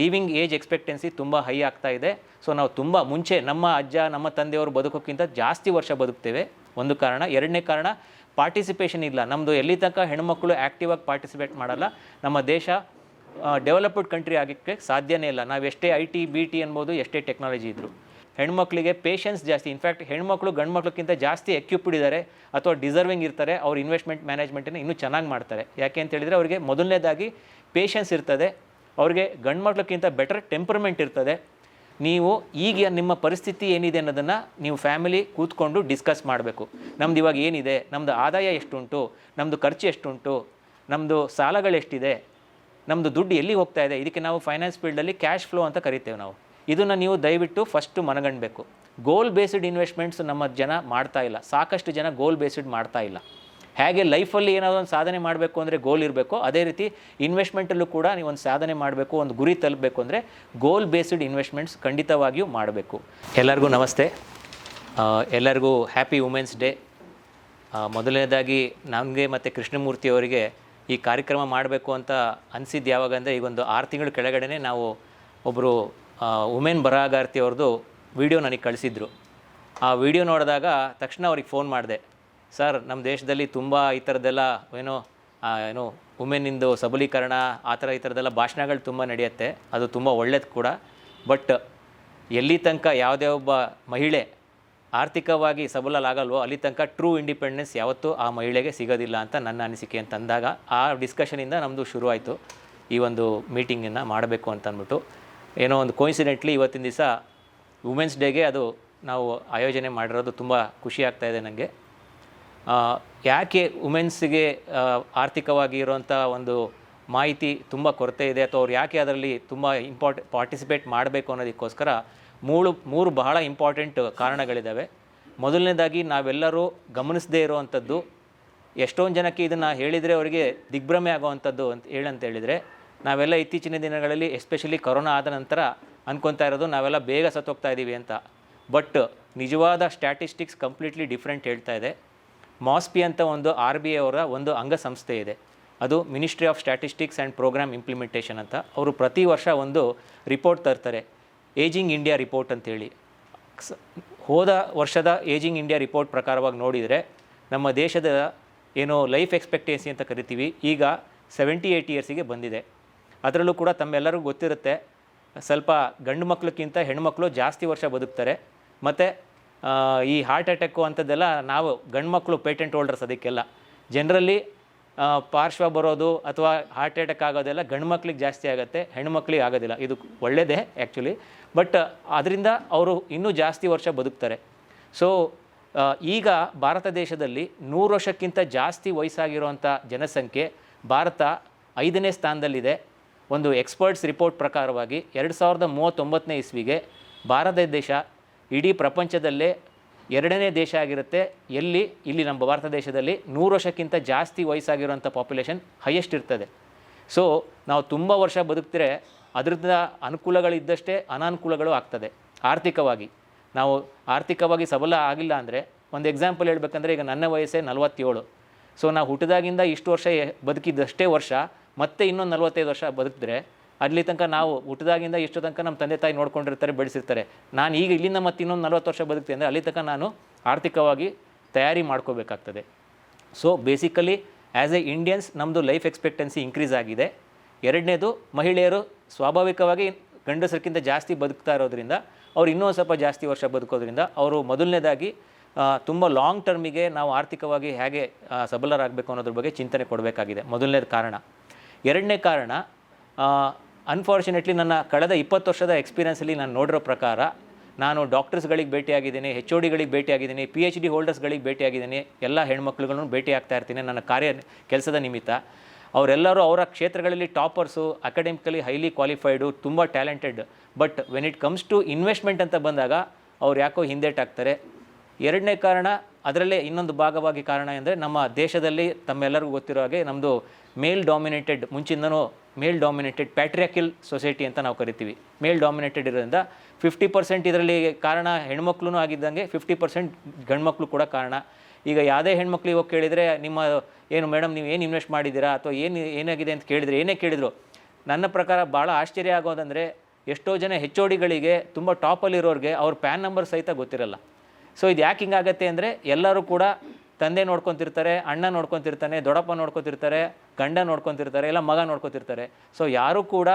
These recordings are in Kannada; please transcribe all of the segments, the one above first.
ಲಿವಿಂಗ್ ಏಜ್ ಎಕ್ಸ್ಪೆಕ್ಟೆನ್ಸಿ ತುಂಬ ಹೈ ಆಗ್ತಾ ಇದೆ. ಸೊ ನಾವು ತುಂಬ ಮುಂಚೆ ನಮ್ಮ ಅಜ್ಜ ನಮ್ಮ ತಂದೆಯವರು ಬದುಕೋಕ್ಕಿಂತ ಜಾಸ್ತಿ ವರ್ಷ ಬದುಕ್ತೇವೆ, ಒಂದು ಕಾರಣ. ಎರಡನೇ ಕಾರಣ ಪಾರ್ಟಿಸಿಪೇಷನ್ ಇಲ್ಲ. ನಮ್ಮದು ಎಲ್ಲಿ ತನಕ ಹೆಣ್ಮಕ್ಳು ಆ್ಯಕ್ಟಿವಾಗಿ ಪಾರ್ಟಿಸಿಪೇಟ್ ಮಾಡಲ್ಲ, ನಮ್ಮ ದೇಶ ಡೆವಲಪ್ಡ್ ಕಂಟ್ರಿ ಆಗೋಕ್ಕೆ ಸಾಧ್ಯನೇ ಇಲ್ಲ. ನಾವು ಎಷ್ಟೇ IT BT ಅನ್ಬೋದು, ಎಷ್ಟೇ ಟೆಕ್ನಾಲಜಿ ಇದ್ದರು. ಹೆಣ್ಮಕ್ಳಿಗೆ ಪೇಷನ್ಸ್ ಜಾಸ್ತಿ. ಇನ್ಫ್ಯಾಕ್ಟ್ ಹೆಣ್ಮಕ್ಳು ಗಂಡು ಮಕ್ಳಿಗಿಂತ ಜಾಸ್ತಿ ಎಕ್ವಿಪ್ಡ್ ಇದ್ದಾರೆ ಅಥವಾ ಡಿಸರ್ವಿಂಗ್ ಇರ್ತಾರೆ. ಅವ್ರು ಇನ್ವೆಸ್ಟ್ಮೆಂಟ್ ಮ್ಯಾನೇಜ್ಮೆಂಟನ್ನು ಇನ್ನೂ ಚೆನ್ನಾಗಿ ಮಾಡ್ತಾರೆ. ಯಾಕೆ ಅಂತ ಹೇಳಿದರೆ ಅವರಿಗೆ ಮೊದಲನೇದಾಗಿ ಪೇಷನ್ಸ್ ಇರ್ತದೆ, ಅವ್ರಿಗೆ ಗಂಡು ಮಕ್ಳಿಗಿಂತ ಬೆಟರ್ ಟೆಂಪರ್ಮೆಂಟ್ ಇರ್ತದೆ. ನೀವು ಈಗ ನಿಮ್ಮ ಪರಿಸ್ಥಿತಿ ಏನಿದೆ ಅನ್ನೋದನ್ನು ನೀವು ಫ್ಯಾಮಿಲಿ ಕೂತ್ಕೊಂಡು ಡಿಸ್ಕಸ್ ಮಾಡಬೇಕು. ನಮ್ದು ಇವಾಗ ಏನಿದೆ, ನಮ್ಮದು ಆದಾಯ ಎಷ್ಟುಂಟು, ನಮ್ಮದು ಖರ್ಚು ಎಷ್ಟುಂಟು, ನಮ್ಮದು ಸಾಲಗಳೆಷ್ಟಿದೆ, ನಮ್ಮದು ದುಡ್ಡು ಎಲ್ಲಿ ಹೋಗ್ತಾ ಇದೆ. ಇದಕ್ಕೆ ನಾವು ಫೈನಾನ್ಸ್ ಫೀಲ್ಡಲ್ಲಿ ಕ್ಯಾಶ್ ಫ್ಲೋ ಅಂತ ಕರಿತೇವೆ ನಾವು. ಇದನ್ನು ನೀವು ದಯವಿಟ್ಟು ಫಸ್ಟು ಮನಗಂಡಬೇಕು. ಗೋಲ್ ಬೇಸ್ಡ್ ಇನ್ವೆಸ್ಟ್ಮೆಂಟ್ಸ್ ನಮ್ಮ ಜನ ಮಾಡ್ತಾ ಇಲ್ಲ, ಸಾಕಷ್ಟು ಜನ ಗೋಲ್ ಬೇಸ್ಡ್ ಮಾಡ್ತಾ ಇಲ್ಲ. ಹೇಗೆ ಲೈಫಲ್ಲಿ ಏನಾದರೂ ಒಂದು ಸಾಧನೆ ಮಾಡಬೇಕು ಅಂದರೆ ಗೋಲ್ ಇರಬೇಕು, ಅದೇ ರೀತಿ ಇನ್ವೆಸ್ಟ್ಮೆಂಟಲ್ಲೂ ಕೂಡ ನೀವು ಒಂದು ಸಾಧನೆ ಮಾಡಬೇಕು, ಒಂದು ಗುರಿ ತಲುಪಬೇಕು ಅಂದರೆ ಗೋಲ್ ಬೇಸ್ಡ್ ಇನ್ವೆಸ್ಟ್ಮೆಂಟ್ಸ್ ಖಂಡಿತವಾಗಿಯೂ ಮಾಡಬೇಕು. ಎಲ್ಲರಿಗೂ ನಮಸ್ತೆ, ಎಲ್ಲರಿಗೂ ಹ್ಯಾಪಿ ವುಮೆನ್ಸ್ ಡೇ. ಮೊದಲನೇದಾಗಿ ನನಗೆ ಮತ್ತು ಕೃಷ್ಣಮೂರ್ತಿ ಅವರಿಗೆ ಈ ಕಾರ್ಯಕ್ರಮ ಮಾಡಬೇಕು ಅಂತ ಅನಿಸಿದ್ದು ಯಾವಾಗ ಅಂದರೆ, ಈಗ ಒಂದು 6 ತಿಂಗಳ ಕೆಳಗಡೆ ನಾವು ಒಬ್ಬರು ವುಮೆನ್ ಬರಹಗಾರ್ತಿ ಅವ್ರದ್ದು ವಿಡಿಯೋ ನನಗೆ ಕಳಿಸಿದ್ರು. ಆ ವಿಡಿಯೋ ನೋಡಿದಾಗ ತಕ್ಷಣ ಅವ್ರಿಗೆ ಫೋನ್ ಮಾಡಿದೆ. ಸರ್, ನಮ್ಮ ದೇಶದಲ್ಲಿ ತುಂಬ ಈ ಥರದ್ದೆಲ್ಲ ಏನೋ ವುಮೆನ್ನಿಂದು ಸಬಲೀಕರಣ ಆ ಥರ ಈ ಥರದ್ದೆಲ್ಲ ಭಾಷಣಗಳು ತುಂಬ ನಡೆಯುತ್ತೆ, ಅದು ತುಂಬ ಒಳ್ಳೇದು ಕೂಡ. ಬಟ್ ಎಲ್ಲಿ ತನಕ ಯಾವುದೇ ಒಬ್ಬ ಮಹಿಳೆ ಆರ್ಥಿಕವಾಗಿ ಸಬಲರಾಗಲ್ವೋ ಅಲ್ಲಿ ತನಕ ಟ್ರೂ ಇಂಡಿಪೆಂಡೆನ್ಸ್ ಯಾವತ್ತೂ ಆ ಮಹಿಳೆಗೆ ಸಿಗೋದಿಲ್ಲ ಅಂತ ನನ್ನ ಅನಿಸಿಕೆ ಅಂತಂದಾಗ ಆ ಡಿಸ್ಕಷನಿಂದ ನಮ್ಮದು ಶುರುವಾಯಿತು ಈ ಒಂದು ಮೀಟಿಂಗನ್ನು ಮಾಡಬೇಕು ಅಂತ ಅಂದ್ಬಿಟ್ಟು. ಏನೋ ಒಂದು ಕೋಇನ್ಸಿಡೆಂಟ್ಲಿ ಇವತ್ತಿನ ದಿವಸ ವುಮೆನ್ಸ್ ಡೇಗೆ ಅದು ನಾವು ಆಯೋಜನೆ ಮಾಡಿರೋದು ತುಂಬ ಖುಷಿ ಆಗ್ತಾಯಿದೆ ನನಗೆ. ಯಾಕೆ ವುಮೆನ್ಸ್ಗೆ ಆರ್ಥಿಕವಾಗಿ ಇರೋವಂಥ ಒಂದು ಮಾಹಿತಿ ತುಂಬ ಕೊರತೆ ಇದೆ ಅಥವಾ ಅವ್ರು ಯಾಕೆ ಅದರಲ್ಲಿ ತುಂಬ ಪಾರ್ಟಿಸಿಪೇಟ್ ಮಾಡಬೇಕು ಅನ್ನೋದಕ್ಕೋಸ್ಕರ ಮೂರು ಬಹಳ ಇಂಪಾರ್ಟೆಂಟ್ ಕಾರಣಗಳಿದ್ದಾವೆ. ಮೊದಲನೇದಾಗಿ ನಾವೆಲ್ಲರೂ ಗಮನಿಸದೇ ಇರೋವಂಥದ್ದು, ಎಷ್ಟೊಂದು ಜನಕ್ಕೆ ಇದನ್ನು ಹೇಳಿದರೆ ಅವರಿಗೆ ದಿಗ್ಭ್ರಮೆ ಆಗೋವಂಥದ್ದು ಅಂತ ಹೇಳಿದರೆ, ನಾವೆಲ್ಲ ಇತ್ತೀಚಿನ ದಿನಗಳಲ್ಲಿ ಎಸ್ಪೆಷಲಿ ಕೊರೋನಾ ಆದ ನಂತರ ಅಂದ್ಕೊತಾ ಇರೋದು ನಾವೆಲ್ಲ ಬೇಗ ಸತ್ತೋಗ್ತಾ ಇದ್ದೀವಿ ಅಂತ. ಬಟ್ ನಿಜವಾದ ಸ್ಟ್ಯಾಟಿಸ್ಟಿಕ್ಸ್ ಕಂಪ್ಲೀಟ್ಲಿ ಡಿಫ್ರೆಂಟ್ ಹೇಳ್ತಾ ಇದೆ. ಮಾಸ್ಪಿ ಅಂತ ಒಂದು RBI ಅವರ ಒಂದು ಅಂಗಸಂಸ್ಥೆ ಇದೆ, ಅದು ministry of statistics and program implementation ಅಂತ. ಅವರು ಪ್ರತಿ ವರ್ಷ ಒಂದು ರಿಪೋರ್ಟ್ ತರ್ತಾರೆ, ಏಜಿಂಗ್ ಇಂಡಿಯಾ ರಿಪೋರ್ಟ್ ಅಂತೇಳಿ. ಹೋದ ವರ್ಷದ ಏಜಿಂಗ್ ಇಂಡಿಯಾ ರಿಪೋರ್ಟ್ ಪ್ರಕಾರವಾಗಿ ನೋಡಿದರೆ ನಮ್ಮ ದೇಶದ ಏನು ಲೈಫ್ ಎಕ್ಸ್ಪೆಕ್ಟೆನ್ಸಿ ಅಂತ ಕರಿತೀವಿ, ಈಗ 78 ಇಯರ್ಸಿಗೆ ಬಂದಿದೆ. ಅದರಲ್ಲೂ ಕೂಡ ತಮ್ಮೆಲ್ಲರಿಗೂ ಗೊತ್ತಿರುತ್ತೆ, ಸ್ವಲ್ಪ ಗಂಡು ಮಕ್ಕಳಕ್ಕಿಂತ ಹೆಣ್ಮಕ್ಳು ಜಾಸ್ತಿ ವರ್ಷ ಬದುಕ್ತಾರೆ. ಮತ್ತು ಈ ಹಾರ್ಟ್ ಅಟ್ಯಾಕು ಅಂಥದ್ದೆಲ್ಲ ನಾವು ಗಂಡು ಮಕ್ಕಳು ಪೇಟೆಂಟ್ ಹೋಲ್ಡರ್ಸ್. ಅದಕ್ಕೆಲ್ಲ ಜನರಲಿ ಪಾರ್ಶ್ವ ಬರೋದು ಅಥವಾ ಹಾರ್ಟ್ ಅಟ್ಯಾಕ್ ಆಗೋದೆಲ್ಲ ಗಂಡು ಮಕ್ಳಿಗೆ ಜಾಸ್ತಿ ಆಗುತ್ತೆ, ಹೆಣ್ಮಕ್ಳಿಗೆ ಆಗೋದಿಲ್ಲ. ಇದು ಒಳ್ಳೆಯದೇ ಆ್ಯಕ್ಚುಲಿ, ಬಟ್ ಅದರಿಂದ ಅವರು ಇನ್ನೂ ಜಾಸ್ತಿ ವರ್ಷ ಬದುಕ್ತಾರೆ. ಸೊ ಈಗ ಭಾರತ ದೇಶದಲ್ಲಿ 100 ವರ್ಷಕ್ಕಿಂತ ಜಾಸ್ತಿ ವಯಸ್ಸಾಗಿರುವಂಥ ಜನಸಂಖ್ಯೆ ಭಾರತ 5ನೇ ಸ್ಥಾನದಲ್ಲಿದೆ. ಒಂದು ಎಕ್ಸ್ಪರ್ಟ್ಸ್ ರಿಪೋರ್ಟ್ ಪ್ರಕಾರವಾಗಿ 2039ನೇ ಇಸ್ವಿಗೆ ಭಾರತ ದೇಶ ಇಡೀ ಪ್ರಪಂಚದಲ್ಲೇ 2ನೇ ದೇಶ ಆಗಿರುತ್ತೆ ಇಲ್ಲಿ ನಮ್ಮ ಭಾರತ ದೇಶದಲ್ಲಿ 100 ವರ್ಷಕ್ಕಿಂತ ಜಾಸ್ತಿ ವಯಸ್ಸಾಗಿರುವಂಥ ಪಾಪ್ಯುಲೇಷನ್ ಹೈಯೆಸ್ಟ್ ಇರ್ತದೆ. ಸೊ ನಾವು ತುಂಬ ವರ್ಷ ಬದುಕ್ತಿದ್ರೆ ಅದರಿಂದ ಅನುಕೂಲಗಳಿದ್ದಷ್ಟೇ ಅನಾನುಕೂಲಗಳು ಆಗ್ತದೆ. ಆರ್ಥಿಕವಾಗಿ ನಾವು ಆರ್ಥಿಕವಾಗಿ ಸಬಲ ಆಗಿಲ್ಲ ಅಂದರೆ, ಒಂದು ಎಕ್ಸಾಂಪಲ್ ಹೇಳ್ಬೇಕಂದ್ರೆ, ಈಗ ನನ್ನ ವಯಸ್ಸೇ 47. ಸೊ ನಾವು ಹುಟ್ಟಿದಾಗಿಂದ ಇಷ್ಟು ವರ್ಷ ಬದುಕಿದ್ದಷ್ಟೇ ವರ್ಷ ಮತ್ತೆ ಇನ್ನೊಂದು 45 ವರ್ಷ ಬದುಕಿದ್ರೆ, ಅಲ್ಲಿ ತನಕ ನಾವು ಹುಟ್ಟಿದಾಗಿಂದ ಇಷ್ಟು ತನಕ ನಮ್ಮ ತಂದೆ ತಾಯಿ ನೋಡ್ಕೊಂಡಿರ್ತಾರೆ, ಬೆಳೆಸಿರ್ತಾರೆ. ನಾನು ಈಗ ಇಲ್ಲಿಂದ ಮತ್ತೆ ಇನ್ನೊಂದು 40 ವರ್ಷ ಬದುಕ್ತೀನಿ ಅಂದರೆ ಅಲ್ಲಿ ತನಕ ನಾನು ಆರ್ಥಿಕವಾಗಿ ತಯಾರಿ ಮಾಡ್ಕೋಬೇಕಾಗ್ತದೆ. So basically as a Indians ನಮ್ಮದು ಲೈಫ್ ಎಕ್ಸ್ಪೆಕ್ಟೆನ್ಸಿ ಇನ್ಕ್ರೀಸ್ ಆಗಿದೆ. ಎರಡನೇದು, ಮಹಿಳೆಯರು ಸ್ವಾಭಾವಿಕವಾಗಿ ಗಂಡಸರಿಗಿಂತ ಜಾಸ್ತಿ ಬದುಕ್ತಾ ಇರೋದ್ರಿಂದ ಅವ್ರು ಇನ್ನೂ ಸ್ವಲ್ಪ ಜಾಸ್ತಿ ವರ್ಷ ಬದುಕೋದ್ರಿಂದ ಅವರು ಮೊದಲನೇದಾಗಿ ತುಂಬ ಲಾಂಗ್ ಟರ್ಮಿಗೆ ನಾವು ಆರ್ಥಿಕವಾಗಿ ಹೇಗೆ ಸಬಲರಾಗಬೇಕು ಅನ್ನೋದ್ರ ಬಗ್ಗೆ ಚಿಂತನೆ ಕೊಡಬೇಕಾಗಿದೆ, ಮೊದಲನೇದು ಕಾರಣ. ಎರಡನೇ ಕಾರಣ, ಅನ್ಫಾರ್ಚುನೇಟ್ಲಿ ನನ್ನ ಕಳೆದ 20 ವರ್ಷದ ಎಕ್ಸ್ಪೀರಿಯನ್ಸಲ್ಲಿ ನಾನು ನೋಡಿರೋ ಪ್ರಕಾರ, ನಾನು ಡಾಕ್ಟರ್ಸ್ಗಳಿಗೆ ಭೇಟಿಯಾಗಿದ್ದೀನಿ, HODಗಳಿಗೆ ಭೇಟಿಯಾಗಿದ್ದೀನಿ, PhD ಹೋಲ್ಡರ್ಸ್ಗಳಿಗೆ ಭೇಟಿಯಾಗಿದ್ದೀನಿ, ಎಲ್ಲ ಹೆಣ್ಮಕ್ಳುಗಳನ್ನು ಭೇಟಿ ಆಗ್ತಾ ಇರ್ತೀನಿ ನನ್ನ ಕೆಲಸದ ನಿಮಿತ್ತ. ಅವರೆಲ್ಲರೂ ಅವರ ಕ್ಷೇತ್ರಗಳಲ್ಲಿ ಟಾಪರ್ಸು, ಅಕಾಡೆಮಿಕಲಿ ಹೈಲಿ ಕ್ವಾಲಿಫೈಡು, ತುಂಬ talented. But when it comes to investment ಅಂತ ಬಂದಾಗ ಅವ್ರು ಯಾಕೋ ಹಿಂದೇಟಾಗ್ತಾರೆ. ಎರಡನೇ ಕಾರಣ, ಅದರಲ್ಲೇ ಇನ್ನೊಂದು ಭಾಗವಾಗಿ ಕಾರಣ ಅಂದರೆ, ನಮ್ಮ ದೇಶದಲ್ಲಿ ತಮ್ಮೆಲ್ಲರಿಗೂ ಗೊತ್ತಿರೋ ಹಾಗೆ ನಮ್ಮದು ಮೇಲ್ ಡಾಮಿನೇಟೆಡ್, ಮುಂಚಿಂದನೂ ಮೇಲ್ ಡಾಮಿನೇಟೆಡ್ ಪ್ಯಾಟ್ರಿಯಾರ್ಕಲ್ ಸೊಸೈಟಿ ಅಂತ ನಾವು ಕರಿತೀವಿ. ಮೇಲ್ ಡಾಮಿನೇಟೆಡ್ ಇರೋದ್ರಿಂದ 50% ಇದರಲ್ಲಿ ಕಾರಣ ಹೆಣ್ಮಕ್ಳು ಆಗಿದ್ದಂಗೆ 50% ಗಂಡ್ಮಕ್ಳು ಕೂಡ ಕಾರಣ. ಈಗ ಯಾವುದೇ ಹೆಣ್ಮಕ್ಳಿಗೆ ಹೋಗಿ ಕೇಳಿದರೆ, ನಿಮ್ಮ ಏನು ಮೇಡಮ್ ನೀವು ಏನು ಇನ್ವೆಸ್ಟ್ ಮಾಡಿದ್ದೀರಾ ಅಥವಾ ಏನಾಗಿದೆ ಅಂತ ಕೇಳಿದರೆ, ಏನೇ ಕೇಳಿದ್ರು ನನ್ನ ಪ್ರಕಾರ ಭಾಳ ಆಶ್ಚರ್ಯ ಆಗೋದಂದರೆ ಎಷ್ಟೋ ಜನ ಹೆಚ್ ಒ ಡಿಗಳಿಗೆ ತುಂಬ ಟಾಪಲ್ಲಿರೋರಿಗೆ ಅವ್ರ ಪ್ಯಾನ್ ನಂಬರ್ ಸಹಿತ ಗೊತ್ತಿರಲ್ಲ. ಸೊ ಇದು ಯಾಕೆ ಹಿಂಗಾಗತ್ತೆ ಅಂದರೆ ಎಲ್ಲರೂ ಕೂಡ ತಂದೆ ನೋಡ್ಕೊತಿರ್ತಾರೆ, ಅಣ್ಣ ನೋಡ್ಕೊತಿರ್ತಾನೆ, ದೊಡ್ಡಪ್ಪ ನೋಡ್ಕೊತಿರ್ತಾರೆ, ಗಂಡ ನೋಡ್ಕೊತಿರ್ತಾರೆ, ಇಲ್ಲ ಮಗ ನೋಡ್ಕೊತಿರ್ತಾರೆ. ಸೊ ಯಾರೂ ಕೂಡ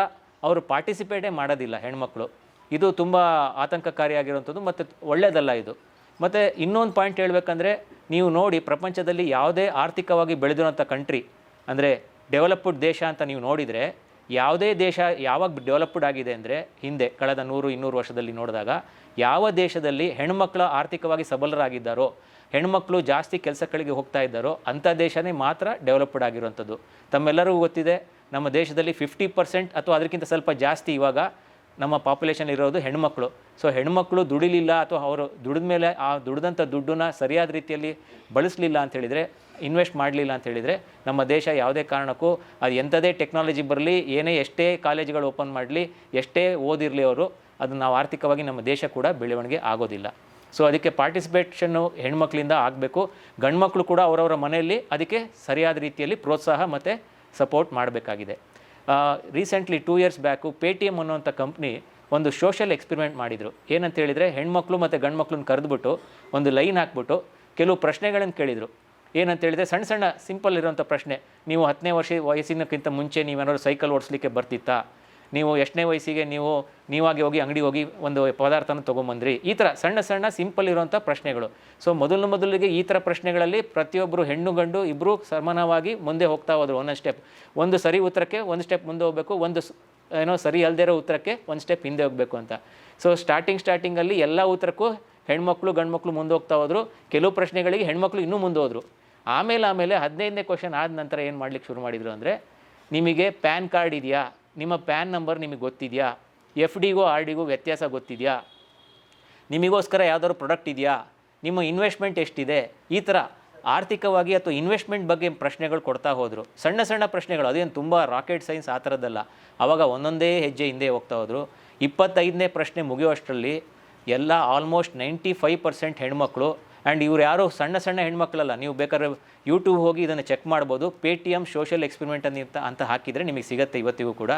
ಅವರು ಪಾರ್ಟಿಸಿಪೇಟೇ ಮಾಡೋದಿಲ್ಲ ಹೆಣ್ಮಕ್ಳು. ಇದು ತುಂಬ ಆತಂಕಕಾರಿಯಾಗಿರುವಂಥದ್ದು ಮತ್ತು ಒಳ್ಳೆಯದಲ್ಲ ಇದು. ಮತ್ತು ಇನ್ನೊಂದು ಪಾಯಿಂಟ್ ಹೇಳಬೇಕಂದ್ರೆ, ನೀವು ನೋಡಿ ಪ್ರಪಂಚದಲ್ಲಿ ಯಾವುದೇ ಆರ್ಥಿಕವಾಗಿ ಬೆಳೆದಿರೋಂಥ ಕಂಟ್ರಿ ಅಂದರೆ ಡೆವಲಪ್ಡ್ ದೇಶ ಅಂತ ನೀವು ನೋಡಿದರೆ, ಯಾವುದೇ ದೇಶ ಯಾವಾಗ ಡೆವಲಪ್ಡ್ ಆಗಿದೆ ಅಂದರೆ ಹಿಂದೆ ಕಳೆದ 100-200 ವರ್ಷದಲ್ಲಿ ನೋಡಿದಾಗ ಯಾವ ದೇಶದಲ್ಲಿ ಹೆಣ್ಮಕ್ಳು ಆರ್ಥಿಕವಾಗಿ ಸಬಲರಾಗಿದ್ದಾರೋ, ಹೆಣ್ಮಕ್ಳು ಜಾಸ್ತಿ ಕೆಲಸಗಳಿಗೆ ಹೋಗ್ತಾ ಇದ್ದಾರೋ ಅಂಥ ದೇಶನೇ ಮಾತ್ರ ಡೆವಲಪ್ಡ್ ಆಗಿರುವಂಥದ್ದು. ತಮ್ಮೆಲ್ಲರಿಗೂ ಗೊತ್ತಿದೆ, ನಮ್ಮ ದೇಶದಲ್ಲಿ 50% ಅಥವಾ ಅದಕ್ಕಿಂತ ಸ್ವಲ್ಪ ಜಾಸ್ತಿ ಇವಾಗ ನಮ್ಮ ಪಾಪ್ಯುಲೇಷನ್ ಇರೋದು ಹೆಣ್ಮಕ್ಳು. ಸೊ ಹೆಣ್ಮಕ್ಳು ದುಡಿಲಿಲ್ಲ ಅಥವಾ ಅವರು ದುಡಿದ ಮೇಲೆ ಆ ದುಡಿದಂಥ ದುಡ್ಡನ್ನ ಸರಿಯಾದ ರೀತಿಯಲ್ಲಿ ಬಳಸಲಿಲ್ಲ ಅಂಥೇಳಿದರೆ, ಇನ್ವೆಸ್ಟ್ ಮಾಡಲಿಲ್ಲ ಅಂಥೇಳಿದರೆ ನಮ್ಮ ದೇಶ ಯಾವುದೇ ಕಾರಣಕ್ಕೂ ಅದು ಎಂಥದೇ ಟೆಕ್ನಾಲಜಿ ಬರಲಿ, ಎಷ್ಟೇ ಕಾಲೇಜುಗಳು ಓಪನ್ ಮಾಡಲಿ, ಎಷ್ಟೇ ಓದಿರಲಿ ಅವರು, ಅದು ನಾವು ಆರ್ಥಿಕವಾಗಿ ನಮ್ಮ ದೇಶ ಕೂಡ ಬೆಳವಣಿಗೆ ಆಗೋದಿಲ್ಲ. ಸೊ ಅದಕ್ಕೆ ಪಾರ್ಟಿಸಿಪೇಷನ್ನು ಹೆಣ್ಮಕ್ಳಿಂದ ಆಗಬೇಕು. ಗಂಡು ಮಕ್ಕಳು ಕೂಡ ಅವರವರ ಮನೆಯಲ್ಲಿ ಅದಕ್ಕೆ ಸರಿಯಾದ ರೀತಿಯಲ್ಲಿ ಪ್ರೋತ್ಸಾಹ ಮತ್ತು ಸಪೋರ್ಟ್ ಮಾಡಬೇಕಾಗಿದೆ. ರೀಸೆಂಟ್ಲಿ 2 years ಬ್ಯಾಕು ಪೇಟಿಎಮ್ ಅನ್ನೋಂಥ ಕಂಪ್ನಿ ಒಂದು ಸೋಷಲ್ ಎಕ್ಸ್ಪೆರಿಮೆಂಟ್ ಮಾಡಿದರು. ಏನಂತ ಹೇಳಿದರೆ, ಹೆಣ್ಮಕ್ಳು ಮತ್ತು ಗಂಡು ಮಕ್ಳನ್ನ ಕರೆದುಬಿಟ್ಟು ಒಂದು ಲೈನ್ ಹಾಕ್ಬಿಟ್ಟು ಕೆಲವು ಪ್ರಶ್ನೆಗಳನ್ನು ಕೇಳಿದರು. ಏನಂತ ಹೇಳಿದರೆ, ಸಣ್ಣ ಸಣ್ಣ ಸಿಂಪಲ್ ಇರೋಂಥ ಪ್ರಶ್ನೆ. ನೀವು 10ನೇ ವಯಸ್ಸಿನಕ್ಕಿಂತ ಮುಂಚೆ ನೀವೇನಾದ್ರು ಸೈಕಲ್ ಓಡಿಸ್ಲಿಕ್ಕೆ ಬರ್ತಿತ್ತಾ? ನೀವು ಎಷ್ಟನೇ ವಯಸ್ಸಿಗೆ ನೀವಾಗಿ ಹೋಗಿ ಅಂಗಡಿಗೆ ಹೋಗಿ ಒಂದು ಪದಾರ್ಥನ ತೊಗೊಂಬಂದ್ರಿ? ಈ ಥರ ಸಣ್ಣ ಸಣ್ಣ ಸಿಂಪಲ್ ಇರುವಂಥ ಪ್ರಶ್ನೆಗಳು. ಸೊ ಮೊದಲಿಗೆ ಈ ಥರ ಪ್ರಶ್ನೆಗಳಲ್ಲಿ ಪ್ರತಿಯೊಬ್ಬರು ಹೆಣ್ಣು ಗಂಡು ಇಬ್ಬರು ಸಮಾನವಾಗಿ ಮುಂದೆ ಹೋಗ್ತಾ ಹೋದರು. ಒಂದೊಂದು ಸ್ಟೆಪ್, ಒಂದು ಸರಿ ಉತ್ತರಕ್ಕೆ ಒಂದು ಸ್ಟೆಪ್ ಮುಂದೆ ಹೋಗಬೇಕು, ಒಂದು ಸರಿ ಅಲ್ಲದೇ ಇರೋ ಉತ್ತರಕ್ಕೆ ಒಂದು ಸ್ಟೆಪ್ ಹಿಂದೆ ಹೋಗಬೇಕು ಅಂತ. ಸೊ ಸ್ಟಾರ್ಟಿಂಗಲ್ಲಿ ಎಲ್ಲ ಉತ್ತರಕ್ಕೂ ಹೆಣ್ಮಕ್ಳು ಗಂಡು ಮಕ್ಕಳು ಮುಂದೆ ಹೋಗ್ತಾ ಹೋದರು. ಕೆಲವು ಪ್ರಶ್ನೆಗಳಿಗೆ ಹೆಣ್ಮಕ್ಳು ಇನ್ನೂ ಮುಂದೆ ಹೋದರು. ಆಮೇಲೆ 15ನೇ ಕ್ವಶನ್ ಆದ ನಂತರ ಏನು ಮಾಡ್ಲಿಕ್ಕೆ ಶುರು ಮಾಡಿದರು ಅಂದರೆ, ನಿಮಗೆ ಪ್ಯಾನ್ ಕಾರ್ಡ್ ಇದೆಯಾ? ನಿಮ್ಮ ಪ್ಯಾನ್ ನಂಬರ್ ನಿಮಗೆ ಗೊತ್ತಿದೆಯಾ? ಎಫ್ ಡಿಗೂ ಆರ್ ಡಿಗೂ ವ್ಯತ್ಯಾಸ ಗೊತ್ತಿದೆಯಾ? ನಿಮಗೋಸ್ಕರ ಯಾವುದಾದ್ರು ಪ್ರಾಡಕ್ಟ್ ಇದೆಯಾ? ನಿಮ್ಮ ಇನ್ವೆಸ್ಟ್ಮೆಂಟ್ ಎಷ್ಟಿದೆ? ಈ ಥರ ಆರ್ಥಿಕವಾಗಿ ಅಥವಾ ಇನ್ವೆಸ್ಟ್ಮೆಂಟ್ ಬಗ್ಗೆ ಪ್ರಶ್ನೆಗಳು ಕೊಡ್ತಾ ಹೋದರು. ಸಣ್ಣ ಸಣ್ಣ ಪ್ರಶ್ನೆಗಳು, ಅದೇನು ತುಂಬ ರಾಕೆಟ್ ಸೈನ್ಸ್ ಆ ಥರದ್ದಲ್ಲ. ಆವಾಗ ಒಂದೊಂದೇ ಹೆಜ್ಜೆ ಹಿಂದೆ ಹೋಗ್ತಾ ಹೋದರು. 25ನೇ ಪ್ರಶ್ನೆ ಮುಗಿಯುವಷ್ಟರಲ್ಲಿ ಎಲ್ಲ ಆಲ್ಮೋಸ್ಟ್ 95% ಹೆಣ್ಮಕ್ಳು. ಆ್ಯಂಡ್ ಇವ್ರು ಯಾರು ಸಣ್ಣ ಸಣ್ಣ ಹೆಣ್ಮಕ್ಳಲ್ಲ. ನೀವು ಬೇಕಾದ್ರೆ ಯೂಟ್ಯೂಬ್ ಹೋಗಿ ಇದನ್ನು ಚೆಕ್ ಮಾಡ್ಬೋದು. ಪೇಟಿಎಮ್ ಸೋಷಲ್ ಎಕ್ಸ್ಪೆರಿಮೆಂಟ್ ಅಂತ ಹಾಕಿದರೆ ನಿಮಗೆ ಸಿಗುತ್ತೆ ಇವತ್ತಿಗೂ ಕೂಡ.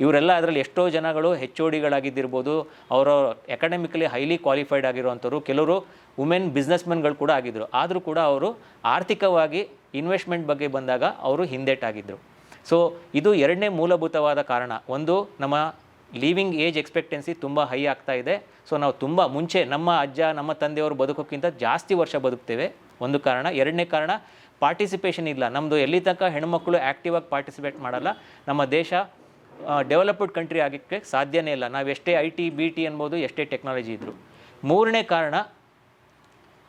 ಇವರೆಲ್ಲ ಅದರಲ್ಲಿ ಎಷ್ಟೋ ಜನಗಳು ಹೆಚ್ ಒ ಡಿಗಳಾಗಿದ್ದಿರ್ಬೋದು, ಅವರು ಎಕಾಡೆಮಿಕಲಿ ಹೈಲಿ ಕ್ವಾಲಿಫೈಡ್ ಆಗಿರುವಂಥವ್ರು, ಕೆಲವರು ವುಮೆನ್ ಬಿಸ್ನೆಸ್ಮನ್ಗಳು ಕೂಡ ಆಗಿದ್ದರು. ಆದರೂ ಕೂಡ ಅವರು ಆರ್ಥಿಕವಾಗಿ ಇನ್ವೆಸ್ಟ್ಮೆಂಟ್ ಬಗ್ಗೆ ಬಂದಾಗ ಅವರು ಹಿಂದೇಟಾಗಿದ್ದರು. ಸೊ ಇದು ಎರಡನೇ ಮೂಲಭೂತವಾದ ಕಾರಣ. ಒಂದು, ನಮ್ಮ ಲಿವಿಂಗ್ ಏಜ್ ಎಕ್ಸ್ಪೆಕ್ಟೆನ್ಸಿ ತುಂಬ ಹೈ ಆಗ್ತಾ ಇದೆ. ಸೊ ನಾವು ತುಂಬ ಮುಂಚೆ ನಮ್ಮ ಅಜ್ಜ ನಮ್ಮ ತಂದೆಯವರು ಬದುಕೋಕ್ಕಿಂತ ಜಾಸ್ತಿ ವರ್ಷ ಬದುಕ್ತೇವೆ, ಒಂದು ಕಾರಣ. ಎರಡನೇ ಕಾರಣ, ಪಾರ್ಟಿಸಿಪೇಷನ್ ಇಲ್ಲ. ನಮ್ಮದು ಎಲ್ಲಿ ತನಕ ಹೆಣ್ಮಕ್ಳು ಆ್ಯಕ್ಟಿವಾಗಿ ಪಾರ್ಟಿಸಿಪೇಟ್ ಮಾಡಲ್ಲ, ನಮ್ಮ ದೇಶ ಡೆವಲಪ್ಡ್ ಕಂಟ್ರಿ ಆಗೋಕ್ಕೆ ಸಾಧ್ಯನೇ ಇಲ್ಲ. ನಾವು ಎಷ್ಟೇ ಐ ಟಿ ಬಿ ಟಿ ಅನ್ಬೋದು, ಎಷ್ಟೇ ಟೆಕ್ನಾಲಜಿ ಇದ್ದರು. ಮೂರನೇ ಕಾರಣ,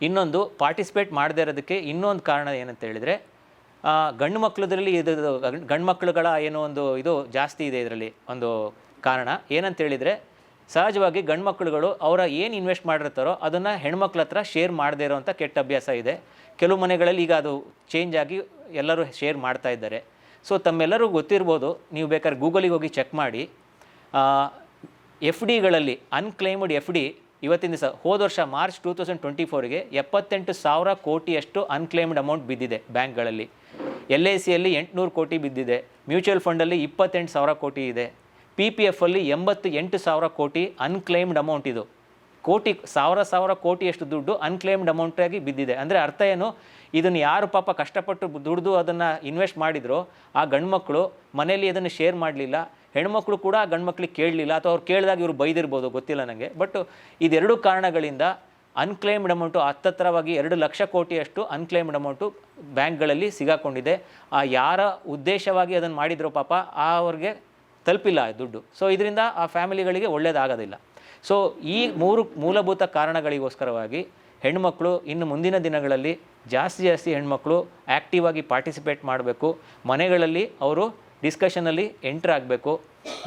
ಇನ್ನೊಂದು ಪಾರ್ಟಿಸಿಪೇಟ್ ಮಾಡದೇ ಇರೋದಕ್ಕೆ ಇನ್ನೊಂದು ಕಾರಣ ಏನಂತ ಹೇಳಿದರೆ, ಗಂಡು ಮಕ್ಕಳದ್ರಲ್ಲಿ ಗಂಡು ಮಕ್ಕಳುಗಳ ಏನೋ ಒಂದು ಇದು ಜಾಸ್ತಿ ಇದೆ. ಇದರಲ್ಲಿ ಒಂದು ಕಾರಣ ಏನಂತ ಹೇಳಿದರೆ, ಸಹಜವಾಗಿ ಗಂಡು ಮಕ್ಕಳುಗಳು ಅವರ ಏನು ಇನ್ವೆಸ್ಟ್ ಮಾಡಿರ್ತಾರೋ ಅದನ್ನು ಹೆಣ್ಮಕ್ಳ ಹತ್ರ ಶೇರ್ ಮಾಡದೇ ಇರೋವಂಥ ಕೆಟ್ಟ ಅಭ್ಯಾಸ ಇದೆ. ಕೆಲವು ಮನೆಗಳಲ್ಲಿ ಈಗ ಅದು ಚೇಂಜ್ ಆಗಿ ಎಲ್ಲರೂ ಶೇರ್ ಮಾಡ್ತಾ ಇದ್ದಾರೆ. ಸೊ ತಮ್ಮೆಲ್ಲರಿಗೂ ಗೊತ್ತಿರ್ಬೋದು, ನೀವು ಬೇಕಾದ್ರೆ ಗೂಗಲಿಗೆ ಹೋಗಿ ಚೆಕ್ ಮಾಡಿ. ಎಫ್ ಡಿಗಳಲ್ಲಿ ಅನ್ಕ್ಲೈಮ್ಡ್ ಎಫ್ ಡಿ ಇವತ್ತಿನ ದಿವಸ, ಹೋದ ವರ್ಷ ಮಾರ್ಚ್ 2024ಗೆ 78,000 ಕೋಟಿಯಷ್ಟು ಅನ್ಕ್ಲೈಮ್ಡ್ ಅಮೌಂಟ್ ಬಿದ್ದಿದೆ ಬ್ಯಾಂಕ್ಗಳಲ್ಲಿ. LICಯಲ್ಲಿ 800 ಕೋಟಿ ಬಿದ್ದಿದೆ. ಮ್ಯೂಚುವಲ್ ಫಂಡಲ್ಲಿ 28,000 ಕೋಟಿ ಇದೆ. PPF ಅಲ್ಲಿ 88,000 ಕೋಟಿ ಅನ್ಕ್ಲೈಮ್ಡ್ ಅಮೌಂಟ್. ಇದು ಕೋಟಿ, ಸಾವಿರ ಕೋಟಿಯಷ್ಟು ದುಡ್ಡು ಅನ್ಕ್ಲೈಮ್ಡ್ ಅಮೌಂಟಾಗಿ ಬಿದ್ದಿದೆ. ಅಂದರೆ ಅರ್ಥ ಏನು, ಇದನ್ನು ಯಾರು ಪಾಪ ಕಷ್ಟಪಟ್ಟು ದುಡ್ದು ಅದನ್ನು ಇನ್ವೆಸ್ಟ್ ಮಾಡಿದ್ರೋ ಆ ಗಂಡ್ಮಕ್ಳು ಮನೇಲಿ ಅದನ್ನು ಶೇರ್ ಮಾಡಲಿಲ್ಲ. ಹೆಣ್ಮಕ್ಳು ಕೂಡ ಆ ಗಂಡ್ಮಕ್ಳಿಗೆ ಕೇಳಲಿಲ್ಲ, ಅಥವಾ ಅವ್ರು ಕೇಳಿದಾಗ ಇವರು ಬೈದಿರ್ಬೋದು, ಗೊತ್ತಿಲ್ಲ ನನಗೆ. ಬಟ್ ಇದೆರಡು ಕಾರಣಗಳಿಂದ ಅನ್ಕ್ಲೈಮ್ಡ್ ಅಮೌಂಟು ಹತ್ತತ್ರವಾಗಿ 2 ಲಕ್ಷ ಕೋಟಿಯಷ್ಟು ಅನ್ಕ್ಲೈಮ್ಡ್ ಅಮೌಂಟು ಬ್ಯಾಂಕ್ಗಳಲ್ಲಿ ಸಿಗಾಕೊಂಡಿದೆ. ಆ ಯಾರ ಉದ್ದೇಶವಾಗಿ ಅದನ್ನು ಮಾಡಿದ್ರೋ ಪಾಪ ಅವ್ರಿಗೆ ತಲುಪಿಲ್ಲ ದುಡ್ಡು. ಸೊ ಇದರಿಂದ ಆ ಫ್ಯಾಮಿಲಿಗಳಿಗೆ ಒಳ್ಳೆಯದಾಗೋದಿಲ್ಲ. ಸೊ ಈ 3 ಮೂಲಭೂತ ಕಾರಣಗಳಿಗೋಸ್ಕರವಾಗಿ ಹೆಣ್ಮಕ್ಳು ಇನ್ನು ಮುಂದಿನ ದಿನಗಳಲ್ಲಿ ಜಾಸ್ತಿ ಹೆಣ್ಮಕ್ಳು ಆ್ಯಕ್ಟಿವ್ ಆಗಿ ಪಾರ್ಟಿಸಿಪೇಟ್ ಮಾಡಬೇಕು. ಮನೆಗಳಲ್ಲಿ ಅವರು ಡಿಸ್ಕಷನಲ್ಲಿ ಎಂಟ್ರ್ ಆಗಬೇಕು.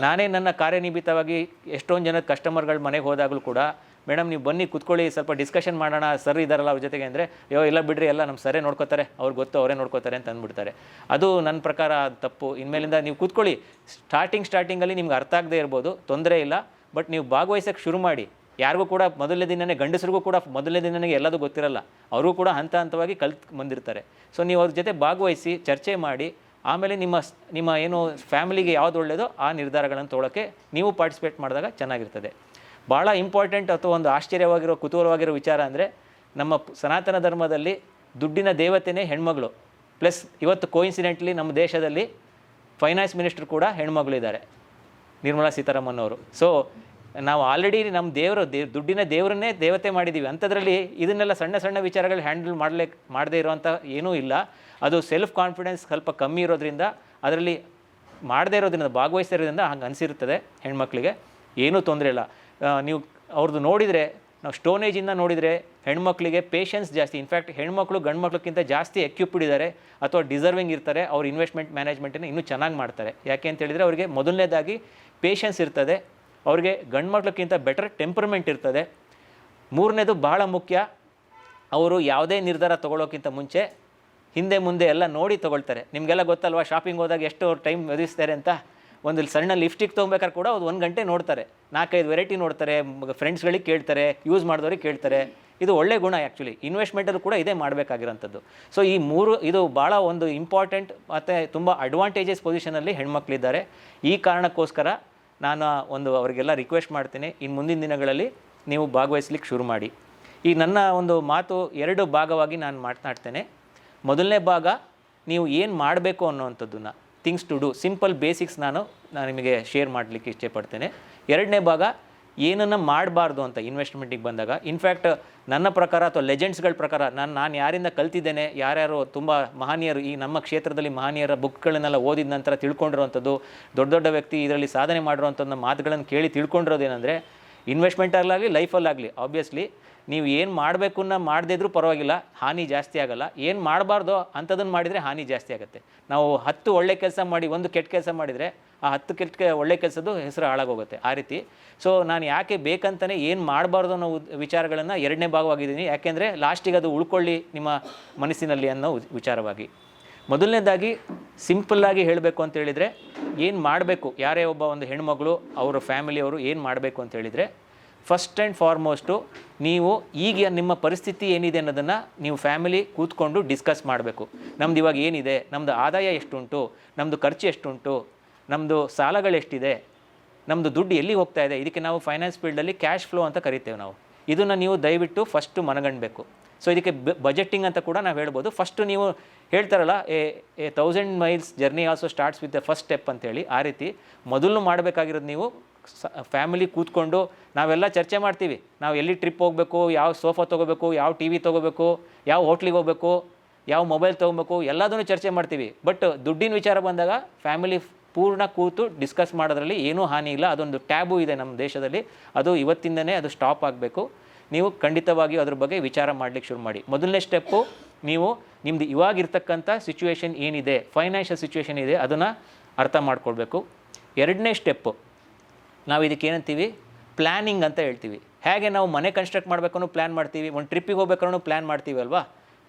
ನಾನೇ ನನ್ನ ಕಾರ್ಯನಿಮಿತ್ತವಾಗಿ ಎಷ್ಟೊಂದು ಜನ ಕಸ್ಟಮರ್ಗಳ ಮನೆಗೆ ಹೋದಾಗಲೂ ಕೂಡ, ಮೇಡಮ್ ನೀವು ಬನ್ನಿ ಕೂತ್ಕೊಳ್ಳಿ, ಸ್ವಲ್ಪ ಡಿಸ್ಕಷನ್ ಮಾಡೋಣ, ಸರ್ ಇದ್ದಾರಲ್ಲ ಅವ್ರ ಜೊತೆಗೆ ಅಂದರೆ, ಎಲ್ಲ ಬಿಡ್ರಿ, ಎಲ್ಲ ನಮ್ಮ ಸರೇ ನೋಡ್ಕೋತಾರೆ, ಅವ್ರಿಗೆ ಗೊತ್ತು, ಅವರೇ ನೋಡ್ಕೋತಾರೆ ಅಂತ ಅಂದ್ಬಿಡ್ತಾರೆ. ಅದು ನನ್ನ ಪ್ರಕಾರ ತಪ್ಪು. ಇನ್ಮೇಲಿಂದ ನೀವು ಕೂತ್ಕೊಳ್ಳಿ. ಸ್ಟಾರ್ಟಿಂಗಲ್ಲಿ ನಿಮ್ಗೆ ಅರ್ಥ ಆಗದೆ ಇರ್ಬೋದು, ತೊಂದರೆ ಇಲ್ಲ. ಬಟ್ ನೀವು ಭಾಗವಹಿಸೋಕ್ಕೆ ಶುರು ಮಾಡಿ. ಯಾರಿಗೂ ಕೂಡ ಮೊದಲನೇ ದಿನವೇ, ಗಂಡಸರಿಗೂ ಕೂಡ ಮೊದಲನೇ ದಿನವೇ ಎಲ್ಲದೂ ಗೊತ್ತಿರಲ್ಲ, ಅವರು ಕೂಡ ಹಂತವಾಗಿ ಕಲ್ತು ಬಂದಿರ್ತಾರೆ. ಸೊ ನೀವು ಅವ್ರ ಜೊತೆ ಭಾಗವಹಿಸಿ ಚರ್ಚೆ ಮಾಡಿ ಆಮೇಲೆ ನಿಮ್ಮ ಏನು ಫ್ಯಾಮಿಲಿಗೆ ಯಾವುದು ಒಳ್ಳೆಯದೋ ಆ ನಿರ್ಧಾರಗಳನ್ನು ತೊಗೊಳಕ್ಕೆ ನೀವು ಪಾರ್ಟಿಸಿಪೇಟ್ ಮಾಡಿದಾಗ ಚೆನ್ನಾಗಿರ್ತದೆ. ಭಾಳ ಇಂಪಾರ್ಟೆಂಟ್ ಅಥವಾ ಒಂದು ಆಶ್ಚರ್ಯವಾಗಿರೋ ಕುತೂಹಲವಾಗಿರೋ ವಿಚಾರ ಅಂದರೆ ನಮ್ಮ ಸನಾತನ ಧರ್ಮದಲ್ಲಿ ದುಡ್ಡಿನ ದೇವತೆಯೇ ಹೆಣ್ಮಗಳು. ಪ್ಲಸ್ ಇವತ್ತು ಕೋಇನ್ಸಿಡೆಂಟ್ಲಿ ನಮ್ಮ ದೇಶದಲ್ಲಿ ಫೈನಾನ್ಸ್ ಮಿನಿಸ್ಟರ್ ಕೂಡ ಹೆಣ್ಮಗಳಿದ್ದಾರೆ, ನಿರ್ಮಲಾ ಸೀತಾರಾಮನ್ ಅವರು. ಸೊ ನಾವು ಆಲ್ರೆಡಿ ನಮ್ಮ ದುಡ್ಡಿನ ದೇವರನ್ನೇ ದೇವತೆ ಮಾಡಿದ್ದೀವಿ. ಅಂಥದ್ರಲ್ಲಿ ಇದನ್ನೆಲ್ಲ ಸಣ್ಣ ಸಣ್ಣ ವಿಚಾರಗಳು ಹ್ಯಾಂಡಲ್ ಮಾಡದೇ ಇರೋವಂಥ ಏನೂ ಇಲ್ಲ. ಅದು ಸೆಲ್ಫ್ ಕಾನ್ಫಿಡೆನ್ಸ್ ಸ್ವಲ್ಪ ಕಮ್ಮಿ ಇರೋದ್ರಿಂದ, ಅದರಲ್ಲಿ ಮಾಡದೇ ಇರೋದ್ರಿಂದ, ಭಾಗವಹಿಸ್ತಾ ಇರೋದ್ರಿಂದ ಹಂಗೆ ಅನಿಸಿರ್ತದೆ ಹೆಣ್ಮಕ್ಳಿಗೆ. ಏನೂ ತೊಂದರೆ ಇಲ್ಲ. ನೀವು ಅವ್ರದ್ದು ನೋಡಿದರೆ, ನಾವು ಸ್ಟೋನ್ ಏಜಿಂದ ನೋಡಿದರೆ ಹೆಣ್ಮಕ್ಳಿಗೆ ಪೇಷನ್ಸ್ ಜಾಸ್ತಿ. ಇನ್ಫ್ಯಾಕ್ಟ್ ಹೆಣ್ಮಕ್ಳು ಗಂಡು ಮಕ್ಳಿಗಿಂತ ಜಾಸ್ತಿ ಎಕ್ವಿಪ್ಡ್ ಇದ್ದಾರೆ ಅಥವಾ ಡಿಸರ್ವಿಂಗ್ ಇರ್ತಾರೆ. ಅವ್ರು ಇನ್ವೆಸ್ಟ್ಮೆಂಟ್ ಮ್ಯಾನೇಜ್ಮೆಂಟನ್ನು ಇನ್ನೂ ಚೆನ್ನಾಗಿ ಮಾಡ್ತಾರೆ. ಯಾಕೆ ಅಂತ ಹೇಳಿದರೆ ಅವರಿಗೆ ಮೊದಲನೇದಾಗಿ ಪೇಷನ್ಸ್ ಇರ್ತದೆ, ಅವ್ರಿಗೆ ಗಂಡು ಮಕ್ಳಿಗಿಂತ ಬೆಟರ್ ಟೆಂಪರ್ಮೆಂಟ್ ಇರ್ತದೆ. ಮೂರನೇದು ಭಾಳ ಮುಖ್ಯ, ಅವರು ಯಾವುದೇ ನಿರ್ಧಾರ ತೊಗೊಳ್ಳೋಕ್ಕಿಂತ ಮುಂಚೆ ಹಿಂದೆ ಮುಂದೆ ಎಲ್ಲ ನೋಡಿ ತೊಗೊಳ್ತಾರೆ. ನಿಮಗೆಲ್ಲ ಗೊತ್ತಲ್ವ, ಶಾಪಿಂಗ್ ಹೋದಾಗ ಎಷ್ಟು ಟೈಮ್ ವ್ಯದಿಸ್ತಾರೆ ಅಂತ. ಒಂದು ಸಣ್ಣ ಲಿಪ್ಸ್ಟಿಕ್ ತೊಗೊಬೇಕಾದ್ರೆ ಕೂಡ ಅದು 1 ಗಂಟೆ ನೋಡ್ತಾರೆ, 4-5 ವೆರೈಟಿ ನೋಡ್ತಾರೆ, ಫ್ರೆಂಡ್ಸ್ಗಳಿಗೆ ಕೇಳ್ತಾರೆ, ಯೂಸ್ ಮಾಡಿದವ್ರಿಗೆ ಕೇಳ್ತಾರೆ. ಇದು ಒಳ್ಳೆ ಗುಣ. ಆ್ಯಕ್ಚುಲಿ ಇನ್ವೆಸ್ಟ್ಮೆಂಟಲ್ಲೂ ಕೂಡ ಇದೇ ಮಾಡಬೇಕಾಗಿರೋಂಥದ್ದು. ಸೊ ಈ ಮೂರು ಇದು ಭಾಳ ಒಂದು ಇಂಪಾರ್ಟೆಂಟ್ ಮತ್ತು ತುಂಬ ಅಡ್ವಾಂಟೇಜಸ್ ಪೊಸಿಷನಲ್ಲಿ ಹೆಣ್ಮಕ್ಳಿದ್ದಾರೆ. ಈ ಕಾರಣಕ್ಕೋಸ್ಕರ ನಾನು ಅವರಿಗೆಲ್ಲ ರಿಕ್ವೆಸ್ಟ್ ಮಾಡ್ತೀನಿ, ಇನ್ನು ಮುಂದಿನ ದಿನಗಳಲ್ಲಿ ನೀವು ಭಾಗವಹಿಸ್ಲಿಕ್ಕೆ ಶುರು ಮಾಡಿ. ಈ ನನ್ನ ಒಂದು ಮಾತು 2 ಭಾಗವಾಗಿ ನಾನು ಮಾತನಾಡ್ತೇನೆ. ಮೊದಲನೇ ಭಾಗ ನೀವು ಏನು ಮಾಡಬೇಕು ಅನ್ನೋವಂಥದ್ದನ್ನು, things to do, simple basics ನಾನು ನಿಮಗೆ ಶೇರ್ ಮಾಡಲಿಕ್ಕೆ ಇಷ್ಟಪಡ್ತೇನೆ. ಎರಡನೇ ಭಾಗ ಏನನ್ನು ಮಾಡಬಾರ್ದು ಅಂತ ಇನ್ವೆಸ್ಟ್ಮೆಂಟಿಗೆ ಬಂದಾಗ. ಇನ್ಫ್ಯಾಕ್ಟ್ ನನ್ನ ಪ್ರಕಾರ ಅಥವಾ ಲೆಜೆಂಡ್ಸ್ಗಳ ಪ್ರಕಾರ ನಾನು ಯಾರಿಂದ ಕಲ್ತಿದ್ದೇನೆ, ಯಾರ್ಯಾರು ತುಂಬ ಮಹನೀಯರು ಈ ನಮ್ಮ ಕ್ಷೇತ್ರದಲ್ಲಿ ಮಹನೀಯರ ಬುಕ್ಗಳನ್ನೆಲ್ಲ ಓದಿದ ನಂತರ ತಿಳ್ಕೊಂಡಿರೋವಂಥದ್ದು, ದೊಡ್ಡ ದೊಡ್ಡ ವ್ಯಕ್ತಿ ಇದರಲ್ಲಿ ಸಾಧನೆ ಮಾಡಿರೋವಂಥದ್ದು ಮಾತುಗಳನ್ನು ಕೇಳಿ ತಿಳ್ಕೊಂಡಿರೋದೇನೆಂದರೆ, ಇನ್ವೆಸ್ಟ್ಮೆಂಟಲ್ಲಾಗಲಿ ಲೈಫಲ್ಲಾಗಲಿ ಆಬ್ವಿಯಸ್ಲಿ ನೀವು ಏನು ಮಾಡಬೇಕು ಮಾಡದೇ ಇದ್ರೂ ಪರವಾಗಿಲ್ಲ, ಹಾನಿ ಜಾಸ್ತಿ ಆಗೋಲ್ಲ. ಏನು ಮಾಡಬಾರ್ದೋ ಅಂಥದನ್ನು ಮಾಡಿದರೆ ಹಾನಿ ಜಾಸ್ತಿ ಆಗುತ್ತೆ. ನಾವು 10 ಒಳ್ಳೆ ಕೆಲಸ ಮಾಡಿ 1 ಕೆಟ್ಟ ಕೆಲಸ ಮಾಡಿದರೆ ಆ 10 ಒಳ್ಳೆ ಕೆಲಸದ್ದು ಹೆಸರು ಹಾಳಾಗೋಗುತ್ತೆ. ಆ ರೀತಿ. ಸೊ ನಾನು ಯಾಕೆ ಬೇಕಂತಲೇ ಏನು ಮಾಡಬಾರ್ದು ಅನ್ನೋ ವಿಚಾರಗಳನ್ನು 2ನೇ ಭಾಗವಾಗಿದ್ದೀನಿ. ಯಾಕೆಂದರೆ ಲಾಸ್ಟಿಗೆ ಅದು ಉಳ್ಕೊಳ್ಳಿ ನಿಮ್ಮ ಮನಸ್ಸಿನಲ್ಲಿ ಅನ್ನೋ ವಿಚಾರವಾಗಿ. ಮೊದಲನೇದಾಗಿ ಸಿಂಪಲ್ಲಾಗಿ ಹೇಳಬೇಕು ಅಂತ ಹೇಳಿದರೆ, ಏನು ಮಾಡಬೇಕು, ಯಾರೇ ಒಬ್ಬ ಒಂದು ಹೆಣ್ಮಗಳು ಅವರ ಫ್ಯಾಮಿಲಿಯವರು ಏನು ಮಾಡಬೇಕು ಅಂತ ಹೇಳಿದರೆ, ಫಸ್ಟ್ ಆ್ಯಂಡ್ ಫಾರ್ಮೋಸ್ಟು ನೀವು ಈಗ ನಿಮ್ಮ ಪರಿಸ್ಥಿತಿ ಏನಿದೆ ಅನ್ನೋದನ್ನು ನೀವು ಫ್ಯಾಮಿಲಿ ಕೂತ್ಕೊಂಡು ಡಿಸ್ಕಸ್ ಮಾಡಬೇಕು. ನಮ್ದು ಇವಾಗ ಏನಿದೆ, ನಮ್ಮದು ಆದಾಯ ಎಷ್ಟುಂಟು, ನಮ್ಮದು ಖರ್ಚು ಎಷ್ಟುಂಟು, ನಮ್ಮದು ಸಾಲಗಳೆಷ್ಟಿದೆ, ನಮ್ಮದು ದುಡ್ಡು ಎಲ್ಲಿ ಹೋಗ್ತಾ ಇದೆ. ಇದಕ್ಕೆ ನಾವು ಫೈನಾನ್ಸ್ ಫೀಲ್ಡಲ್ಲಿ ಕ್ಯಾಶ್ ಫ್ಲೋ ಅಂತ ಕರಿತೇವೆ ನಾವು. ಇದನ್ನು ನೀವು ದಯವಿಟ್ಟು ಫಸ್ಟು ಮನಗಂಡಬೇಕು. ಸೊ ಇದಕ್ಕೆ ಬಜೆಟಿಂಗ್ ಅಂತ ಕೂಡ ನಾವು ಹೇಳ್ಬೋದು. ಫಸ್ಟು ನೀವು ಹೇಳ್ತಾರಲ್ಲ, A 1000 miles journey also starts with the first step ಅಂತೇಳಿ, ಆ ರೀತಿ ಮೊದಲು ಮಾಡಬೇಕಾಗಿರೋದು ನೀವು ಫ್ಯಾಮಿಲಿ ಕೂತ್ಕೊಂಡು ನಾವೆಲ್ಲ ಚರ್ಚೆ ಮಾಡ್ತೀವಿ. ನಾವು ಎಲ್ಲಿ ಟ್ರಿಪ್ ಹೋಗಬೇಕು, ಯಾವ ಸೋಫಾ ತೊಗೋಬೇಕು, ಯಾವ ಟಿ ವಿ ತೊಗೋಬೇಕು, ಯಾವ ಹೋಟ್ಲಿಗೆ ಹೋಗಬೇಕು, ಯಾವ ಮೊಬೈಲ್ ತೊಗೊಬೇಕು, ಎಲ್ಲದನ್ನು ಚರ್ಚೆ ಮಾಡ್ತೀವಿ. ಬಟ್ ದುಡ್ಡಿನ ವಿಚಾರ ಬಂದಾಗ ಫ್ಯಾಮಿಲಿ ಪೂರ್ಣ ಕೂತು ಡಿಸ್ಕಸ್ ಮಾಡೋದ್ರಲ್ಲಿ ಏನೂ ಹಾನಿ ಇಲ್ಲ. ಅದೊಂದು ಟ್ಯಾಬು ಇದೆ ನಮ್ಮ ದೇಶದಲ್ಲಿ, ಅದು ಇವತ್ತಿಂದನೇ ಅದು ಸ್ಟಾಪ್ ಆಗಬೇಕು. ನೀವು ಖಂಡಿತವಾಗಿಯೂ ಅದ್ರ ಬಗ್ಗೆ ವಿಚಾರ ಮಾಡಲಿಕ್ಕೆ ಶುರು ಮಾಡಿ. ಮೊದಲನೇ ಸ್ಟೆಪ್ಪು, ನೀವು ನಿಮ್ಮದು ಇವಾಗಿರ್ತಕ್ಕಂಥ ಸಿಚುವೇಷನ್ ಏನಿದೆ, ಫೈನಾನ್ಷಿಯಲ್ ಸಿಚುವೇಷನ್ ಇದೆ, ಅದನ್ನು ಅರ್ಥ ಮಾಡ್ಕೊಳ್ಬೇಕು. ಎರಡನೇ ಸ್ಟೆಪ್ಪು, ನಾವು ಇದಕ್ಕೆ ಏನಂತೀವಿ, ಪ್ಲ್ಯಾನಿಂಗ್ ಅಂತ ಹೇಳ್ತೀವಿ. ಹೇಗೆ ನಾವು ಮನೆ ಕನ್ಸ್ಟ್ರಕ್ಟ್ ಮಾಡಬೇಕನ್ನೂ ಪ್ಲ್ಯಾನ್ ಮಾಡ್ತೀವಿ, ಒಂದು ಟ್ರಿಪ್ಪಿಗೆ ಹೋಗ್ಬೇಕಾದ್ರೂ ಪ್ಲ್ಯಾನ್ ಮಾಡ್ತೀವಿ ಅಲ್ವಾ,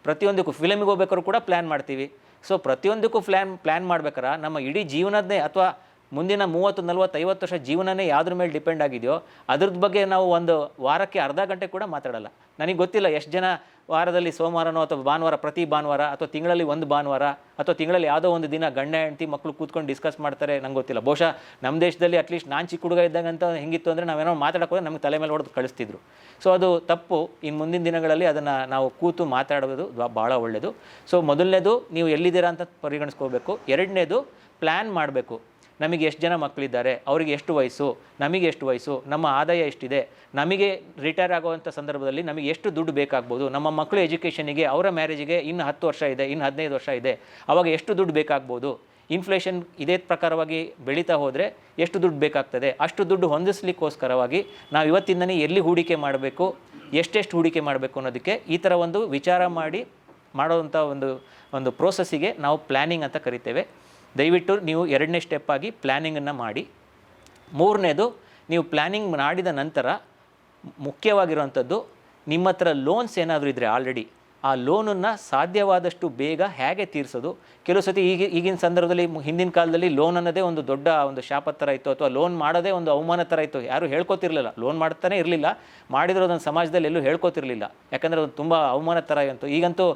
ಪ್ರತಿಯೊಂದಕ್ಕೂ ಫಿಲಮಿಗೆ ಹೋಗ್ಬೇಕಾದ್ರೂ ಕೂಡ ಪ್ಲ್ಯಾನ್ ಮಾಡ್ತೀವಿ. ಸೊ ಪ್ರತಿಯೊಂದಕ್ಕೂ ಪ್ಲ್ಯಾನ್ ಮಾಡ್ಬೇಕಾರೆ ನಮ್ಮ ಇಡೀ ಜೀವನದ್ದೇ ಅಥವಾ ಮುಂದಿನ 30, 40, 50 ವರ್ಷ ಜೀವನನೇ ಯಾವುದ್ರ ಮೇಲೆ ಡಿಪೆಂಡ್ ಆಗಿದೆಯೋ ಅದ್ರದ್ದು ಬಗ್ಗೆ ನಾವು ಒಂದು ವಾರಕ್ಕೆ ಅರ್ಧ ಗಂಟೆ ಕೂಡ ಮಾತಾಡಲ್ಲ. ನನಗೆ ಗೊತ್ತಿಲ್ಲ ಎಷ್ಟು ಜನ ವಾರದಲ್ಲಿ ಸೋಮವಾರನೋ ಅಥವಾ ಭಾನುವಾರ, ಪ್ರತಿ ಭಾನುವಾರ ಅಥವಾ ತಿಂಗಳಲ್ಲಿ 1 ಭಾನುವಾರ ಅಥವಾ ತಿಂಗಳಲ್ಲಿ ಯಾವುದೋ ಒಂದು ದಿನ ಗಂಡ ಹೆಂಡತಿ ಮಕ್ಕಳು ಕೂತ್ಕೊಂಡು ಡಿಸ್ಕಸ್ ಮಾಡ್ತಾರೆ. ನಂಗೆ ಗೊತ್ತಿಲ್ಲ, ಬಹುಶಃ ನಮ್ಮ ದೇಶದಲ್ಲಿ ಅಟ್ಲೀಸ್ಟ್ ನಾನು ಚಿಕ್ಕ ಹುಡುಗ ಇದ್ದಾಗಂತ ಹೆಂಗಿತ್ತು ಅಂದರೆ ನಾವೇನೋ ಮಾತಾಡೋಕೆ ನಮಗೆ ತಲೆ ಮೇಲೆ ಹೊಡೆದು ಕಳಿಸ್ತಿದ್ರು. ಸೊ ಅದು ತಪ್ಪು. ಇನ್ನು ಮುಂದಿನ ದಿನಗಳಲ್ಲಿ ಅದನ್ನು ನಾವು ಕೂತು ಮಾತಾಡೋದು ಭಾಳ ಒಳ್ಳೆಯದು. ಸೊ ಮೊದಲನೇದು ನೀವು ಎಲ್ಲಿದ್ದೀರಾ ಅಂತ ಪರಿಗಣಿಸ್ಕೋಬೇಕು. ಎರಡನೇದು ಪ್ಲ್ಯಾನ್ ಮಾಡಬೇಕು. ನಮಗೆ ಎಷ್ಟು ಜನ ಮಕ್ಕಳಿದ್ದಾರೆ, ಅವರಿಗೆ ಎಷ್ಟು ವಯಸ್ಸು, ನಮಗೆ ಎಷ್ಟು ವಯಸ್ಸು, ನಮ್ಮ ಆದಾಯ ಎಷ್ಟಿದೆ, ನಮಗೆ ರಿಟೈರ್ ಆಗುವಂಥ ಸಂದರ್ಭದಲ್ಲಿ ನಮಗೆ ಎಷ್ಟು ದುಡ್ಡು ಬೇಕಾಗ್ಬೋದು, ನಮ್ಮ ಮಕ್ಕಳು ಎಜುಕೇಷನಿಗೆ, ಅವರ ಮ್ಯಾರೇಜಿಗೆ ಇನ್ನು 10 ವರ್ಷ ಇದೆ, ಇನ್ನು 15 ವರ್ಷ ಇದೆ, ಆವಾಗ ಎಷ್ಟು ದುಡ್ಡು ಬೇಕಾಗ್ಬೋದು, ಇನ್ಫ್ಲೇಷನ್ ಇದೇ ಪ್ರಕಾರವಾಗಿ ಬೆಳೀತಾ ಹೋದರೆ ಎಷ್ಟು ದುಡ್ಡು ಬೇಕಾಗ್ತದೆ, ಅಷ್ಟು ದುಡ್ಡು ಹೊಂದಿಸ್ಲಿಕ್ಕೋಸ್ಕರವಾಗಿ ನಾವು ಇವತ್ತಿಂದನೇ ಎಲ್ಲಿ ಹೂಡಿಕೆ ಮಾಡಬೇಕು, ಎಷ್ಟೆಷ್ಟು ಹೂಡಿಕೆ ಮಾಡಬೇಕು ಅನ್ನೋದಕ್ಕೆ ಈ ಥರ ಒಂದು ವಿಚಾರ ಮಾಡಿ ಮಾಡೋವಂಥ ಒಂದು ಪ್ರೋಸೆಸ್ಸಿಗೆ ನಾವು ಪ್ಲ್ಯಾನಿಂಗ್ ಅಂತ ಕರಿತೇವೆ. ದಯವಿಟ್ಟು ನೀವು ಎರಡನೇ ಸ್ಟೆಪ್ ಆಗಿ ಪ್ಲ್ಯಾನಿಂಗನ್ನು ಮಾಡಿ. ಮೂರನೇದು, ನೀವು ಪ್ಲ್ಯಾನಿಂಗ್ ಮಾಡಿದ ನಂತರ ಮುಖ್ಯವಾಗಿರುವಂಥದ್ದು, ನಿಮ್ಮ ಹತ್ರ ಲೋನ್ಸ್ ಏನಾದರೂ ಇದ್ದರೆ ಆಲ್ರೆಡಿ ಆ ಲೋನನ್ನು ಸಾಧ್ಯವಾದಷ್ಟು ಬೇಗ ಹೇಗೆ ತೀರಿಸೋದು. ಕೆಲವು ಸತಿ ಈಗಿನ ಸಂದರ್ಭದಲ್ಲಿ, ಹಿಂದಿನ ಕಾಲದಲ್ಲಿ ಲೋನ್ ಅನ್ನೋದೇ ಒಂದು ದೊಡ್ಡ ಒಂದು ಶಾಪ ಥರ ಇತ್ತು, ಅಥವಾ ಲೋನ್ ಮಾಡೋದೇ ಒಂದು ಅವಮಾನ ಥರ ಇತ್ತು. ಯಾರೂ ಹೇಳ್ಕೊತಿರ್ಲಿಲ್ಲ, ಲೋನ್ ಮಾಡ್ತಾನೆ ಇರಲಿಲ್ಲ, ಮಾಡಿದ್ರು ಅದನ್ನು ಸಮಾಜದಲ್ಲಿ ಎಲ್ಲೂ ಹೇಳ್ಕೊತಿರ್ಲಿಲ್ಲ. ಯಾಕಂದರೆ ಅದು ತುಂಬ ಅವಮಾನ ಥರ ಇತ್ತು. ಈಗಂತೂ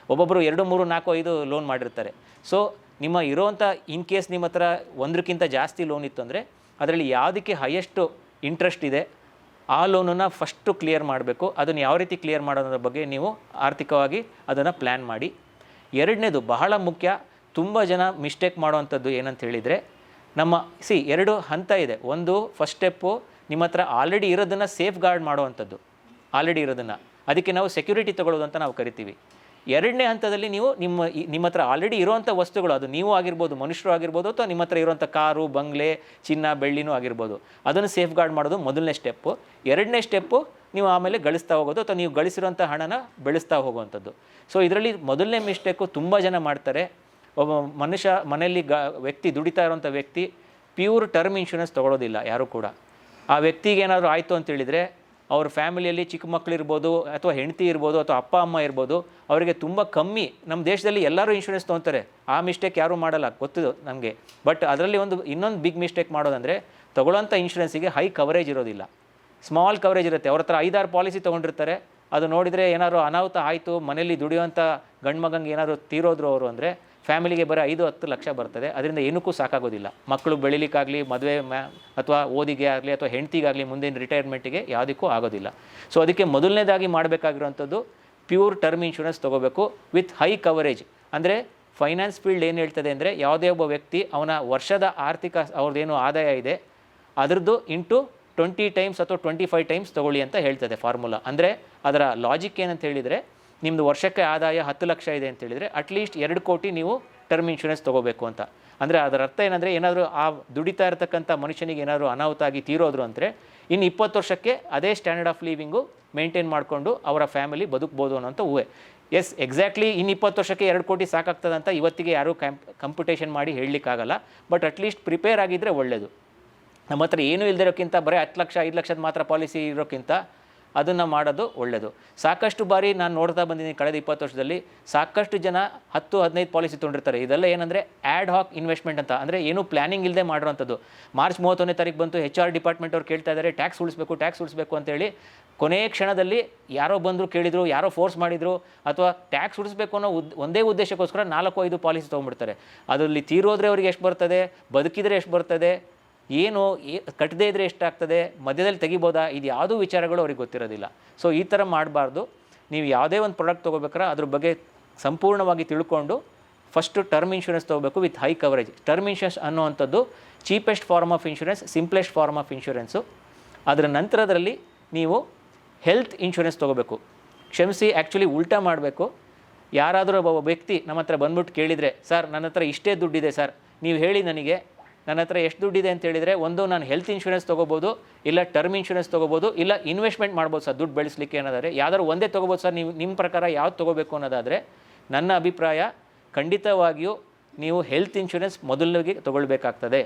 ಒಬ್ಬೊಬ್ಬರು 2, 3, 4, 5 ಲೋನ್ ಮಾಡಿರ್ತಾರೆ. ಸೊ ನಿಮ್ಮ ಇರೋವಂಥ ಇನ್ ಕೇಸ್ ನಿಮ್ಮ ಹತ್ರ ಒಂದಕ್ಕಿಂತ ಜಾಸ್ತಿ ಲೋನ್ ಇತ್ತು ಅಂದರೆ ಅದರಲ್ಲಿ ಯಾವುದಕ್ಕೆ ಹೈಯೆಸ್ಟು ಇಂಟ್ರೆಸ್ಟ್ ಇದೆ ಆ ಲೋನನ್ನು ಫಸ್ಟು ಕ್ಲಿಯರ್ ಮಾಡಬೇಕು. ಅದನ್ನು ಯಾವ ರೀತಿ ಕ್ಲಿಯರ್ ಮಾಡೋದ್ರ ಬಗ್ಗೆ ನೀವು ಆರ್ಥಿಕವಾಗಿ ಅದನ್ನು ಪ್ಲ್ಯಾನ್ ಮಾಡಿ. ಎರಡನೇದು ಬಹಳ ಮುಖ್ಯ, ತುಂಬ ಜನ ಮಿಸ್ಟೇಕ್ ಮಾಡುವಂಥದ್ದು ಏನಂತ ಹೇಳಿದರೆ, ನಮ್ಮ ಎರಡು ಹಂತ ಇದೆ. ಒಂದು ಫಸ್ಟ್ ಸ್ಟೆಪ್ಪು ನಿಮ್ಮ ಹತ್ರ ಆಲ್ರೆಡಿ ಇರೋದನ್ನು ಸೇಫ್ ಗಾರ್ಡ್ ಮಾಡುವಂಥದ್ದು, ಆಲ್ರೆಡಿ ಇರೋದನ್ನು, ಅದಕ್ಕೆ ನಾವು ಸೆಕ್ಯೂರಿಟಿ ತೊಗೊಳ್ಳೋದು ಅಂತ ನಾವು ಕರಿತೀವಿ. ಎರಡನೇ ಹಂತದಲ್ಲಿ ನೀವು ನಿಮ್ಮ ಹತ್ರ ಆಲ್ರೆಡಿ ಇರೋವಂಥ ವಸ್ತುಗಳು, ಅದು ನೀವು ಆಗಿರ್ಬೋದು, ಮನುಷ್ಯರು ಆಗಿರ್ಬೋದು, ಅಥವಾ ನಿಮ್ಮ ಹತ್ರ ಇರೋವಂಥ ಕಾರು, ಬಂಗ್ಲೆ, ಚಿನ್ನ, ಬೆಳ್ಳಿನೂ ಆಗಿರ್ಬೋದು, ಅದನ್ನು ಸೇಫ್ ಗಾರ್ಡ್ ಮಾಡೋದು ಮೊದಲನೇ ಸ್ಟೆಪ್ಪು. ಎರಡನೇ ಸ್ಟೆಪ್ಪು ನೀವು ಆಮೇಲೆ ಗಳಿಸ್ತಾ ಹೋಗೋದು ಅಥವಾ ನೀವು ಗಳಿಸಿರೋಂಥ ಹಣನ ಬೆಳೆಸ್ತಾ ಹೋಗುವಂಥದ್ದು. ಸೊ ಇದರಲ್ಲಿ ಮೊದಲನೇ ಮಿಸ್ಟೇಕು ತುಂಬ ಜನ ಮಾಡ್ತಾರೆ. ಒಬ್ಬ ಮನುಷ್ಯ ಮನೆಯಲ್ಲಿ ವ್ಯಕ್ತಿ ದುಡಿತಾ ಇರೋಂಥ ವ್ಯಕ್ತಿ ಪ್ಯೂರ್ ಟರ್ಮ್ ಇನ್ಶೂರೆನ್ಸ್ ತೊಗೊಳೋದಿಲ್ಲ ಯಾರೂ ಕೂಡ. ಆ ವ್ಯಕ್ತಿಗೆ ಏನಾದರೂ ಆಯಿತು ಅಂತೇಳಿದರೆ ಅವ್ರ ಫ್ಯಾಮಿಲಿಯಲ್ಲಿ ಚಿಕ್ಕ ಮಕ್ಕಳಿರ್ಬೋದು ಅಥವಾ ಹೆಂಡತಿ ಇರ್ಬೋದು ಅಥವಾ ಅಪ್ಪ ಅಮ್ಮ ಇರ್ಬೋದು, ಅವರಿಗೆ ತುಂಬ ಕಮ್ಮಿ. ನಮ್ಮ ದೇಶದಲ್ಲಿ ಎಲ್ಲರೂ ಇನ್ಶೂರೆನ್ಸ್ ತೊಗೊತಾರೆ, ಆ ಮಿಸ್ಟೇಕ್ ಯಾರೂ ಮಾಡಲ್ಲ, ಗೊತ್ತಿದ್ದು ನನಗೆ. ಬಟ್ ಅದರಲ್ಲಿ ಇನ್ನೊಂದು ಬಿಗ್ ಮಿಸ್ಟೇಕ್ ಮಾಡೋದಂದರೆ ತೊಗೊಳ್ಳೋಂಥ ಇನ್ಶೂರೆನ್ಸಿಗೆ ಹೈ ಕವರೇಜ್ ಇರೋದಿಲ್ಲ, ಸ್ಮಾಲ್ ಕವರೇಜ್ ಇರುತ್ತೆ. ಅವ್ರ ಹತ್ರ 5-6 ಪಾಲಿಸಿ ತೊಗೊಂಡಿರ್ತಾರೆ. ಅದು ನೋಡಿದರೆ ಏನಾದ್ರು ಅನಾಹುತ ಆಯಿತು, ಮನೇಲಿ ದುಡಿಯುವಂಥ ಗಂಡು ಮಗಂಗೆ ಏನಾದರೂ ತೀರೋದ್ರು ಅವರು ಅಂದರೆ ಫ್ಯಾಮಿಲಿಗೆ ಬರೀ 5-10 ಲಕ್ಷ ಬರ್ತದೆ. ಅದರಿಂದ ಏನಕ್ಕೂ ಸಾಕಾಗೋದಿಲ್ಲ. ಮಕ್ಕಳು ಬೆಳಿಲಿಕ್ಕಾಗಲಿ, ಮದುವೆ ಅಥವಾ ಓದಿಗೆ ಆಗಲಿ ಅಥವಾ ಹೆಂಡ್ತಿಗಾಗಲಿ ಮುಂದಿನ ರಿಟೈರ್ಮೆಂಟಿಗೆ ಯಾವುದಕ್ಕೂ ಆಗೋದಿಲ್ಲ. ಸೊ ಅದಕ್ಕೆ ಮೊದಲನೇದಾಗಿ ಮಾಡಬೇಕಾಗಿರುವಂಥದ್ದು ಪ್ಯೂರ್ ಟರ್ಮ್ ಇನ್ಶೂರೆನ್ಸ್ ತೊಗೋಬೇಕು ವಿತ್ ಹೈ ಕವರೇಜ್. ಅಂದರೆ ಫೈನಾನ್ಸ್ ಫೀಲ್ಡ್ ಏನು ಹೇಳ್ತದೆ ಅಂದರೆ, ಯಾವುದೇ ಒಬ್ಬ ವ್ಯಕ್ತಿ ಅವನ ವರ್ಷದ ಆರ್ಥಿಕ ಅವ್ರದ್ದೇನು ಆದಾಯ ಇದೆ ಅದರದ್ದು ಇಂಟು 20 ಟೈಮ್ಸ್ ಅಥವಾ 25 ಟೈಮ್ಸ್ ತೊಗೊಳ್ಳಿ ಅಂತ ಹೇಳ್ತದೆ ಫಾರ್ಮುಲಾ. ಅಂದರೆ ಅದರ ಲಾಜಿಕ್ ಏನಂತ ಹೇಳಿದರೆ, ನಿಮ್ಮದು ವರ್ಷಕ್ಕೆ ಆದಾಯ 10 ಲಕ್ಷ ಇದೆ ಅಂತ ಹೇಳಿದರೆ ಅಟ್ಲೀಸ್ಟ್ 2 ಕೋಟಿ ನೀವು ಟರ್ಮ್ ಇನ್ಶೂರೆನ್ಸ್ ತೊಗೋಬೇಕು ಅಂತ. ಅಂದರೆ ಅದರ ಅರ್ಥ ಏನಂದರೆ, ಏನಾದರೂ ಆ ದುಡಿತಾ ಇರತಕ್ಕಂಥ ಮನುಷ್ಯನಿಗೆ ಏನಾದರೂ ಅನಾಹುತ ಆಗಿ ತೀರೋದ್ರು ಅಂದರೆ ಇನ್ನು 20 ವರ್ಷಕ್ಕೆ ಅದೇ ಸ್ಟ್ಯಾಂಡರ್ಡ್ ಆಫ್ ಲಿವಿಂಗು ಮೇಂಟೈನ್ ಮಾಡಿಕೊಂಡು ಅವರ ಫ್ಯಾಮಿಲಿ ಬದುಕ್ಬೋದು ಅನ್ನೋಂಥ ಊಹೆ. ಎಸ್, ಎಕ್ಸಾಕ್ಟ್ಲಿ ಇನ್ನು 20 ವರ್ಷಕ್ಕೆ 2 ಕೋಟಿ ಸಾಕಾಗ್ತದೆ ಅಂತ ಇವತ್ತಿಗೆ ಯಾರೂ ಕಂಪ್ಯೂಟೇಷನ್ ಮಾಡಿ ಹೇಳಲಿಕ್ಕಾಗಲ್ಲ. ಬಟ್ ಅಟ್ಲೀಸ್ಟ್ ಪ್ರಿಪೇರ್ ಆಗಿದ್ದರೆ ಒಳ್ಳೆಯದು. ನಮ್ಮ ಹತ್ರ ಏನೂ ಇಲ್ದಿರೋಕ್ಕಿಂತ ಬರೀ 10 ಲಕ್ಷ 5 ಲಕ್ಷದ ಮಾತ್ರ ಪಾಲಿಸಿ ಇರೋಕ್ಕಿಂತ ಅದನ್ನು ಮಾಡೋದು ಒಳ್ಳೆಯದು. ಸಾಕಷ್ಟು ಬಾರಿ ನಾನು ನೋಡ್ತಾ ಬಂದಿದ್ದೀನಿ ಕಳೆದ 20 ವರ್ಷದಲ್ಲಿ, ಸಾಕಷ್ಟು ಜನ 10-15 ಪಾಲಿಸಿ ತೊಗೊಂಡಿರ್ತಾರೆ. ಇದೆಲ್ಲ ಏನಂದರೆ ಆ್ಯಡ್ ಹಾಕ್ ಇನ್ವೆಸ್ಟ್ಮೆಂಟ್ ಅಂತ, ಅಂದರೆ ಏನೂ ಪ್ಲ್ಯಾನಿಂಗ್ ಇಲ್ಲದೆ ಮಾಡಿರೋಂಥದ್ದು. ಮಾರ್ಚ್ 31ನೇ ತಾರೀಕು ಬಂತು, HR ಡಿಪಾರ್ಟ್ಮೆಂಟ್ ಅವ್ರು ಕೇಳ್ತಾ ಇದ್ದಾರೆ ಟ್ಯಾಕ್ಸ್ ಉಳಿಸ್ಬೇಕು ಅಂತೇಳಿ. ಕೊನೆಯ ಕ್ಷಣದಲ್ಲಿ ಯಾರೋ ಬಂದರು ಕೇಳಿದರು, ಯಾರೋ ಫೋರ್ಸ್ ಮಾಡಿದರು, ಅಥವಾ ಟ್ಯಾಕ್ಸ್ ಉಳಿಸ್ಬೇಕು ಅನ್ನೋ ಒಂದೇ ಉದ್ದೇಶಕ್ಕೋಸ್ಕರ 4-5 ಪಾಲಿಸಿ ತೊಗೊಂಡ್ಬಿಡ್ತಾರೆ. ಅದರಲ್ಲಿ ತೀರೋದ್ರೆ ಅವ್ರಿಗೆ ಎಷ್ಟು ಬರ್ತದೆ, ಬದುಕಿದರೆ ಎಷ್ಟು ಬರ್ತದೆ, ಏನು ಕಟ್ಟದೇ ಇದ್ದರೆ ಎಷ್ಟಾಗ್ತದೆ, ಮಧ್ಯದಲ್ಲಿ ತೆಗಿಬೋದಾ, ಇದು ಯಾವುದೂ ವಿಚಾರಗಳು ಅವ್ರಿಗೆ ಗೊತ್ತಿರೋದಿಲ್ಲ. ಸೊ ಈ ಥರ ಮಾಡಬಾರ್ದು. ನೀವು ಯಾವುದೇ ಒಂದು ಪ್ರಾಡಕ್ಟ್ ತೊಗೋಬೇಕಾದ್ರೆ ಅದ್ರ ಬಗ್ಗೆ ಸಂಪೂರ್ಣವಾಗಿ ತಿಳ್ಕೊಂಡು ಫಸ್ಟು ಟರ್ಮ್ ಇನ್ಶೂರೆನ್ಸ್ ತೊಗೋಬೇಕು with high coverage. Term insurance ಅನ್ನೋವಂಥದ್ದು cheapest form of insurance, simplest form of insurance. ಅದರ ನಂತರದಲ್ಲಿ ನೀವು ಹೆಲ್ತ್ ಇನ್ಶೂರೆನ್ಸ್ ತೊಗೋಬೇಕು. ಕ್ಷಮಿಸಿ, ಆ್ಯಕ್ಚುಲಿ ಉಲ್ಟಾ ಮಾಡಬೇಕು. ಯಾರಾದರೂ ಒಬ್ಬ ವ್ಯಕ್ತಿ ನಮ್ಮ ಹತ್ರ ಬಂದ್ಬಿಟ್ಟು ಕೇಳಿದರೆ, ಸರ್ ನನ್ನ ಹತ್ರ ಇಷ್ಟೇ ದುಡ್ಡಿದೆ ಸರ್, ನೀವು ಹೇಳಿ ನನಗೆ ನನ್ನ ಹತ್ರ ಎಷ್ಟು ದುಡ್ಡಿದೆ ಅಂತ ಹೇಳಿದರೆ, ಒಂದು ನಾನು ಹೆಲ್ತ್ ಇನ್ಶೂರೆನ್ಸ್ ತೊಗೋಬೋದು, ಇಲ್ಲ ಟರ್ಮ್ ಇನ್ಶೂರೆನ್ಸ್ ತೊಗೋಬೋದು, ಇಲ್ಲ ಇನ್ವೆಸ್ಟ್ಮೆಂಟ್ ಮಾಡ್ಬೋದು ಸರ್ ದುಡ್ಡು ಬೆಳೆಸಲಿಕ್ಕೆ ಅನ್ನೋದಾದರೆ. ಯಾವ್ದಾದ್ರು ಒಂದೇ ತೊಗೋಬೋದು ಸರ್, ನಿಮ್ಮ ಪ್ರಕಾರ ಯಾವ್ದು ತೊಗೋಬೇಕು ಅನ್ನೋದಾದರೆ ನನ್ನ ಅಭಿಪ್ರಾಯ ಖಂಡಿತವಾಗಿಯೂ ನೀವು ಹೆಲ್ತ್ ಇನ್ಶೂರೆನ್ಸ್ ಮೊದಲಿಗೆ ತೊಗೊಳ್ಬೇಕಾಗ್ತದೆ.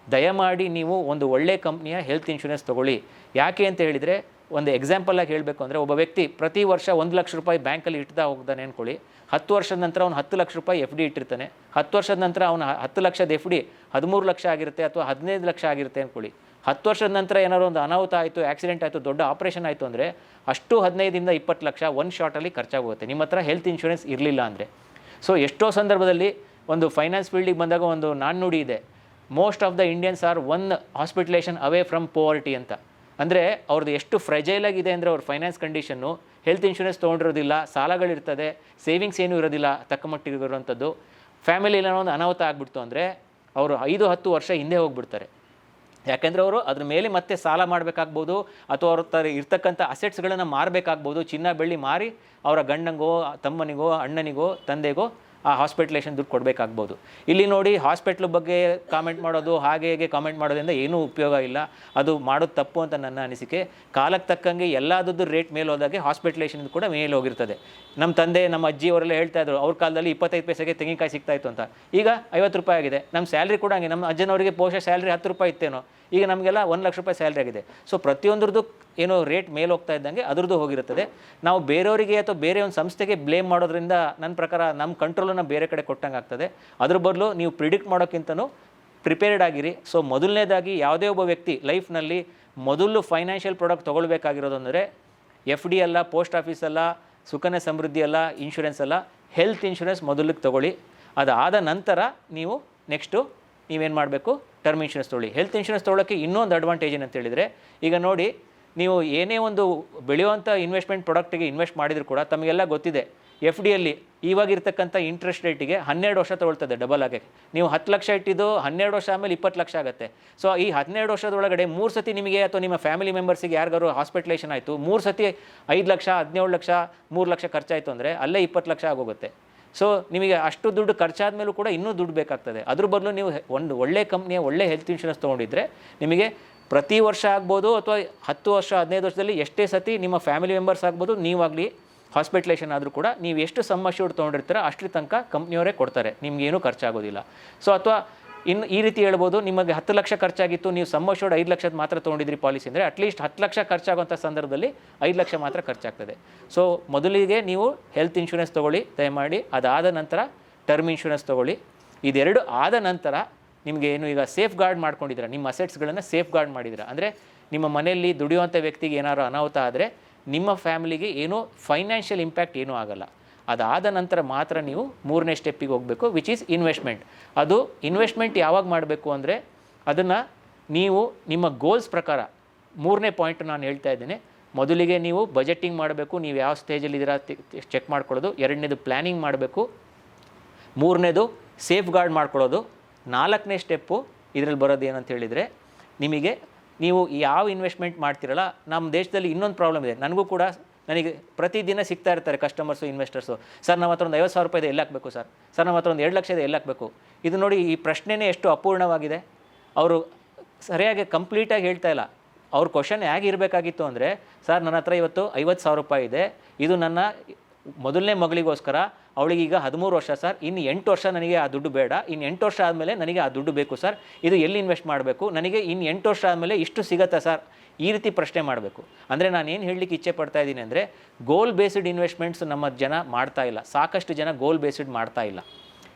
ದಯಮಾಡಿ ನೀವು ಒಂದು ಒಳ್ಳೆಯ ಕಂಪ್ನಿಯ ಹೆಲ್ತ್ ಇನ್ಶೂರೆನ್ಸ್ ತೊಗೊಳ್ಳಿ. ಯಾಕೆ ಅಂತ ಹೇಳಿದರೆ, ಒಂದು ಎಕ್ಸಾಂಪಲಾಗಿ ಹೇಳಬೇಕು ಅಂದರೆ, ಒಬ್ಬ ವ್ಯಕ್ತಿ ಪ್ರತಿ ವರ್ಷ 1 ಲಕ್ಷ ರೂಪಾಯಿ ಬ್ಯಾಂಕಲ್ಲಿ ಇಡ್ತಾ ಹೋಗ್ತಾನೆ ಅಂದ್ಕೊಳ್ಳಿ. 10 ವರ್ಷದ ನಂತರ ಅವನು 10 ಲಕ್ಷ ರೂಪಾಯಿ FD ಇಟ್ಟಿರ್ತಾನೆ. 10 ವರ್ಷದ ನಂತರ ಅವನು 10 ಲಕ್ಷದ FD 13 ಲಕ್ಷ ಆಗಿರುತ್ತೆ ಅಥವಾ 15 ಲಕ್ಷ ಆಗಿರುತ್ತೆ ಅಂದ್ಕೊಳ್ಳಿ. 10 ವರ್ಷದ ನಂತರ ಏನಾದ್ರು ಒಂದು ಅನಾಹುತ ಆಯಿತು, ಆಕ್ಸಿಡೆಂಟ್ ಆಯಿತು, ದೊಡ್ಡ ಆಪರೇಷನ್ ಆಯಿತು ಅಂದರೆ ಅಷ್ಟು 15-20 ಲಕ್ಷ ಒಂದು ಶಾರ್ಟಲ್ಲಿ ಖರ್ಚಾಗುತ್ತೆ ನಿಮ್ಮ ಹತ್ರ ಹೆಲ್ತ್ ಇನ್ಶೂರೆನ್ಸ್ ಇರಲಿಲ್ಲ ಅಂದರೆ. ಸೊ ಎಷ್ಟೋ ಸಂದರ್ಭದಲ್ಲಿ ಒಂದು ಫೈನಾನ್ಸ್ ಫೀಲ್ಡಿಗೆ ಬಂದಾಗ ಒಂದು ನಾಣ್ಣುಡಿ ಇದೆ, most of the Indians are 1 hospitalization away from poverty ಅಂತ. ಅಂದರೆ ಅವ್ರದ್ದು ಎಷ್ಟು ಫ್ರೆಜೈಲ್ ಆಗಿದೆ ಅಂದರೆ ಅವ್ರ ಫೈನಾನ್ಸ್ ಕಂಡೀಷನ್ನು, ಹೆಲ್ತ್ ಇನ್ಶೂರೆನ್ಸ್ ತೊಗೊಂಡಿರೋದಿಲ್ಲ, ಸಾಲಗಳಿರ್ತದೆ, ಸೇವಿಂಗ್ಸ್ ಏನೂ ಇರೋದಿಲ್ಲ ತಕ್ಕ ಮಟ್ಟಿಗೆ ಇರುವಂಥದ್ದು. ಫ್ಯಾಮಿಲಿಯಲ್ಲಿ ಒಂದು ಅನಾಹುತ ಆಗಿಬಿಡ್ತು ಅಂದರೆ ಅವರು 5-10 ವರ್ಷ ಹಿಂದೆ ಹೋಗ್ಬಿಡ್ತಾರೆ. ಯಾಕೆಂದರೆ ಅವರು ಅದ್ರ ಮೇಲೆ ಮತ್ತೆ ಸಾಲ ಮಾಡಬೇಕಾಗ್ಬೋದು, ಅಥವಾ ಅವ್ರ ಥರ ಇರ್ತಕ್ಕಂಥ ಅಸೆಟ್ಸ್ಗಳನ್ನು ಮಾರಬೇಕಾಗ್ಬೋದು. ಚಿನ್ನ ಬೆಳ್ಳಿ ಮಾರಿ ಅವರ ಗಂಡನಿಗೋ ತಮ್ಮನಿಗೋ ಅಣ್ಣನಿಗೋ ತಂದೆಗೋ ಆ ಹಾಸ್ಪಿಟ್ಲೇಷನ್ ದುಡ್ಡು ಕೊಡಬೇಕಾಗ್ಬೋದು. ಇಲ್ಲಿ ನೋಡಿ, ಹಾಸ್ಪಿಟ್ಲ್ ಬಗ್ಗೆ ಕಾಮೆಂಟ್ ಮಾಡೋದು, ಹಾಗೆ ಹೇಗೆ ಕಾಮೆಂಟ್ ಮಾಡೋದ್ರಿಂದ ಏನೂ ಉಪಯೋಗ ಇಲ್ಲ. ಅದು ಮಾಡೋದು ತಪ್ಪು ಅಂತ ನನ್ನ ಅನಿಸಿಕೆ. ಕಾಲಕ್ಕೆ ತಕ್ಕಂಗೆ ಎಲ್ಲದದ್ದು ರೇಟ್ ಮೇಲೆ ಹೋದಾಗೆ ಹಾಸ್ಪಿಟ್ಲೇಷನ್ ಕೂಡ ಮೇಲೆ ಹೋಗಿರ್ತದೆ. ನಮ್ಮ ತಂದೆ ನಮ್ಮ ಅಜ್ಜಿಯವರೆಲ್ಲ ಹೇಳ್ತಾಯಿದ್ರು, ಅವ್ರ ಕಾಲದಲ್ಲಿ 25 ಪೈಸೆಗೆ ತೆಂಗಿನಕಾಯಿ ಸಿಗ್ತಾಯಿತ್ತು ಅಂತ. ಈಗ 50 ರೂಪಾಯಿ ಆಗಿದೆ. ನಮ್ಮ ಸ್ಯಾಲ್ರಿ ಕೂಡ ಹಂಗೆ, ನಮ್ಮ ಅಜ್ಜನವರಿಗೆ ಬಹುಶಃ ಸ್ಯಾಲ್ರಿ 10 ರೂಪಾಯಿ ಇತ್ತೇನೋ, ಈಗ ನಮಗೆಲ್ಲ 1 ಲಕ್ಷ ರೂಪಾಯಿ ಸ್ಯಾಲ್ರಿ ಆಗಿದೆ. ಸೊ ಪ್ರತಿಯೊಂದ್ರದ್ದು ಏನೋ ರೇಟ್ ಮೇಲೆ ಹೋಗ್ತಾ ಇದ್ದಂಗೆ ಅದರದ್ದು ಹೋಗಿರುತ್ತದೆ. ನಾವು ಬೇರೆಯವರಿಗೆ ಅಥವಾ ಬೇರೆ ಒಂದು ಸಂಸ್ಥೆಗೆ ಬ್ಲೇಮ್ ಮಾಡೋದ್ರಿಂದ ನನ್ನ ಪ್ರಕಾರ ನಮ್ಮ ಕಂಟ್ರೋಲನ್ನು ಬೇರೆ ಕಡೆ ಕೊಟ್ಟಂಗೆ ಆಗ್ತದೆ. ಅದ್ರ ಬದಲು ನೀವು ಪ್ರಿಡಿಕ್ಟ್ ಮಾಡೋಕ್ಕಿಂತನೂ ಪ್ರಿಪೇರ್ಡ್ ಆಗಿರಿ. ಸೊ ಮೊದಲನೇದಾಗಿ ಯಾವುದೇ ಒಬ್ಬ ವ್ಯಕ್ತಿ ಲೈಫ್ನಲ್ಲಿ ಮೊದಲು ಫೈನಾನ್ಷಿಯಲ್ ಪ್ರಾಡಕ್ಟ್ ತೊಗೊಳ್ಬೇಕಾಗಿರೋದು ಅಂದರೆ FD ಅಲ್ಲ, ಪೋಸ್ಟ್ ಆಫೀಸ್ ಅಲ್ಲ, ಸುಕನ್ಯಾ ಸಮೃದ್ಧಿ ಅಲ್ಲ, ಇನ್ಶೂರೆನ್ಸ್ ಅಲ್ಲ, ಹೆಲ್ತ್ ಇನ್ಶೂರೆನ್ಸ್ ಮೊದಲಿಗೆ ತೊಗೊಳ್ಳಿ. ಅದಾದ ನಂತರ ನೀವು ನೆಕ್ಸ್ಟು ನೀವೇನು ಮಾಡಬೇಕು, ಟರ್ಮ್ ಇನ್ಶೂರೆನ್ಸ್ ತೊಗೊಳ್ಳಿ. ಹೆಲ್ತ್ ಇನ್ಶೂರೆನ್ಸ್ ತೊಗೊಳ್ಳೋಕ್ಕೆ ಇನ್ನೊಂದು ಅಡ್ವಾಂಟೇಜ್ ಏನಂತ ಹೇಳಿದರೆ, ಈಗ ನೋಡಿ ನೀವು ಏನೇ ಒಂದು ಬೆಳೆಯುವಂಥ ಇನ್ವೆಸ್ಟ್ಮೆಂಟ್ ಪ್ರಾಡಕ್ಟಿಗೆ ಇನ್ವೆಸ್ಟ್ ಮಾಡಿದರೂ ಕೂಡ ತಮಗೆಲ್ಲ ಗೊತ್ತಿದೆ, ಎಫ್ ಡಿಯಲ್ಲಿ ಇವಾಗಿರ್ತಕ್ಕಂಥ ಇಂಟ್ರೆಸ್ಟ್ ರೇಟಿಗೆ 12 ವರ್ಷ ತೊಗೊಳ್ತದೆ ಡಬಲ್ ಆಗಿ. ನೀವು 10 ಲಕ್ಷ ಇಟ್ಟಿದ್ದು 12 ವರ್ಷ ಆಮೇಲೆ 20 ಲಕ್ಷ ಆಗುತ್ತೆ. ಸೊ ಈ 12 ವರ್ಷದೊಳಗಡೆ 3 ಸತಿ ನಿಮಗೆ ಅಥವಾ ನಿಮ್ಮ ಫ್ಯಾಮಿಲಿ ಮೆಂಬರ್ಸಿಗೆ ಯಾರಿಗಾರು ಹಾಸ್ಪಿಟಲೈಸೇಷನ್ ಆಯಿತು, 3 ಸತಿ 5 ಲಕ್ಷ, 17 ಲಕ್ಷ, 3 ಲಕ್ಷ ಖರ್ಚಾಯಿತು ಅಂದರೆ ಅಲ್ಲೇ 20 ಲಕ್ಷ ಆಗೋಗುತ್ತೆ. ಸೊ ನಿಮಗೆ ಅಷ್ಟು ದುಡ್ಡು ಖರ್ಚಾದ ಮೇಲೂ ಕೂಡ ಇನ್ನೂ ದುಡ್ಡು ಬೇಕಾಗ್ತದೆ. ಅದ್ರ ಬದಲು ನೀವು ಒಂದು ಒಳ್ಳೆ ಕಂಪ್ನಿಯ ಒಳ್ಳೆ ಹೆಲ್ತ್ ಇನ್ಶೂರೆನ್ಸ್ ತೊಗೊಂಡಿದ್ರೆ ನಿಮಗೆ ಪ್ರತಿ ವರ್ಷ ಆಗ್ಬೋದು ಅಥವಾ 10 ವರ್ಷ 15 ವರ್ಷದಲ್ಲಿ ಎಷ್ಟೇ ಸತಿ ನಿಮ್ಮ ಫ್ಯಾಮಿಲಿ ಮೆಂಬರ್ಸ್ ಆಗ್ಬೋದು, ನೀವಾಗಲಿ ಹಾಸ್ಪಿಟಲೈಸೇಷನ್ ಆದರೂ ಕೂಡ ನೀವು ಎಷ್ಟು ಸಮ್ ಅಶ್ಯೂರ್ಡ್ ತೊಗೊಂಡಿರ್ತೀರ ಅಷ್ಟರ ತನಕ ಕಂಪ್ನಿಯವರೇ ಕೊಡ್ತಾರೆ, ನಿಮಗೇನು ಖರ್ಚಾಗೋದಿಲ್ಲ. ಸೊ ಅಥವಾ ಇನ್ನು ಈ ರೀತಿ ಹೇಳ್ಬೋದು, ನಿಮಗೆ 10 ಲಕ್ಷ ಖರ್ಚಾಗಿತ್ತು, ನೀವು ಸಮ್ ಅಶ್ಯೂರ್ಡ್ 5 ಲಕ್ಷದ ಮಾತ್ರ ತೊಗೊಂಡಿದ್ರಿ ಪಾಲಿಸಿ ಅಂದರೆ ಅಟ್ಲೀಸ್ಟ್ 10 ಲಕ್ಷ ಖರ್ಚಾಗುವಂಥ ಸಂದರ್ಭದಲ್ಲಿ 5 ಲಕ್ಷ ಮಾತ್ರ ಖರ್ಚಾಗ್ತದೆ. ಸೊ ಮೊದಲಿಗೆ ನೀವು ಹೆಲ್ತ್ ಇನ್ಶೂರೆನ್ಸ್ ತೊಗೊಳ್ಳಿ ದಯಮಾಡಿ. ಅದಾದ ನಂತರ ಟರ್ಮ್ ಇನ್ಶೂರೆನ್ಸ್ ತೊಗೊಳ್ಳಿ. ಇದೆರಡು ಆದ ನಂತರ ನಿಮಗೆ ಏನು ಈಗ ಸೇಫ್ ಗಾರ್ಡ್ ಮಾಡ್ಕೊಂಡಿದ್ದೀರಾ, ನಿಮ್ಮ ಅಸೆಟ್ಸ್ಗಳನ್ನು ಸೇಫ್ ಗಾರ್ಡ್ ಮಾಡಿದ್ದೀರಾ ಅಂದರೆ ನಿಮ್ಮ ಮನೆಯಲ್ಲಿ ದುಡಿಯುವಂಥ ವ್ಯಕ್ತಿಗೆ ಏನಾದ್ರು ಅನಾಹುತ ಆದರೆ ನಿಮ್ಮ ಫ್ಯಾಮಿಲಿಗೆ ಏನೂ ಫೈನಾನ್ಷಿಯಲ್ ಇಂಪ್ಯಾಕ್ಟ್ ಏನೂ ಆಗಲ್ಲ. ಅದಾದ ನಂತರ ಮಾತ್ರ ನೀವು 3ನೇ ಸ್ಟೆಪ್ಪಿಗೆ ಹೋಗಬೇಕು, ವಿಚ್ ಈಸ್ ಇನ್ವೆಸ್ಟ್ಮೆಂಟ್. ಅದು ಇನ್ವೆಸ್ಟ್ಮೆಂಟ್ ಯಾವಾಗ ಮಾಡಬೇಕು ಅಂದರೆ ಅದನ್ನು ನೀವು ನಿಮ್ಮ ಗೋಲ್ಸ್ ಪ್ರಕಾರ 3ನೇ ಪಾಯಿಂಟ್ ನಾನು ಹೇಳ್ತಾ ಇದ್ದೇನೆ. ಮೊದಲಿಗೆ ನೀವು ಬಜೆಟಿಂಗ್ ಮಾಡಬೇಕು, ನೀವು ಯಾವ ಸ್ಟೇಜಲ್ಲಿದ್ದೀರಾ ಚೆಕ್ ಮಾಡ್ಕೊಳ್ಳೋದು. 2ನೇದು ಪ್ಲ್ಯಾನಿಂಗ್ ಮಾಡಬೇಕು. 3ನೇದು ಸೇಫ್ ಗಾರ್ಡ್ ಮಾಡ್ಕೊಳ್ಳೋದು. 4ನೇ ಸ್ಟೆಪ್ಪು ಇದರಲ್ಲಿ ಬರೋದು ಏನಂತ ಹೇಳಿದರೆ, ನಿಮಗೆ ನೀವು ಯಾವ ಇನ್ವೆಸ್ಟ್ಮೆಂಟ್ ಮಾಡ್ತಿರಲ್ಲ, ನಮ್ಮ ದೇಶದಲ್ಲಿ ಇನ್ನೊಂದು ಪ್ರಾಬ್ಲಮ್ ಇದೆ. ನನಗೆ ಪ್ರತಿದಿನ ಸಿಗ್ತಾ ಇರ್ತಾರೆ ಕಸ್ಟಮರ್ಸು, ಇನ್ವೆಸ್ಟರ್ಸು. ಸರ್ ನಮ್ಮ ಹತ್ರ ಒಂದು 50,000 ರೂಪಾಯಿ ಇದೆ, ಎಲ್ಲಿ ಹಾಕಬೇಕು ಸರ್? ಸರ್ ನಮ್ಮ ಹತ್ರ ಒಂದು 2 ಲಕ್ಷ ಇದೆ, ಎಲ್ಲಿ ಹಾಕಬೇಕು? ಇದು ನೋಡಿ, ಈ ಪ್ರಶ್ನೆನೇ ಎಷ್ಟು ಅಪೂರ್ಣವಾಗಿದೆ. ಅವರು ಸರಿಯಾಗಿ ಕಂಪ್ಲೀಟಾಗಿ ಹೇಳ್ತಾ ಇಲ್ಲ. ಅವ್ರ ಕ್ವಶನ್ ಹೇಗೆ ಇರಬೇಕಾಗಿತ್ತು ಅಂದರೆ, ಸರ್ ನನ್ನ ಹತ್ರ ಇವತ್ತು 50,000 ರೂಪಾಯಿ ಇದೆ, ಇದು ನನ್ನ ಮೊದಲನೇ ಮಗಳಿಗೋಸ್ಕರ, ಅವಳಿಗೆ ಈಗ 13 ವರ್ಷ ಸರ್, ಇನ್ನು 8 ವರ್ಷ ನನಗೆ ಆ ದುಡ್ಡು ಬೇಡ, ಇನ್ನು 8 ವರ್ಷ ಆದಮೇಲೆ ನನಗೆ ಆ ದುಡ್ಡು ಬೇಕು ಸರ್, ಇದು ಎಲ್ಲಿ ಇನ್ವೆಸ್ಟ್ ಮಾಡಬೇಕು, ನನಗೆ ಇನ್ನು 8 ವರ್ಷ ಆದಮೇಲೆ ಇಷ್ಟು ಸಿಗತ್ತಾ ಸರ್? ಈ ರೀತಿ ಪ್ರಶ್ನೆ ಮಾಡಬೇಕು. ಅಂದರೆ ನಾನು ಏನು ಹೇಳಲಿಕ್ಕೆ ಇಚ್ಛೆ ಪಡ್ತಾ ಇದ್ದೀನಿ ಅಂದರೆ, ಗೋಲ್ ಬೇಸ್ಡ್ ಇನ್ವೆಸ್ಟ್ಮೆಂಟ್ಸ್ ನಮ್ಮ ಜನ ಮಾಡ್ತಾ ಇಲ್ಲ. ಸಾಕಷ್ಟು ಜನ ಗೋಲ್ ಬೇಸ್ಡ್ ಮಾಡ್ತಾ ಇಲ್ಲ.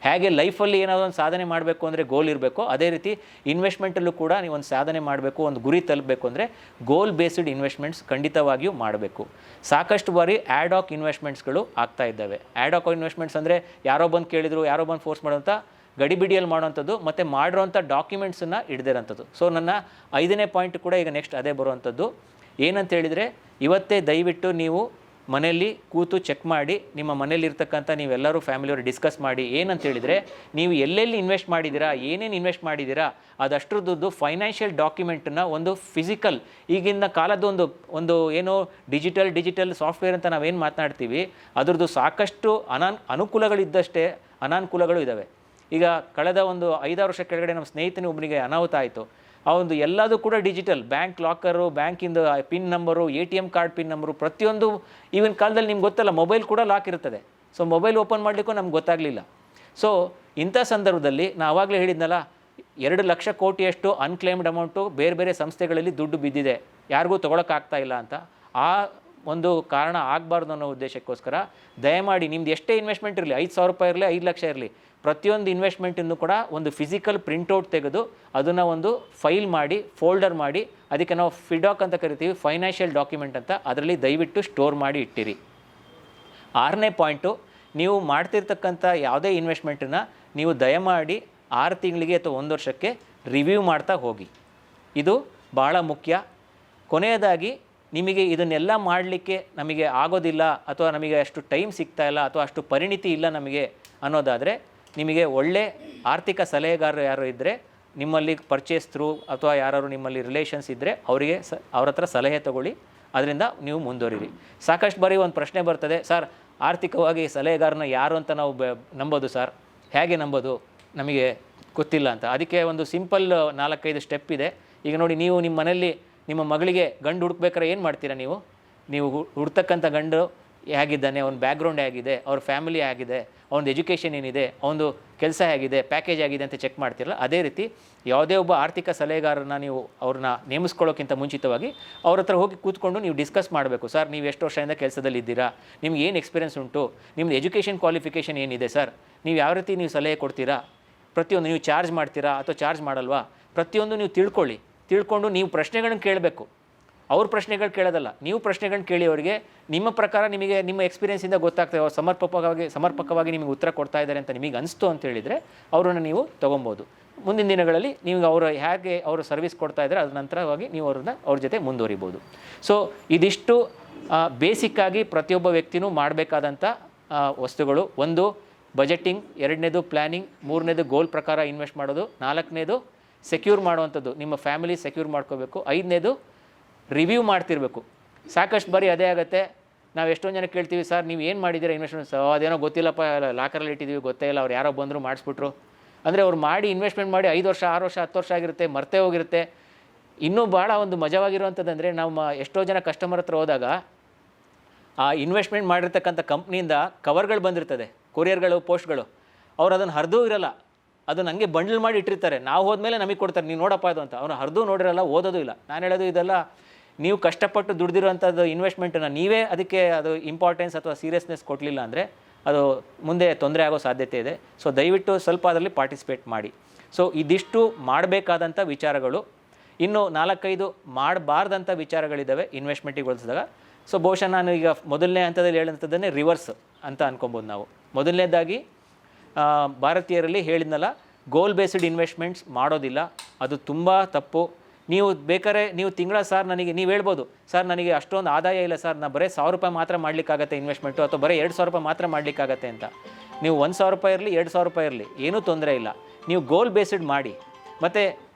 ಹೇಗೆ ಲೈಫಲ್ಲಿ ಏನಾದರೂ ಒಂದು ಸಾಧನೆ ಮಾಡಬೇಕು ಅಂದರೆ ಗೋಲ್ ಇರಬೇಕು, ಅದೇ ರೀತಿ ಇನ್ವೆಸ್ಟ್ಮೆಂಟಲ್ಲೂ ಕೂಡ ನೀವು ಒಂದು ಸಾಧನೆ ಮಾಡಬೇಕು, ಒಂದು ಗುರಿ ತಲುಪಬೇಕು ಅಂದರೆ ಗೋಲ್ ಬೇಸ್ಡ್ ಇನ್ವೆಸ್ಟ್ಮೆಂಟ್ಸ್ ಖಂಡಿತವಾಗಿಯೂ ಮಾಡಬೇಕು. ಸಾಕಷ್ಟು ಬಾರಿ ಆ್ಯಡ್ ಆಕ್ ಇನ್ವೆಸ್ಟ್ಮೆಂಟ್ಸ್ಗಳು ಆಗ್ತಾ ಇದ್ದಾವೆ. ಆ್ಯಡ್ ಆಕ್ ಇನ್ವೆಸ್ಟ್ಮೆಂಟ್ಸ್ ಅಂದರೆ ಯಾರೋ ಬಂದು ಕೇಳಿದ್ರು, ಯಾರೋ ಬಂದು ಫೋರ್ಸ್ ಮಾಡೋಂಥ ಗಡಿಬಿಡಿಯಲ್ಲಿ ಮಾಡೋವಂಥದ್ದು ಮತ್ತು ಮಾಡಿರೋಂಥ ಡಾಕ್ಯುಮೆಂಟ್ಸನ್ನು ಹಿಡ್ದಿರೋಂಥದ್ದು. ಸೊ ನನ್ನ 5ನೇ ಪಾಯಿಂಟ್ ಕೂಡ ಈಗ ನೆಕ್ಸ್ಟ್ ಅದೇ ಬರುವಂಥದ್ದು. ಏನಂತ ಹೇಳಿದರೆ, ಇವತ್ತೇ ದಯವಿಟ್ಟು ನೀವು ಮನೆಯಲ್ಲಿ ಕೂತು ಚೆಕ್ ಮಾಡಿ, ನಿಮ್ಮ ಮನೇಲಿರ್ತಕ್ಕಂಥ ನೀವೆಲ್ಲರೂ ಫ್ಯಾಮಿಲಿಯವರು ಡಿಸ್ಕಸ್ ಮಾಡಿ. ಏನಂತ ಹೇಳಿದರೆ, ನೀವು ಎಲ್ಲೆಲ್ಲಿ ಇನ್ವೆಸ್ಟ್ ಮಾಡಿದ್ದೀರಾ, ಏನೇನು ಇನ್ವೆಸ್ಟ್ ಮಾಡಿದ್ದೀರಾ, ಅದಷ್ಟರದ್ದು ಫೈನಾನ್ಷಿಯಲ್ ಡಾಕ್ಯುಮೆಂಟನ್ನು ಒಂದು ಫಿಸಿಕಲ್, ಈಗಿನ ಕಾಲದ ಒಂದು ಏನೋ ಡಿಜಿಟಲ್ ಸಾಫ್ಟ್ವೇರ್ ಅಂತ ನಾವೇನು ಮಾತನಾಡ್ತೀವಿ, ಅದರದ್ದು ಸಾಕಷ್ಟು ಅನುಕೂಲಗಳಿದ್ದಷ್ಟೇ ಅನಾನುಕೂಲಗಳು ಇದ್ದಾವೆ. ಈಗ ಕಳೆದ ಒಂದು 5-6 ವರ್ಷ ಕೆಳಗಡೆ ನಮ್ಮ ಸ್ನೇಹಿತನ ಒಬ್ಬನಿಗೆ ಅನಾಹುತ ಆಯಿತು. ಆ ಒಂದು ಎಲ್ಲದೂ ಕೂಡ ಡಿಜಿಟಲ್, ಬ್ಯಾಂಕ್ ಲಾಕರು, ಬ್ಯಾಂಕಿಂದ pin number, ATM card pin number, ಪ್ರತಿಯೊಂದು. ಈಗಿನ ಕಾಲದಲ್ಲಿ ನಿಮ್ಗೆ ಗೊತ್ತಲ್ಲ, ಮೊಬೈಲ್ ಕೂಡ ಲಾಕ್ ಇರ್ತದೆ. ಸೊ ಮೊಬೈಲ್ ಓಪನ್ ಮಾಡಲಿಕ್ಕೂ ನಮ್ಗೆ ಗೊತ್ತಾಗಲಿಲ್ಲ. ಸೊ ಇಂಥ ಸಂದರ್ಭದಲ್ಲಿ ನಾನು ಆವಾಗಲೇ ಹೇಳಿದ್ನಲ್ಲ, 2 ಲಕ್ಷ ಕೋಟಿಯಷ್ಟು ಅನ್ಕ್ಲೇಮ್ಡ್ ಅಮೌಂಟು ಬೇರೆ ಬೇರೆ ಸಂಸ್ಥೆಗಳಲ್ಲಿ ದುಡ್ಡು ಬಿದ್ದಿದೆ, ಯಾರಿಗೂ ತೊಗೊಳಕ್ಕಾಗ್ತಾ ಇಲ್ಲ ಅಂತ. ಆ ಒಂದು ಕಾರಣ ಆಗಬಾರ್ದು ಅನ್ನೋ ಉದ್ದೇಶಕ್ಕೋಸ್ಕರ ದಯಮಾಡಿ ನಿಮ್ದು ಎಷ್ಟೇ ಇನ್ವೆಸ್ಟ್ಮೆಂಟ್ ಇರಲಿ, 5,000 ರೂಪಾಯಿ ಇರಲಿ, 5 ಲಕ್ಷ ಇರಲಿ, ಪ್ರತಿಯೊಂದು ಇನ್ವೆಸ್ಟ್ಮೆಂಟನ್ನು ಕೂಡ ಒಂದು ಫಿಸಿಕಲ್ ಪ್ರಿಂಟೌಟ್ ತೆಗೆದು ಅದನ್ನು ಒಂದು ಫೈಲ್ ಮಾಡಿ, ಫೋಲ್ಡರ್ ಮಾಡಿ, ಅದಕ್ಕೆ ನಾವು ಫಿಡಾಕ್ ಅಂತ ಕರಿತೀವಿ, ಫೈನಾನ್ಷಿಯಲ್ ಡಾಕ್ಯುಮೆಂಟ್ ಅಂತ, ಅದರಲ್ಲಿ ದಯವಿಟ್ಟು ಸ್ಟೋರ್ ಮಾಡಿ ಇಟ್ಟಿರಿ. 6ನೇ ಪಾಯಿಂಟು, ನೀವು ಮಾಡ್ತಿರ್ತಕ್ಕಂಥ ಯಾವುದೇ ಇನ್ವೆಸ್ಟ್ಮೆಂಟನ್ನು ನೀವು ದಯಮಾಡಿ 6 ತಿಂಗಳಿಗೆ ಅಥವಾ 1 ವರ್ಷಕ್ಕೆ ರಿವ್ಯೂ ಮಾಡ್ತಾ ಹೋಗಿ. ಇದು ಭಾಳ ಮುಖ್ಯ. ಕೊನೆಯದಾಗಿ, ನಿಮಗೆ ಇದನ್ನೆಲ್ಲ ಮಾಡಲಿಕ್ಕೆ ನಮಗೆ ಆಗೋದಿಲ್ಲ ಅಥವಾ ನಮಗೆ ಅಷ್ಟು ಟೈಮ್ ಸಿಗ್ತಾ ಇಲ್ಲ ಅಥವಾ ಅಷ್ಟು ಪರಿಣಿತಿ ಇಲ್ಲ ನಮಗೆ ಅನ್ನೋದಾದರೆ, ನಿಮಗೆ ಒಳ್ಳೆ ಆರ್ಥಿಕ ಸಲಹೆಗಾರರು ಯಾರು ಇದ್ದರೆ, ನಿಮ್ಮಲ್ಲಿ ಪರ್ಚೇಸ್ ಥ್ರೂ ಅಥವಾ ಯಾರು ನಿಮ್ಮಲ್ಲಿ ರಿಲೇಷನ್ಸ್ ಇದ್ದರೆ ಅವ್ರ ಹತ್ರ ಸಲಹೆ ತೊಗೊಳ್ಳಿ, ಅದರಿಂದ ನೀವು ಮುಂದುವರಿರಿ. ಸಾಕಷ್ಟು ಬಾರಿ ಒಂದು ಪ್ರಶ್ನೆ ಬರ್ತದೆ, ಸರ್ ಆರ್ಥಿಕವಾಗಿ ಸಲಹೆಗಾರನ ಯಾರು ಅಂತ ನಾವು ನಂಬೋದು ಸರ್, ಹೇಗೆ ನಂಬೋದು, ನಮಗೆ ಗೊತ್ತಿಲ್ಲ ಅಂತ. ಅದಕ್ಕೆ ಒಂದು ಸಿಂಪಲ್ 4-5 ಸ್ಟೆಪ್ ಇದೆ. ಈಗ ನೋಡಿ, ನೀವು ನಿಮ್ಮ ಮನೆಯಲ್ಲಿ ನಿಮ್ಮ ಮಗಳಿಗೆ ಗಂಡು ಹುಡುಕ್ಬೇಕಾದ್ರೆ ಏನು ಮಾಡ್ತೀರಾ? ನೀವು ಹುಡ್ತಕ್ಕಂಥ ಗಂಡು ಹೇಗಿದ್ದಾನೆ, ಅವನ ಬ್ಯಾಕ್ಗ್ರೌಂಡ್ ಹೇಗಿದೆ, ಅವ್ರ ಫ್ಯಾಮಿಲಿ ಹೇಗಿದೆ, ಅವನದು ಎಜುಕೇಷನ್ ಏನಿದೆ, ಅವನದು ಕೆಲಸ ಹೇಗಿದೆ, ಪ್ಯಾಕೇಜ್ ಆಗಿದೆ ಅಂತ ಚೆಕ್ ಮಾಡ್ತಿರಲ್ಲ, ಅದೇ ರೀತಿ ಯಾವುದೇ ಒಬ್ಬ ಆರ್ಥಿಕ ಸಲಹೆಗಾರನ ನೀವು ಅವ್ರನ್ನ ನೇಮಿಸ್ಕೊಳ್ಳೋಕ್ಕಿಂತ ಮುಂಚಿತವಾಗಿ ಅವ್ರ ಹತ್ರ ಹೋಗಿ ಕೂತ್ಕೊಂಡು ನೀವು ಡಿಸ್ಕಸ್ ಮಾಡಬೇಕು. ಸರ್ ನೀವು ಎಷ್ಟು ವರ್ಷದಿಂದ ಕೆಲಸದಲ್ಲಿ ಇದ್ದೀರಾ, ನಿಮ್ಗೆ ಏನು ಎಕ್ಸ್ಪೀರಿಯನ್ಸ್ ಉಂಟು, ನಿಮ್ಮದು ಎಜುಕೇಷನ್ ಕ್ವಾಲಿಫಿಕೇಷನ್ ಏನಿದೆ ಸರ್, ನೀವು ಯಾವ ರೀತಿ ನೀವು ಸಲಹೆ ಕೊಡ್ತೀರಾ, ಪ್ರತಿಯೊಂದು ನೀವು ಚಾರ್ಜ್ ಮಾಡ್ತೀರಾ ಅಥವಾ ಚಾರ್ಜ್ ಮಾಡಲ್ವಾ, ಪ್ರತಿಯೊಂದು ನೀವು ತಿಳ್ಕೊಂಡು ನೀವು ಪ್ರಶ್ನೆಗಳನ್ನು ಕೇಳಬೇಕು. ಅವ್ರ ಪ್ರಶ್ನೆಗಳು ಕೇಳೋದಲ್ಲ, ನೀವು ಪ್ರಶ್ನೆಗಳನ್ನ ಕೇಳಿ ಅವರಿಗೆ ನಿಮ್ಮ ಪ್ರಕಾರ ನಿಮಗೆ ನಿಮ್ಮ ಎಕ್ಸ್ಪೀರಿಯೆನ್ಸಿಂದ ಗೊತ್ತಾಗ್ತದೆ ಅವ್ರು ಸಮರ್ಪಕವಾಗಿ ನಿಮಗೆ ಉತ್ತರ ಕೊಡ್ತಾ ಇದ್ದಾರೆ ಅಂತ ನಿಮಗೆ ಅನಿಸ್ತು ಅಂತ ಹೇಳಿದರೆ ಅವರನ್ನು ನೀವು ತೊಗೊಬೋದು. ಮುಂದಿನ ದಿನಗಳಲ್ಲಿ ನೀವು ಅವರು ಹೇಗೆ ಅವರು ಸರ್ವಿಸ್ ಕೊಡ್ತಾ ಇದ್ದಾರೆ ಅದ್ರ ನಂತರವಾಗಿ ನೀವು ಅವ್ರ ಜೊತೆ ಮುಂದುವರಿಬೋದು. ಸೊ ಇದಿಷ್ಟು ಬೇಸಿಕ್ಕಾಗಿ ಪ್ರತಿಯೊಬ್ಬ ವ್ಯಕ್ತಿನೂ ಮಾಡಬೇಕಾದಂಥ ವಸ್ತುಗಳು. ಒಂದು ಬಜೆಟಿಂಗ್, ಎರಡನೇದು ಪ್ಲ್ಯಾನಿಂಗ್, ಮೂರನೇದು ಗೋಲ್ ಪ್ರಕಾರ ಇನ್ವೆಸ್ಟ್ ಮಾಡೋದು, ನಾಲ್ಕನೇದು ಸೆಕ್ಯೂರ್ ಮಾಡುವಂಥದ್ದು, ನಿಮ್ಮ ಫ್ಯಾಮಿಲಿ ಸೆಕ್ಯೂರ್ ಮಾಡ್ಕೋಬೇಕು, ಐದನೇದು ರಿವ್ಯೂ ಮಾಡ್ತಿರ್ಬೇಕು. ಸಾಕಷ್ಟು ಬಾರಿ ಅದೇ ಆಗುತ್ತೆ, ನಾವು ಎಷ್ಟೊಂದು ಜನ ಕೇಳ್ತೀವಿ, ಸರ್ ನೀವು ಏನು ಮಾಡಿದ್ದೀರಾ ಇನ್ವೆಸ್ಟ್ಮೆಂಟ್, ಅದೇನೋ ಗೊತ್ತಿಲ್ಲಪ್ಪ, ಲಾಕರಲ್ಲಿ ಇಟ್ಟಿದ್ದೀವಿ, ಗೊತ್ತೇ ಇಲ್ಲ, ಅವ್ರು ಯಾರೋ ಬಂದರು ಮಾಡಿಸ್ಬಿಟ್ರು ಅಂದರೆ ಅವ್ರು ಮಾಡಿ ಇನ್ವೆಸ್ಟ್ಮೆಂಟ್ ಮಾಡಿ 5 ವರ್ಷ 6 ವರ್ಷ 10 ವರ್ಷ ಆಗಿರುತ್ತೆ, ಮರ್ತೇ ಹೋಗಿರುತ್ತೆ. ಇನ್ನೂ ಭಾಳ ಒಂದು ಮಜವಾಗಿರುವಂಥದ್ದಂದರೆ ನಮ್ಮ ಎಷ್ಟೋ ಜನ ಕಸ್ಟಮರ್ ಹತ್ರ ಹೋದಾಗ ಆ ಇನ್ವೆಸ್ಟ್ಮೆಂಟ್ ಮಾಡಿರ್ತಕ್ಕಂಥ ಕಂಪ್ನಿಯಿಂದ ಕವರ್ಗಳು ಬಂದಿರ್ತದೆ, ಕೊರಿಯರ್ಗಳು, ಪೋಸ್ಟ್ಗಳು, ಅವ್ರು ಅದನ್ನು ಹರಿದೂ ಇರಲ್ಲ, ಅದನ್ನು ಹಂಗೆ ಬಂಡಲ್ ಮಾಡಿ ಇಟ್ಟಿರ್ತಾರೆ. ನಾವು ಹೋದ್ಮೇಲೆ ನಮಗೆ ಕೊಡ್ತಾರೆ, ನೀವು ನೋಡಪ್ಪ ಇದು ಅಂತ. ಅವನು ಹರಿದು ನೋಡಿರಲ್ಲ, ಓದೋದು ಇಲ್ಲ. ನಾನು ಹೇಳೋದು ಇದೆಲ್ಲ ನೀವು ಕಷ್ಟಪಟ್ಟು ದುಡ್ದಿರೋಂಥದ್ದು ಇನ್ವೆಸ್ಟ್ಮೆಂಟನ್ನು ನೀವೇ ಅದಕ್ಕೆ ಅದು ಇಂಪಾರ್ಟೆನ್ಸ್ ಅಥವಾ ಸೀರಿಯಸ್ನೆಸ್ ಕೊಡಲಿಲ್ಲ ಅಂದರೆ ಅದು ಮುಂದೆ ತೊಂದರೆ ಆಗೋ ಸಾಧ್ಯತೆ ಇದೆ. ಸೊ ದಯವಿಟ್ಟು ಸ್ವಲ್ಪ ಅದರಲ್ಲಿ ಪಾರ್ಟಿಸಿಪೇಟ್ ಮಾಡಿ. ಸೊ ಇದಿಷ್ಟು ಮಾಡಬೇಕಾದಂಥ ವಿಚಾರಗಳು. ಇನ್ನು 4-5 ಮಾಡಬಾರ್ದಂಥ ವಿಚಾರಗಳಿದ್ದಾವೆ ಇನ್ವೆಸ್ಟ್ಮೆಂಟಿಗೆ ಹೋಲಿಸಿದಾಗ. ಸೊ ಬಹುಶಃ ನಾನು ಈಗ ಮೊದಲನೇ ಹಂತದಲ್ಲಿ ಹೇಳೋಂಥದ್ದನ್ನೇ ರಿವರ್ಸ್ ಅಂತ ಅನ್ಕೊಬೋದು ನಾವು. ಮೊದಲನೇದಾಗಿ ಭಾರತೀಯರಲ್ಲಿ ಹೇಳಿದ್ನಲ್ಲ, ಗೋಲ್ ಬೇಸ್ಡ್ ಇನ್ವೆಸ್ಟ್ಮೆಂಟ್ಸ್ ಮಾಡೋದಿಲ್ಲ, ಅದು ತುಂಬ ತಪ್ಪು. ನೀವು ಬೇಕಾದ್ರೆ ನೀವು ತಿಂಗಳ ಸರ್ ನನಗೆ ನೀವು ಹೇಳ್ಬೋದು, ಸರ್ ನನಗೆ ಅಷ್ಟೊಂದು ಆದಾಯ ಇಲ್ಲ ಸರ್, ನಾನು ಬರೀ 1000 ರೂಪಾಯಿ ಮಾತ್ರ ಮಾಡಲಿಕ್ಕಾಗತ್ತೆ ಇನ್ವೆಸ್ಟ್ಮೆಂಟು, ಅಥವಾ ಬರೀ 2000 ರೂಪಾಯಿ ಮಾತ್ರ ಮಾಡಲಿಕ್ಕಾಗತ್ತೆ ಅಂತ. ನೀವು 1000 ರೂಪಾಯಿ ಇರಲಿ 2000 ರೂಪಾಯಿ ಇರಲಿ ಏನೂ ತೊಂದರೆ ಇಲ್ಲ, ನೀವು ಗೋಲ್ ಬೇಸ್ಡ್ ಮಾಡಿ. ಮತ್ತು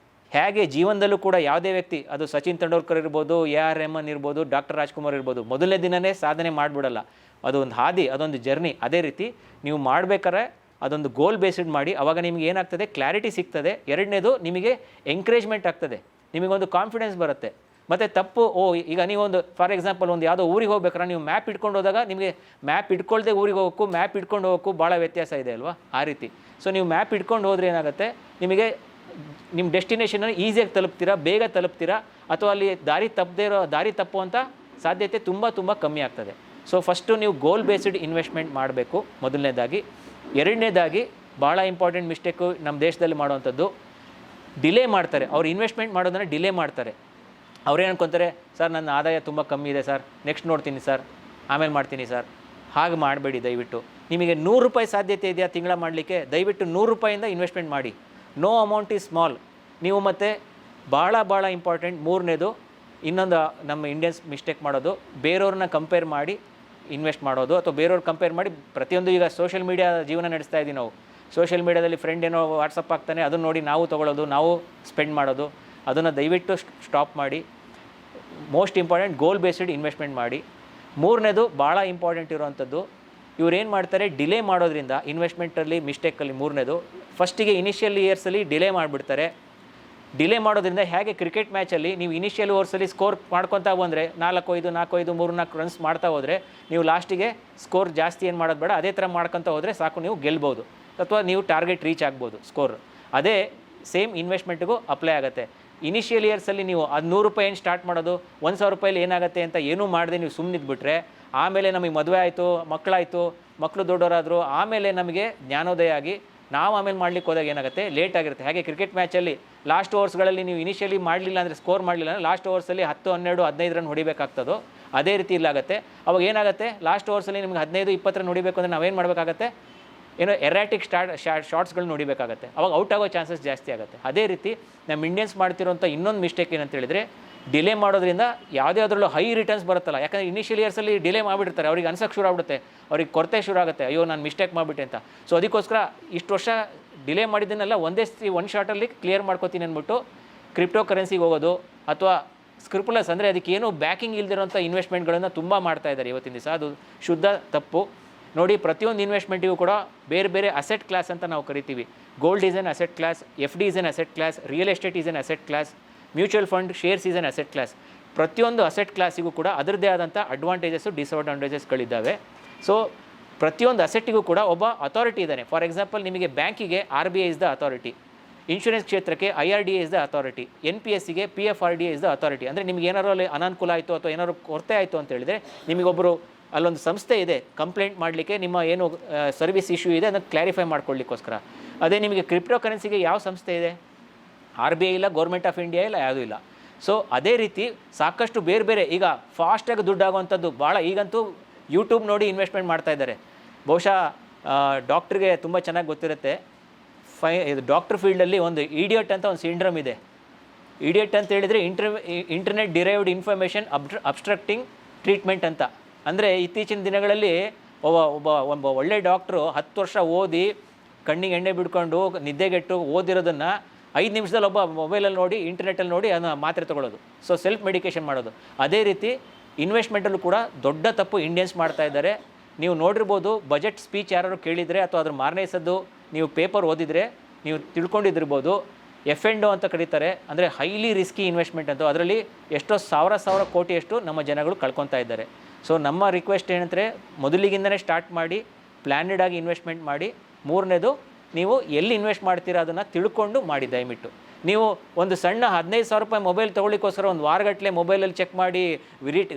ಹೇಗೆ ಜೀವನದಲ್ಲೂ ಕೂಡ ಯಾವುದೇ ವ್ಯಕ್ತಿ, ಅದು ಸಚಿನ್ ತೆಂಡೂಲ್ಕರ್ ಇರ್ಬೋದು, AR ರೆಹಮಾನ್ ಇರ್ಬೋದು, ಡಾಕ್ಟರ್ ರಾಜ್ಕುಮಾರ್ ಇರ್ಬೋದು, ಮೊದಲನೇ ದಿನವೇ ಸಾಧನೆ ಮಾಡಿಬಿಡಲ್ಲ, ಅದೊಂದು ಹಾದಿ, ಅದೊಂದು ಜರ್ನಿ. ಅದೇ ರೀತಿ ನೀವು ಮಾಡಬೇಕಾದ್ರೆ ಅದೊಂದು ಗೋಲ್ ಬೇಸ್ಡ್ ಮಾಡಿ, ಆವಾಗ ನಿಮಗೆ ಏನಾಗ್ತದೆ, ಕ್ಲಾರಿಟಿ ಸಿಗ್ತದೆ. ಎರಡನೇದು ನಿಮಗೆ ಎಂಕರೇಜ್ಮೆಂಟ್ ಆಗ್ತದೆ, ನಿಮಗೊಂದು ಕಾನ್ಫಿಡೆನ್ಸ್ ಬರುತ್ತೆ. ಮತ್ತು ತಪ್ಪು ಈಗ ನೀವೊಂದು ಫಾರ್ ಎಕ್ಸಾಂಪಲ್ ಒಂದು ಯಾವುದೋ ಊರಿಗೆ ಹೋಗ್ಬೇಕಾದ್ರೆ ನೀವು ಮ್ಯಾಪ್ ಇಟ್ಕೊಂಡು ಹೋದಾಗ ನಿಮಗೆ ಮ್ಯಾಪ್ ಇಟ್ಕೊಳ್ದೆ ಊರಿಗೆ ಹೋಗೋಕ್ಕೂ ಮ್ಯಾಪ್ ಇಟ್ಕೊಂಡು ಹೋಗೋಕ್ಕೂ ಭಾಳ ವ್ಯತ್ಯಾಸ ಇದೆ ಅಲ್ವಾ, ಆ ರೀತಿ. ಸೊ ನೀವು ಮ್ಯಾಪ್ ಇಟ್ಕೊಂಡು ಹೋದ್ರೆ ಏನಾಗುತ್ತೆ, ನಿಮಗೆ ನಿಮ್ಮ ಡೆಸ್ಟಿನೇಷನನ್ನು ಈಸಿಯಾಗಿ ತಲುಪ್ತೀರಾ, ಬೇಗ ತಲುಪ್ತೀರಾ, ಅಥವಾ ಅಲ್ಲಿ ದಾರಿ ತಪ್ಪುವಂಥ ಸಾಧ್ಯತೆ ತುಂಬ ಕಮ್ಮಿ ಆಗ್ತದೆ. ಸೊ ಫಸ್ಟು ನೀವು ಗೋಲ್ ಬೇಸ್ಡ್ ಇನ್ವೆಸ್ಟ್ಮೆಂಟ್ ಮಾಡಬೇಕು ಮೊದಲನೇದಾಗಿ. ಎರಡನೇದಾಗಿ ಭಾಳ ಇಂಪಾರ್ಟೆಂಟ್ ಮಿಸ್ಟೇಕು ನಮ್ಮ ದೇಶದಲ್ಲಿ ಮಾಡುವಂಥದ್ದು, ಡಿಲೇ ಮಾಡ್ತಾರೆ. ಅವ್ರು ಇನ್ವೆಸ್ಟ್ಮೆಂಟ್ ಮಾಡೋದನ್ನು ಡಿಲೇ ಮಾಡ್ತಾರೆ. ಅವ್ರೇನು ಅನ್ಕೊತಾರೆ, ಸರ್ ನನ್ನ ಆದಾಯ ತುಂಬ ಕಮ್ಮಿ ಇದೆ ಸರ್, ನೆಕ್ಸ್ಟ್ ನೋಡ್ತೀನಿ ಸರ್, ಆಮೇಲೆ ಮಾಡ್ತೀನಿ ಸರ್. ಹಾಗೆ ಮಾಡಬೇಡಿ ದಯವಿಟ್ಟು. ನಿಮಗೆ 100 ರೂಪಾಯಿ ಸಾಧ್ಯತೆ ಇದೆಯಾ ತಿಂಗಳ ಮಾಡಲಿಕ್ಕೆ, ದಯವಿಟ್ಟು 100 ರೂಪಾಯಿಂದ ಇನ್ವೆಸ್ಟ್ಮೆಂಟ್ ಮಾಡಿ. No amount is small. ನೀವು ಮತ್ತು ಭಾಳ ಇಂಪಾರ್ಟೆಂಟ್ ಮೂರನೇದು, ಇನ್ನೊಂದು ನಮ್ಮ ಇಂಡಿಯನ್ಸ್ ಮಿಸ್ಟೇಕ್ ಮಾಡೋದು, ಬೇರೆಯವ್ರನ್ನ ಕಂಪೇರ್ ಮಾಡಿ ಇನ್ವೆಸ್ಟ್ ಮಾಡೋದು, ಅಥವಾ ಬೇರೆಯವ್ರು ಕಂಪೇರ್ ಮಾಡಿ ಪ್ರತಿಯೊಂದು. ಈಗ ಸೋಷಿಯಲ್ ಮೀಡಿಯಾ ಜೀವನ ನಡೆಸ್ತಾ ಇದ್ದೀವಿ ನಾವು. ಸೋಷಿಯಲ್ ಮೀಡಿಯಾದಲ್ಲಿ ಫ್ರೆಂಡ್ ಏನೋ ವಾಟ್ಸಪ್ ಆಗ್ತಾನೆ, ಅದನ್ನು ನೋಡಿ ನಾವು ತೊಗೊಳ್ಳೋದು, ನಾವು ಸ್ಪೆಂಡ್ ಮಾಡೋದು, ಅದನ್ನು ದಯವಿಟ್ಟು ಸ್ಟಾಪ್ ಮಾಡಿ. ಮೋಸ್ಟ್ ಇಂಪಾರ್ಟೆಂಟ್ ಗೋಲ್ ಬೇಸ್ಡ್ ಇನ್ವೆಸ್ಟ್ಮೆಂಟ್ ಮಾಡಿ. ಮೂರನೇದು ಭಾಳ ಇಂಪಾರ್ಟೆಂಟ್ ಇರುವಂಥದ್ದು, ಇವ್ರೇನು ಮಾಡ್ತಾರೆ, ಡಿಲೇ ಮಾಡೋದ್ರಿಂದ ಇನ್ವೆಸ್ಟ್ಮೆಂಟಲ್ಲಿ ಮಿಸ್ಟೇಕಲ್ಲಿ ಮೂರನೇದು, ಫಸ್ಟಿಗೆ ಇನಿಷಿಯಲ್ ಇಯರ್ಸಲ್ಲಿ ಡಿಲೇ ಮಾಡಿಬಿಡ್ತಾರೆ. ಡಿಲೇ ಮಾಡೋದ್ರಿಂದ ಹೇಗೆ ಕ್ರಿಕೆಟ್ ಮ್ಯಾಚಲ್ಲಿ ನೀವು ಇನಿಷಿಯಲ್ ಓವರ್ಸಲ್ಲಿ ಸ್ಕೋರ್ ಮಾಡ್ಕೊತಾ ಬಂದರೆ 4-5 3-4 ರನ್ಸ್ ಮಾಡ್ತಾ ಹೋದರೆ ನೀವು ಲಾಸ್ಟಿಗೆ ಸ್ಕೋರ್ ಜಾಸ್ತಿ ಏನು ಮಾಡೋದು ಬೇಡ, ಅದೇ ಥರ ಮಾಡ್ಕೊತಾ ಹೋದರೆ ಸಾಕು, ನೀವು ಗೆಲ್ಬೋದು ಅಥವಾ ನೀವು ಟಾರ್ಗೆಟ್ ರೀಚ್ ಆಗ್ಬೋದು ಸ್ಕೋರ್. ಅದೇ ಸೇಮ್ ಇನ್ವೆಸ್ಟ್ಮೆಂಟ್ಗೂ ಅಪ್ಲೈ ಆಗುತ್ತೆ. ಇನಿಷಿಯಲ್ ಇಯರ್ಸಲ್ಲಿ ನೀವು ಅದು 100 ರೂಪಾಯಿ ಏನು ಸ್ಟಾರ್ಟ್ ಮಾಡೋದು, 1000 ರೂಪಾಯಲ್ಲಿ ಏನಾಗುತ್ತೆ ಅಂತ ಏನೂ ಮಾಡದೆ ನೀವು ಸುಮ್ಮನಿದ್ಬಿಟ್ರೆ, ಆಮೇಲೆ ನಮಗೆ ಮದುವೆ ಆಯಿತು, ಮಕ್ಕಳು ದೊಡ್ಡವರಾದರು, ಆಮೇಲೆ ನಮಗೆ ಜ್ಞಾನೋದಯ ಆಗಿ ನಾವು ಆಮೇಲೆ ಮಾಡ್ಲಿಕ್ಕೆ ಹೋದಾಗ ಏನಾಗುತ್ತೆ, ಲೇಟ್ ಆಗಿರುತ್ತೆ. ಹಾಗೆ ಕ್ರಿಕೆಟ್ ಮ್ಯಾಚಲ್ಲಿ ಲಾಸ್ಟ್ ಓವರ್ಸ್ಗಳಲ್ಲಿ ನೀವು ಇನಿಷಿಯಲಿ ಮಾಡಲಿಲ್ಲ ಅಂದರೆ, ಸ್ಕೋರ್ ಮಾಡಲಿಲ್ಲ ಅಂದರೆ ಲಾಸ್ಟ್ ಓವರ್ಸಲ್ಲಿ 10, 12, 15 ರನ್ ಹೊಡಿಬೇಕಾಗ್ತದೋ ಅದೇ ರೀತಿ ಇಲ್ಲಾಗುತ್ತೆ. ಅವಾಗ ಏನಾಗುತ್ತೆ, ಲಾಸ್ಟ್ ಓವರ್ಸಲ್ಲಿ ನಿಮ್ಗೆ 15-20 ರನ್ ಹೊಡಿಬೇಕು ಅಂದರೆ ನಾವೇನು ಮಾಡಬೇಕಾಗತ್ತೆ, ಏನೋ ಎರಾಟಿಕ್ ಶಾರ್ಟ್ಸ್ಗಳನ್ನ ಹೊಡಿಬೇಕಾಗತ್ತೆ. ಅವಾಗ ಔಟ್ ಆಗೋ ಚಾನ್ಸಸ್ ಜಾಸ್ತಿ ಆಗುತ್ತೆ. ಅದೇ ರೀತಿ ನಮ್ಮ ಇಂಡಿಯನ್ಸ್ ಮಾಡ್ತಿರೋಂಥ ಇನ್ನೊಂದು ಮಿಸ್ಟೇಕ್ ಏನಂತ ಹೇಳಿದರೆ, ಡಿಲೇ ಮಾಡೋದ್ರಿಂದ ಯಾವುದೇ ಅದರಲ್ಲೂ ಹೈ ರಿಟರ್ನ್ಸ್ ಬರುತ್ತಲ್ಲ. ಯಾಕಂದರೆ ಇನಿಷಿಯಲ್ ಇಯರ್ಸಲ್ಲಿ ಡಿಲೇ ಮಾಡಿಬಿಡ್ತಾರೆ, ಅವ್ರಿಗೆ ಅನ್ಸೋಕ್ಕೆ ಶುರು ಆಗ್ಬಿಡುತ್ತೆ, ಅವ್ರಿಗೆ ಕೊರತೆ ಶುರು ಆಗುತ್ತೆ, ಅಯ್ಯೋ ನಾನು ಮಿಸ್ಟೇಕ್ ಮಾಡಿಬಿಟ್ಟೆ ಅಂತ. ಸೊ ಅದಕ್ಕೋಸ್ಕರ ಇಷ್ಟು ವರ್ಷ ಡಿಲೇ ಮಾಡಿದ್ದನ್ನೆಲ್ಲ ಒನ್ ಶಾರ್ಟಲ್ಲಿ ಕ್ಲಿಯರ್ ಮಾಡ್ಕೋತೀನಿ ಅಂದ್ಬಿಟ್ಟು ಕ್ರಿಪ್ಟೋ ಕರೆನ್ಸಿಗೆ ಹೋಗೋದು, ಅಥವಾ ಸ್ಕ್ರಿಪ್ಲೆಸ್ ಅಂದರೆ ಅದಕ್ಕೇನು ಬ್ಯಾಕಿಂಗ್ ಇಲ್ದಿರೋಂಥ ಇನ್ವೆಸ್ಟ್ಮೆಂಟ್ಗಳನ್ನು ತುಂಬ ಮಾಡ್ತಾ ಇದ್ದಾರೆ ಇವತ್ತಿನ ದಿವಸ. ಅದು ಶುದ್ಧ ತಪ್ಪು. ನೋಡಿ, ಪ್ರತಿಯೊಂದು ಇನ್ವೆಸ್ಟ್ಮೆಂಟಿಗೂ ಕೂಡ ಬೇರೆ ಅಸೆಟ್ ಕ್ಲಾಸ್ ಅಂತ ನಾವು ಕರಿತೀವಿ. Gold is N asset class, FD is N asset class, real estate is N asset class, mutual fund, shares is N asset class. ಪ್ರತಿಯೊಂದು ಅಸೆಟ್ ಕ್ಲಾಸಿಗೂ ಕೂಡ ಅದರದ್ದೇ ಆದಂಥ ಅಡ್ವಾಂಟೇಜಸ್ಸು ಡಿಸ್ಅಡ್ವಾಂಟೇಜಸ್ಗಳಿದ್ದಾವೆ. ಸೊ ಪ್ರತಿಯೊಂದು ಅಸೆಟ್ಟಿಗೂ ಕೂಡ ಒಬ್ಬ ಅಥಾರಿಟಿ ಇದ್ದಾನೆ. ಫಾರ್ ಎಕ್ಸಾಂಪಲ್, ನಿಮಗೆ ಬ್ಯಾಂಕಿಗೆ RBI is the authority, insurance ಕ್ಷೇತ್ರಕ್ಕೆ IRDA ಇಸ್ ದ ಅಥಾರಿಟಿ, NPSಗೆ PFRDA ಇಸ್ ದ ಅಥಾರಿಟಿ. ಅಂದರೆ ನಿಮ್ಗೆ ಏನಾರು ಅಲ್ಲಿ ಅನಾನುಕೂಲ ಆಯಿತು ಅಥವಾ ಏನಾದ್ರು ಕೊರತೆ ಆಯಿತು ಅಂತ ಹೇಳಿದರೆ, ನಿಮಗೊಬ್ಬರು ಅಲ್ಲೊಂದು ಸಂಸ್ಥೆ ಇದೆ ಕಂಪ್ಲೇಂಟ್ ಮಾಡಲಿಕ್ಕೆ, ನಿಮ್ಮ ಏನು ಸರ್ವಿಸ್ ಇಶ್ಯೂ ಇದೆ ಅದನ್ನು ಕ್ಲಾರಿಫೈ ಮಾಡ್ಕೊಳ್ಳಿಕ್ಕೋಸ್ಕರ. ಅದೇ ನಿಮಗೆ ಕ್ರಿಪ್ಟೋ ಕರೆನ್ಸಿಗೆ ಯಾವ ಸಂಸ್ಥೆ ಇದೆ? RBI ಇಲ್ಲ, ಗೌರ್ಮೆಂಟ್ ಆಫ್ ಇಂಡಿಯಾ ಇಲ್ಲ, ಯಾವುದೂ ಇಲ್ಲ. ಸೊ ಅದೇ ರೀತಿ ಸಾಕಷ್ಟು ಬೇರೆ ಬೇರೆ ಈಗ ಫಾಸ್ಟಾಗಿ ದುಡ್ಡಾಗುವಂಥದ್ದು ಭಾಳ, ಈಗಂತೂ ಯೂಟ್ಯೂಬ್ ನೋಡಿ ಇನ್ವೆಸ್ಟ್ಮೆಂಟ್ ಮಾಡ್ತಾ ಇದ್ದಾರೆ. ಬಹುಶಃ ಡಾಕ್ಟ್ರಿಗೆ ತುಂಬ ಚೆನ್ನಾಗಿ ಗೊತ್ತಿರುತ್ತೆ. ಇದು ಡಾಕ್ಟ್ರ್ ಫೀಲ್ಡಲ್ಲಿ ಒಂದು ಇಡಿಯಟ್ ಅಂತ ಒಂದು ಸಿಂಡ್ರಮ್ ಇದೆ. ಇಡಿಯಟ್ ಅಂತ ಹೇಳಿದರೆ internet derived information obstructing treatment ಅಂತ. ಅಂದರೆ ಇತ್ತೀಚಿನ ದಿನಗಳಲ್ಲಿ ಒಬ್ಬ ಒಳ್ಳೆ ಡಾಕ್ಟ್ರು 10 ವರ್ಷ ಓದಿ ಕಣ್ಣಿಗೆ ಎಣ್ಣೆ ಬಿಡ್ಕೊಂಡು ನಿದ್ದೆಗೆಟ್ಟು ಓದಿರೋದನ್ನು 5 ನಿಮಿಷದಲ್ಲಿ ಒಬ್ಬ ಮೊಬೈಲಲ್ಲಿ ನೋಡಿ ಇಂಟರ್ನೆಟ್ಟಲ್ಲಿ ನೋಡಿ ಅದನ್ನು ಮಾತ್ರೆ ತೊಗೊಳ್ಳೋದು. ಸೊ ಸೆಲ್ಫ್ ಮೆಡಿಕೇಷನ್ ಮಾಡೋದು. ಅದೇ ರೀತಿ ಇನ್ವೆಸ್ಟ್ಮೆಂಟಲ್ಲೂ ಕೂಡ ದೊಡ್ಡ ತಪ್ಪು ಇಂಡಿಯನ್ಸ್ ಮಾಡ್ತಾ ಇದ್ದಾರೆ. ನೀವು ನೋಡಿರ್ಬೋದು, ಬಜೆಟ್ ಸ್ಪೀಚ್ ಯಾರು ಕೇಳಿದರೆ ಅಥವಾ ಅದ್ರ ಮಾರನೇ ಸದ್ದು ನೀವು ಪೇಪರ್ ಓದಿದರೆ ನೀವು ತಿಳ್ಕೊಂಡಿದ್ದಿರ್ಬೋದು. F&O ಅಂತ ಕರೀತಾರೆ, ಅಂದರೆ ಹೈಲಿ ರಿಸ್ಕಿ ಇನ್ವೆಸ್ಟ್ಮೆಂಟ್ ಅಂತ. ಅದರಲ್ಲಿ ಎಷ್ಟೋ ಸಾವಿರ ಕೋಟಿಯಷ್ಟು ನಮ್ಮ ಜನಗಳು ಕಳ್ಕೊತಾ ಇದ್ದಾರೆ. ಸೊ ನಮ್ಮ ರಿಕ್ವೆಸ್ಟ್ ಏನಂದರೆ ಮೊದಲಿಗಿಂದನೇ ಸ್ಟಾರ್ಟ್ ಮಾಡಿ ಪ್ಲ್ಯಾನೆಡ್ ಆಗಿ ಇನ್ವೆಸ್ಟ್ಮೆಂಟ್ ಮಾಡಿ. ಮೂರನೇದು, ನೀವು ಎಲ್ಲಿ ಇನ್ವೆಸ್ಟ್ ಮಾಡ್ತೀರಾ ಅದನ್ನು ತಿಳ್ಕೊಂಡು ಮಾಡಿ. ದಯವಿಟ್ಟು ನೀವು ಒಂದು ಸಣ್ಣ 15,000 ರೂಪಾಯಿ ಮೊಬೈಲ್ ತೊಗೊಳ್ಳಿಕ್ಕೋಸ್ಕರ ಒಂದು ವಾರಗಟ್ಟಲೆ ಮೊಬೈಲಲ್ಲಿ ಚೆಕ್ ಮಾಡಿ,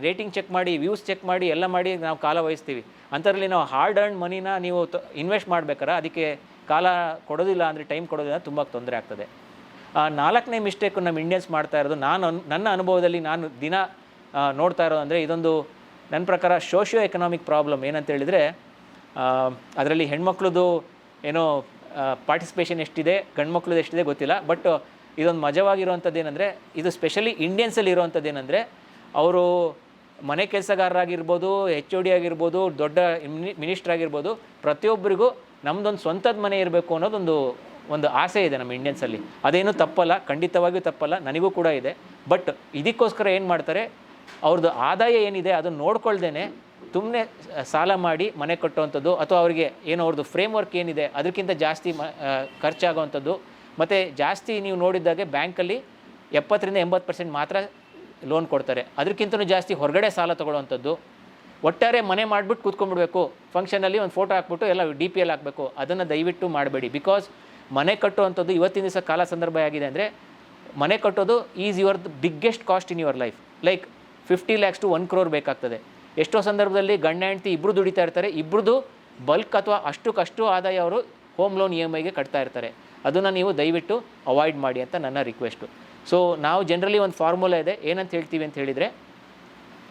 ರೇಟಿಂಗ್ ಚೆಕ್ ಮಾಡಿ, ವ್ಯೂಸ್ ಚೆಕ್ ಮಾಡಿ, ಎಲ್ಲ ಮಾಡಿ ನಾವು ಕಾಲ ವಹಿಸ್ತೀವಿ. ಅಂಥದ್ರಲ್ಲಿ ನಾವು ಹಾರ್ಡ್ ಅರ್ನ್ ಮನಿನ ನೀವು ಇನ್ವೆಸ್ಟ್ ಮಾಡ್ಬೇಕಾರೆ ಅದಕ್ಕೆ ಕಾಲ ಕೊಡೋದಿಲ್ಲ, ಅಂದರೆ ಟೈಮ್ ಕೊಡೋದಿಲ್ಲ, ತುಂಬ ತೊಂದರೆ ಆಗ್ತದೆ. 4ನೇ ಮಿಸ್ಟೇಕು ನಮ್ಮ ಇಂಡಿಯನ್ಸ್ ಮಾಡ್ತಾ ಇರೋದು, ನನ್ನ ಅನುಭವದಲ್ಲಿ ನಾನು ದಿನ ನೋಡ್ತಾ ಇರೋದು ಅಂದರೆ, ಇದೊಂದು ನನ್ನ ಪ್ರಕಾರ ಸೋಷಿಯೋ ಎಕನಾಮಿಕ್ ಪ್ರಾಬ್ಲಮ್. ಏನಂತ ಹೇಳಿದರೆ, ಅದರಲ್ಲಿ ಹೆಣ್ಮಕ್ಳದ್ದು ಏನೋ ಪಾರ್ಟಿಸಿಪೇಷನ್ ಎಷ್ಟಿದೆ, ಗಂಡು ಮಕ್ಳದ್ದು ಎಷ್ಟಿದೆ ಗೊತ್ತಿಲ್ಲ. ಬಟ್ ಇದೊಂದು ಮಜವಾಗಿರುವಂಥದ್ದು ಏನಂದರೆ, ಇದು ಸ್ಪೆಷಲಿ ಇಂಡಿಯನ್ಸಲ್ಲಿ ಇರುವಂಥದ್ದು ಏನಂದರೆ, ಅವರು ಮನೆ ಕೆಲಸಗಾರರಾಗಿರ್ಬೋದು, HOD ಆಗಿರ್ಬೋದು, ದೊಡ್ಡ ಮಿನಿಸ್ಟರ್ ಆಗಿರ್ಬೋದು, ಪ್ರತಿಯೊಬ್ಬರಿಗೂ ನಮ್ಮದೊಂದು ಸ್ವಂತದ ಮನೆ ಇರಬೇಕು ಅನ್ನೋದೊಂದು ಆಸೆ ಇದೆ ನಮ್ಮ ಇಂಡಿಯನ್ಸಲ್ಲಿ. ಅದೇನು ತಪ್ಪಲ್ಲ, ಖಂಡಿತವಾಗಿಯೂ ತಪ್ಪಲ್ಲ, ನನಗೂ ಕೂಡ ಇದೆ. ಬಟ್ ಇದಕ್ಕೋಸ್ಕರ ಏನು ಮಾಡ್ತಾರೆ, ಅವ್ರದ್ದು ಆದಾಯ ಏನಿದೆ ಅದನ್ನು ನೋಡ್ಕೊಳ್ದೇ ಸುಮ್ಮನೆ ಸಾಲ ಮಾಡಿ ಮನೆ ಕಟ್ಟುವಂಥದ್ದು, ಅಥವಾ ಅವರಿಗೆ ಏನೋ ಅವ್ರದ್ದು ಫ್ರೇಮ್ವರ್ಕ್ ಏನಿದೆ ಅದಕ್ಕಿಂತ ಜಾಸ್ತಿ ಖರ್ಚಾಗುವಂಥದ್ದು. ಮತ್ತು ಜಾಸ್ತಿ ನೀವು ನೋಡಿದ್ದಾಗೆ ಬ್ಯಾಂಕಲ್ಲಿ 70-80% ಮಾತ್ರ ಲೋನ್ ಕೊಡ್ತಾರೆ, ಅದಕ್ಕಿಂತಲೂ ಜಾಸ್ತಿ ಹೊರಗಡೆ ಸಾಲ ತೊಗೊಳ್ಳೋವಂಥದ್ದು. ಒಟ್ಟಾರೆ ಮನೆ ಮಾಡಿಬಿಟ್ಟು ಕೂತ್ಕೊಂಡ್ಬಿಡ್ಬೇಕು, ಫಂಕ್ಷನಲ್ಲಿ ಒಂದು ಫೋಟೋ ಹಾಕ್ಬಿಟ್ಟು ಎಲ್ಲ DP ಅಲ್ಲಿ ಹಾಕಬೇಕು. ಅದನ್ನು ದಯವಿಟ್ಟು ಮಾಡಬೇಡಿ. ಬಿಕಾಸ್ ಮನೆ ಕಟ್ಟುವಂಥದ್ದು ಇವತ್ತಿನ ದಿವಸ ಕಾಲ ಸಂದರ್ಭ ಆಗಿದೆ ಅಂದರೆ, ಮನೆ ಕಟ್ಟೋದು is your biggest cost in your life. Like 50 lakhs to 1 crore ಬೇಕಾಗ್ತದೆ. ಎಷ್ಟೋ ಸಂದರ್ಭದಲ್ಲಿ ಗಂಡ ಹೆಂಡತಿ ಇಬ್ಬರು ದುಡಿತಾ ಇರ್ತಾರೆ, ಇಬ್ಬರದು ಬಲ್ಕ್ ಅಥವಾ ಅಷ್ಟಕ್ಕಷ್ಟು ಆದಾಯ ಅವರು ಹೋಮ್ ಲೋನ್ EMIಗೆ ಕಟ್ತಾ ಇರ್ತಾರೆ. ಅದನ್ನು ನೀವು ದಯವಿಟ್ಟು ಅವಾಯ್ಡ್ ಮಾಡಿ ಅಂತ ನನ್ನ ರಿಕ್ವೆಸ್ಟು. ಸೊ ನಾವು ಜನರಲಿ ಒಂದು ಫಾರ್ಮುಲಾ ಇದೆ, ಏನಂತ ಹೇಳ್ತೀವಿ ಅಂತ ಹೇಳಿದರೆ,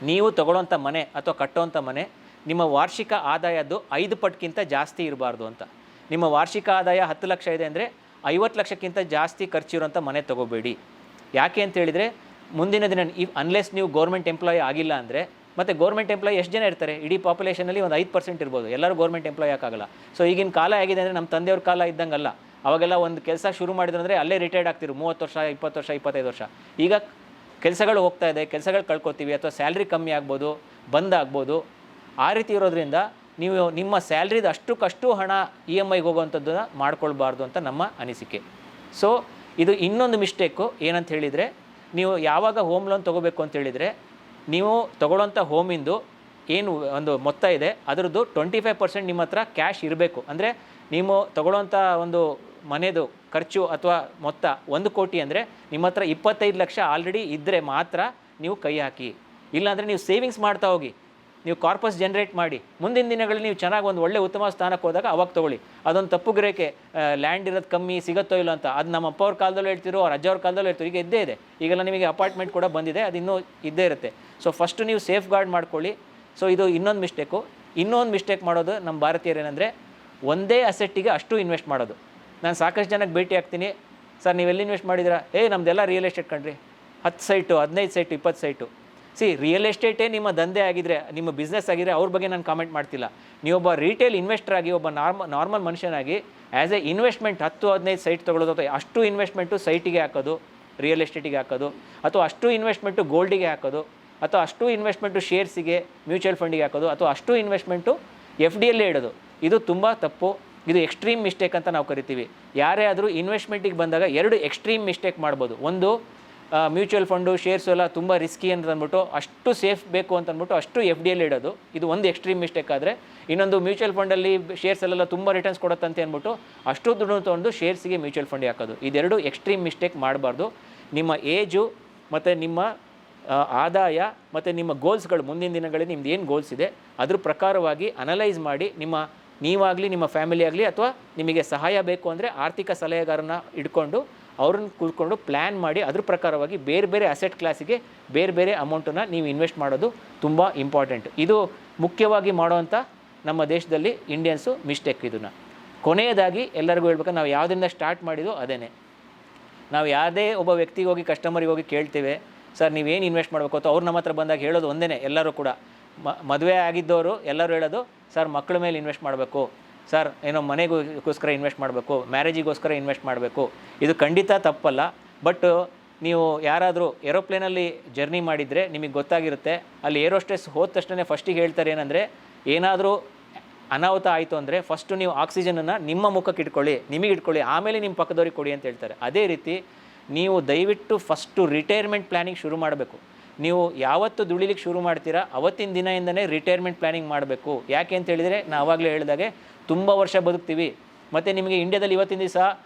ನೀವು ತೊಗೊಳ್ಳೋಂಥ ಮನೆ ಅಥವಾ ಕಟ್ಟೋವಂಥ ಮನೆ ನಿಮ್ಮ ವಾರ್ಷಿಕ ಆದಾಯದ್ದು 5 ಪಟ್ಟಿಗಿಂತ ಜಾಸ್ತಿ ಇರಬಾರ್ದು ಅಂತ. ನಿಮ್ಮ ವಾರ್ಷಿಕ ಆದಾಯ 10 ಲಕ್ಷ ಇದೆ ಅಂದರೆ 50 ಲಕ್ಷಕ್ಕಿಂತ ಜಾಸ್ತಿ ಖರ್ಚಿರೋಂಥ ಮನೆ ತೊಗೋಬೇಡಿ. ಯಾಕೆ ಅಂತ ಹೇಳಿದರೆ, ಮುಂದಿನ ದಿನ ಅನ್ಲೆಸ್ ನೀವು ಗೌರ್ಮೆಂಟ್ ಎಂಪ್ಲಾಯಿ ಆಗಿಲ್ಲ ಅಂದರೆ, ಮತ್ತು ಗೌರ್ಮೆಂಟ್ ಎಂಪ್ಲಾಯಿ ಎಷ್ಟು ಜನ ಇರ್ತಾರೆ, ಇಡೀ ಪಾಪ್ಯುಲೇಷನಲ್ಲಿ ಒಂದು 5% ಇರ್ಬೋದು, ಎಲ್ಲರೂ ಗೌರ್ಮೆಂಟ್ ಎಂಪ್ಲಾಯಿ ಆಗೋಲ್ಲ. ಸೊ ಈಗಿನ ಕಾಲ ಆಗಿದೆ ಅಂದರೆ ನಮ್ಮ ತಂದೆಯವ್ರ ಕಾಲ ಇದ್ದಂಗಲ್ಲ. ಅವಾಗೆಲ್ಲ ಒಂದು ಕೆಲಸ ಶುರು ಮಾಡಿದ್ರಂದರೆ ಅಲ್ಲೇ ರಿಟೈರ್ಡ್ ಆಗ್ತಿರು, 30 ವರ್ಷ, 20 ವರ್ಷ, 25 ವರ್ಷ. ಈಗ ಕೆಲಸಗಳು ಹೋಗ್ತಾ ಇದೆ, ಕೆಲಸಗಳು ಕಳ್ಕೊತೀವಿ, ಅಥವಾ ಸ್ಯಾಲ್ರಿ ಕಮ್ಮಿ ಆಗ್ಬೋದು, ಬಂದಾಗ್ಬೋದು. ಆ ರೀತಿ ಇರೋದ್ರಿಂದ ನೀವು ನಿಮ್ಮ ಸ್ಯಾಲ್ರಿದು ಅಷ್ಟಕ್ಕಷ್ಟು ಹಣ EMIಗೆ ಹೋಗುವಂಥದ್ದನ್ನು ಮಾಡ್ಕೊಳ್ಬಾರ್ದು ಅಂತ ನಮ್ಮ ಅನಿಸಿಕೆ. ಸೊ ಇದು ಇನ್ನೊಂದು ಮಿಸ್ಟೇಕು. ಏನಂತ ಹೇಳಿದರೆ, ನೀವು ಯಾವಾಗ ಹೋಮ್ ಲೋನ್ ತೊಗೋಬೇಕು ಅಂತ ಹೇಳಿದರೆ, ನೀವು ತೊಗೊಳ್ಳೋಂಥ ಹೋಮಿಂದು ಏನು ಒಂದು ಮೊತ್ತ ಇದೆ ಅದರದ್ದು 25% ನಿಮ್ಮ ಹತ್ರ ಕ್ಯಾಶ್ ಇರಬೇಕು. ಅಂದರೆ ನೀವು ತೊಗೊಳ್ಳೋಂಥ ಒಂದು ಮನೆಯದು ಖರ್ಚು ಅಥವಾ ಮೊತ್ತ 1 ಕೋಟಿ ಅಂದರೆ ನಿಮ್ಮ ಹತ್ರ 25 ಲಕ್ಷ ಆಲ್ರೆಡಿ ಇದ್ದರೆ ಮಾತ್ರ ನೀವು ಕೈ ಹಾಕಿ. ಇಲ್ಲಾಂದರೆ ನೀವು ಸೇವಿಂಗ್ಸ್ ಮಾಡ್ತಾ ಹೋಗಿ, ನೀವು ಕಾರ್ಪಸ್ ಜನ್ರೇಟ್ ಮಾಡಿ, ಮುಂದಿನ ದಿನಗಳಲ್ಲಿ ನೀವು ಚೆನ್ನಾಗಿ ಒಂದು ಒಳ್ಳೆ ಉತ್ತಮ ಸ್ಥಾನಕ್ಕೆ ಹೋದಾಗ ಅವಾಗ ತೊಗೊಳ್ಳಿ. ಅದೊಂದು ತಪ್ಪು ಗ್ರಹಿಕೆ, ಲ್ಯಾಂಡ್ ಇರೋದು ಕಮ್ಮಿ, ಸಿಗುತ್ತೋ ಇಲ್ಲ ಅಂತ. ಅದು ನಮ್ಮ ಅಪ್ಪ ಅವ್ರ ಕಾಲದಲ್ಲೂ ಹೇಳ್ತಿರೋ, ಅವ್ರ ಅಜ್ಜ ಅವ್ರ ಕಾಲದಲ್ಲೂ ಹೇಳ್ತಿರೋ, ಈಗ ಇದ್ದೇ ಇದೆ. ಈಗೆಲ್ಲ ನಿಮಗೆ ಅಪಾರ್ಟ್ಮೆಂಟ್ ಕೂಡ ಬಂದಿದೆ, ಅದು ಇನ್ನೂ ಇದ್ದೇ ಇರುತ್ತೆ. ಸೊ ಫಸ್ಟು ನೀವು ಸೇಫ್ ಗಾರ್ಡ್ ಮಾಡ್ಕೊಳ್ಳಿ. ಸೊ ಇದು ಇನ್ನೊಂದು ಮಿಸ್ಟೇಕು. ಇನ್ನೊಂದು ಮಿಸ್ಟೇಕ್ ಮಾಡೋದು ನಮ್ಮ ಭಾರತೀಯರು ಏನಂದರೆ, ಒಂದೇ ಅಸೆಟ್ಟಿಗೆ ಅಷ್ಟು ಇನ್ವೆಸ್ಟ್ ಮಾಡೋದು. ನಾನು ಸಾಕಷ್ಟು ಜನಕ್ಕೆ ಭೇಟಿ ಆಗ್ತೀನಿ, ಸರ್ ನೀವೆಲ್ಲಿ ಇನ್ವೆಸ್ಟ್ ಮಾಡಿದ್ದೀರಾ? ನಮ್ಮದೆಲ್ಲ ರಿಯಲ್ ಎಸ್ಟೇಟ್ ಕಣ್ರಿ, 10 ಸೈಟು, 15 ಸೈಟು, 20 ಸೈಟು. ರಿಯಲ್ ಎಸ್ಟೇಟೇ ನಿಮ್ಮ ದಂಧೆ ಆಗಿದ್ರೆ, ನಿಮ್ಮ ಬಿಸ್ನೆಸ್ ಆಗಿದ್ರೆ ಅವ್ರ ಬಗ್ಗೆ ನಾನು ಕಾಮೆಂಟ್ ಮಾಡ್ತಿಲ್ಲ. ನೀವೊಬ್ಬ ರಿಟೇಲ್ ಇನ್ವೆಸ್ಟರ್ ಆಗಿ, ಒಬ್ಬ ನಾರ್ಮಲ್ ಮನುಷ್ಯನಾಗಿ ಆ್ಯಸ್ ಎ ಇನ್ವೆಸ್ಟ್ಮೆಂಟ್ 10-15 ಸೈಟ್ ತೊಗೊಳ್ಳೋದು, ಅಥವಾ ಅಷ್ಟು ಇನ್ವೆಸ್ಟ್ಮೆಂಟು ಸೈಟಿಗೆ ಹಾಕೋದು, ರಿಯಲ್ ಎಸ್ಟೇಟಿಗೆ ಹಾಕೋದು, ಅಥವಾ ಅಷ್ಟು ಇನ್ವೆಸ್ಟ್ಮೆಂಟು ಗೋಲ್ಡಿಗೆ ಹಾಕೋದು, ಅಥವಾ ಅಷ್ಟು ಇನ್ವೆಸ್ಟ್ಮೆಂಟು ಶೇರ್ಸಿಗೆ, ಮ್ಯೂಚುವಲ್ ಫಂಡಿಗೆ ಹಾಕೋದು, ಅಥವಾ ಅಷ್ಟು ಇನ್ವೆಸ್ಟ್ಮೆಂಟು FDಯಲ್ಲೇ ಇಡೋದು. ಇದು ತುಂಬ ತಪ್ಪು. ಇದು ಎಕ್ಸ್ಟ್ರೀಮ್ ಮಿಸ್ಟೇಕ್ ಅಂತ ನಾವು ಕರಿತೀವಿ. ಯಾರೇ ಆದರೂ ಇನ್ವೆಸ್ಟ್ಮೆಂಟಿಗೆ ಬಂದಾಗ 2 ಎಕ್ಸ್ಟ್ರೀಮ್ ಮಿಸ್ಟೇಕ್ ಮಾಡ್ಬೋದು. ಒಂದು, ಮ್ಯೂಚುವಲ್ ಫಂಡು, ಶೇರ್ಸು ಎಲ್ಲ ತುಂಬ ರಿಸ್ಕಿ ಅಂತ ಅಂದ್ಬಿಟ್ಟು ಅಷ್ಟು ಸೇಫ್ ಬೇಕು ಅಂತ ಅಂದ್ಬಿಟ್ಟು ಅಷ್ಟು FDಯಲ್ಲಿ ಇಡೋದು, ಇದು ಒಂದು ಎಕ್ಸ್ಟ್ರೀಮ್ ಮಿಸ್ಟೇಕ್. ಆದರೆ ಇನ್ನೊಂದು, ಮ್ಯೂಚುವಲ್ ಫಂಡಲ್ಲಿ ಶೇರ್ಸಲ್ಲೆಲ್ಲ ತುಂಬ ರಿಟರ್ನ್ಸ್ ಕೊಡುತ್ತಂತೆ ಅಂದ್ಬಿಟ್ಟು ಅಷ್ಟು ದುಡ್ಡು ತೊಗೊಂಡು ಶೇರ್ಸಿಗೆ ಮ್ಯೂಚುವಲ್ ಫಂಡಿಗೆ ಹಾಕೋದು. ಇದೆರಡು ಎಕ್ಸ್ಟ್ರೀಮ್ ಮಿಸ್ಟೇಕ್ ಮಾಡಬಾರ್ದು. ನಿಮ್ಮ ಏಜು ಮತ್ತು ನಿಮ್ಮ ಆದಾಯ ಮತ್ತು ನಿಮ್ಮ ಗೋಲ್ಸ್ಗಳು, ಮುಂದಿನ ದಿನಗಳಲ್ಲಿ ನಿಮ್ದು ಏನು ಗೋಲ್ಸ್ ಇದೆ ಅದ್ರ ಪ್ರಕಾರವಾಗಿ ಅನಲೈಸ್ ಮಾಡಿ, ನೀವಾಗಲಿ, ನಿಮ್ಮ ಫ್ಯಾಮಿಲಿ ಆಗಲಿ, ಅಥವಾ ನಿಮಗೆ ಸಹಾಯ ಬೇಕು ಅಂದರೆ ಆರ್ಥಿಕ ಸಲಹೆಗಾರನ ಇಟ್ಕೊಂಡು ಅವ್ರನ್ನ ಕೂತ್ಕೊಂಡು ಪ್ಲ್ಯಾನ್ ಮಾಡಿ ಅದ್ರ ಪ್ರಕಾರವಾಗಿ ಬೇರೆ ಬೇರೆ ಅಸೆಟ್ ಕ್ಲಾಸಿಗೆ ಬೇರೆ ಬೇರೆ ಅಮೌಂಟನ್ನು ನೀವು ಇನ್ವೆಸ್ಟ್ ಮಾಡೋದು ತುಂಬ ಇಂಪಾರ್ಟೆಂಟ್. ಇದು ಮುಖ್ಯವಾಗಿ ಮಾಡೋವಂಥ ನಮ್ಮ ದೇಶದಲ್ಲಿ ಇಂಡಿಯನ್ಸು ಮಿಸ್ಟೇಕ್. ಇದನ್ನು ಕೊನೆಯದಾಗಿ ಎಲ್ಲರಿಗೂ ಹೇಳ್ಬೇಕು, ನಾವು ಯಾವುದರಿಂದ ಸ್ಟಾರ್ಟ್ ಮಾಡಿದೋ ಅದೇ. ನಾವು ಯಾವುದೇ ಒಬ್ಬ ವ್ಯಕ್ತಿಗೆ ಹೋಗಿ ಕಸ್ಟಮರಿಗೆ ಹೋಗಿ ಕೇಳ್ತೇವೆ, ಸರ್ ನೀವೇನು ಇನ್ವೆಸ್ಟ್ ಮಾಡಬೇಕು ಅಂತ. ಅವ್ರು ನಮ್ಮ ಹತ್ರ ಬಂದಾಗ ಹೇಳೋದು ಒಂದೇ, ಎಲ್ಲರೂ ಕೂಡ ಮದುವೆ ಆಗಿದ್ದವರು ಎಲ್ಲರೂ ಹೇಳೋದು, ಸರ್ ಮಕ್ಕಳ ಮೇಲೆ ಇನ್ವೆಸ್ಟ್ ಮಾಡಬೇಕು, ಸರ್ ಏನೋ ಮನೆಗೋಸ್ಕರ ಇನ್ವೆಸ್ಟ್ ಮಾಡಬೇಕು, ಮ್ಯಾರೇಜಿಗೋಸ್ಕರ ಇನ್ವೆಸ್ಟ್ ಮಾಡಬೇಕು. ಇದು ಖಂಡಿತ ತಪ್ಪಲ್ಲ. ಬಟ್ ನೀವು ಯಾರಾದರೂ ಏರೋಪ್ಲೇನಲ್ಲಿ ಜರ್ನಿ ಮಾಡಿದರೆ ನಿಮಗೆ ಗೊತ್ತಾಗಿರುತ್ತೆ, ಅಲ್ಲಿ ಏರೋಸ್ಟೆಸ್ ಹೋದ ತಕ್ಷಣ ಫಸ್ಟಿಗೆ ಹೇಳ್ತಾರೆ ಏನಂದರೆ, ಏನಾದರೂ ಅನಾಹುತ ಆಯಿತು ಅಂದರೆ ಫಸ್ಟು ನೀವು ಆಕ್ಸಿಜನನ್ನು ನಿಮ್ಮ ಮುಖಕ್ಕೆ ಇಟ್ಕೊಳ್ಳಿ, ನಿಮಗೆ ಇಟ್ಕೊಳ್ಳಿ, ಆಮೇಲೆ ನಿಮ್ಮ ಪಕ್ಕದವ್ರಿಗೆ ಕೊಡಿ ಅಂತ ಹೇಳ್ತಾರೆ. ಅದೇ ರೀತಿ ನೀವು ದಯವಿಟ್ಟು ಫಸ್ಟು ರಿಟೈರ್ಮೆಂಟ್ ಪ್ಲ್ಯಾನಿಂಗ್ ಶುರು ಮಾಡಬೇಕು. ನೀವು ಯಾವತ್ತು ದುಡಿಲಿಕ್ಕೆ ಶುರು ಮಾಡ್ತೀರಾ ಅವತ್ತಿನ ದಿನದಿಂದನೇ ರಿಟೈರ್ಮೆಂಟ್ ಪ್ಲ್ಯಾನಿಂಗ್ ಮಾಡಬೇಕು. ಯಾಕೆ ಅಂತ ಹೇಳಿದರೆ, ನಾನು ಆವಾಗಲೇ ಹೇಳಿದಾಗೆ ತುಂಬ ವರ್ಷ ಬದುಕ್ತೀವಿ. ಮತ್ತು ನಿಮಗೆ ಇಂಡಿಯಾದಲ್ಲಿ ಇವತ್ತಿನ ದಿವಸ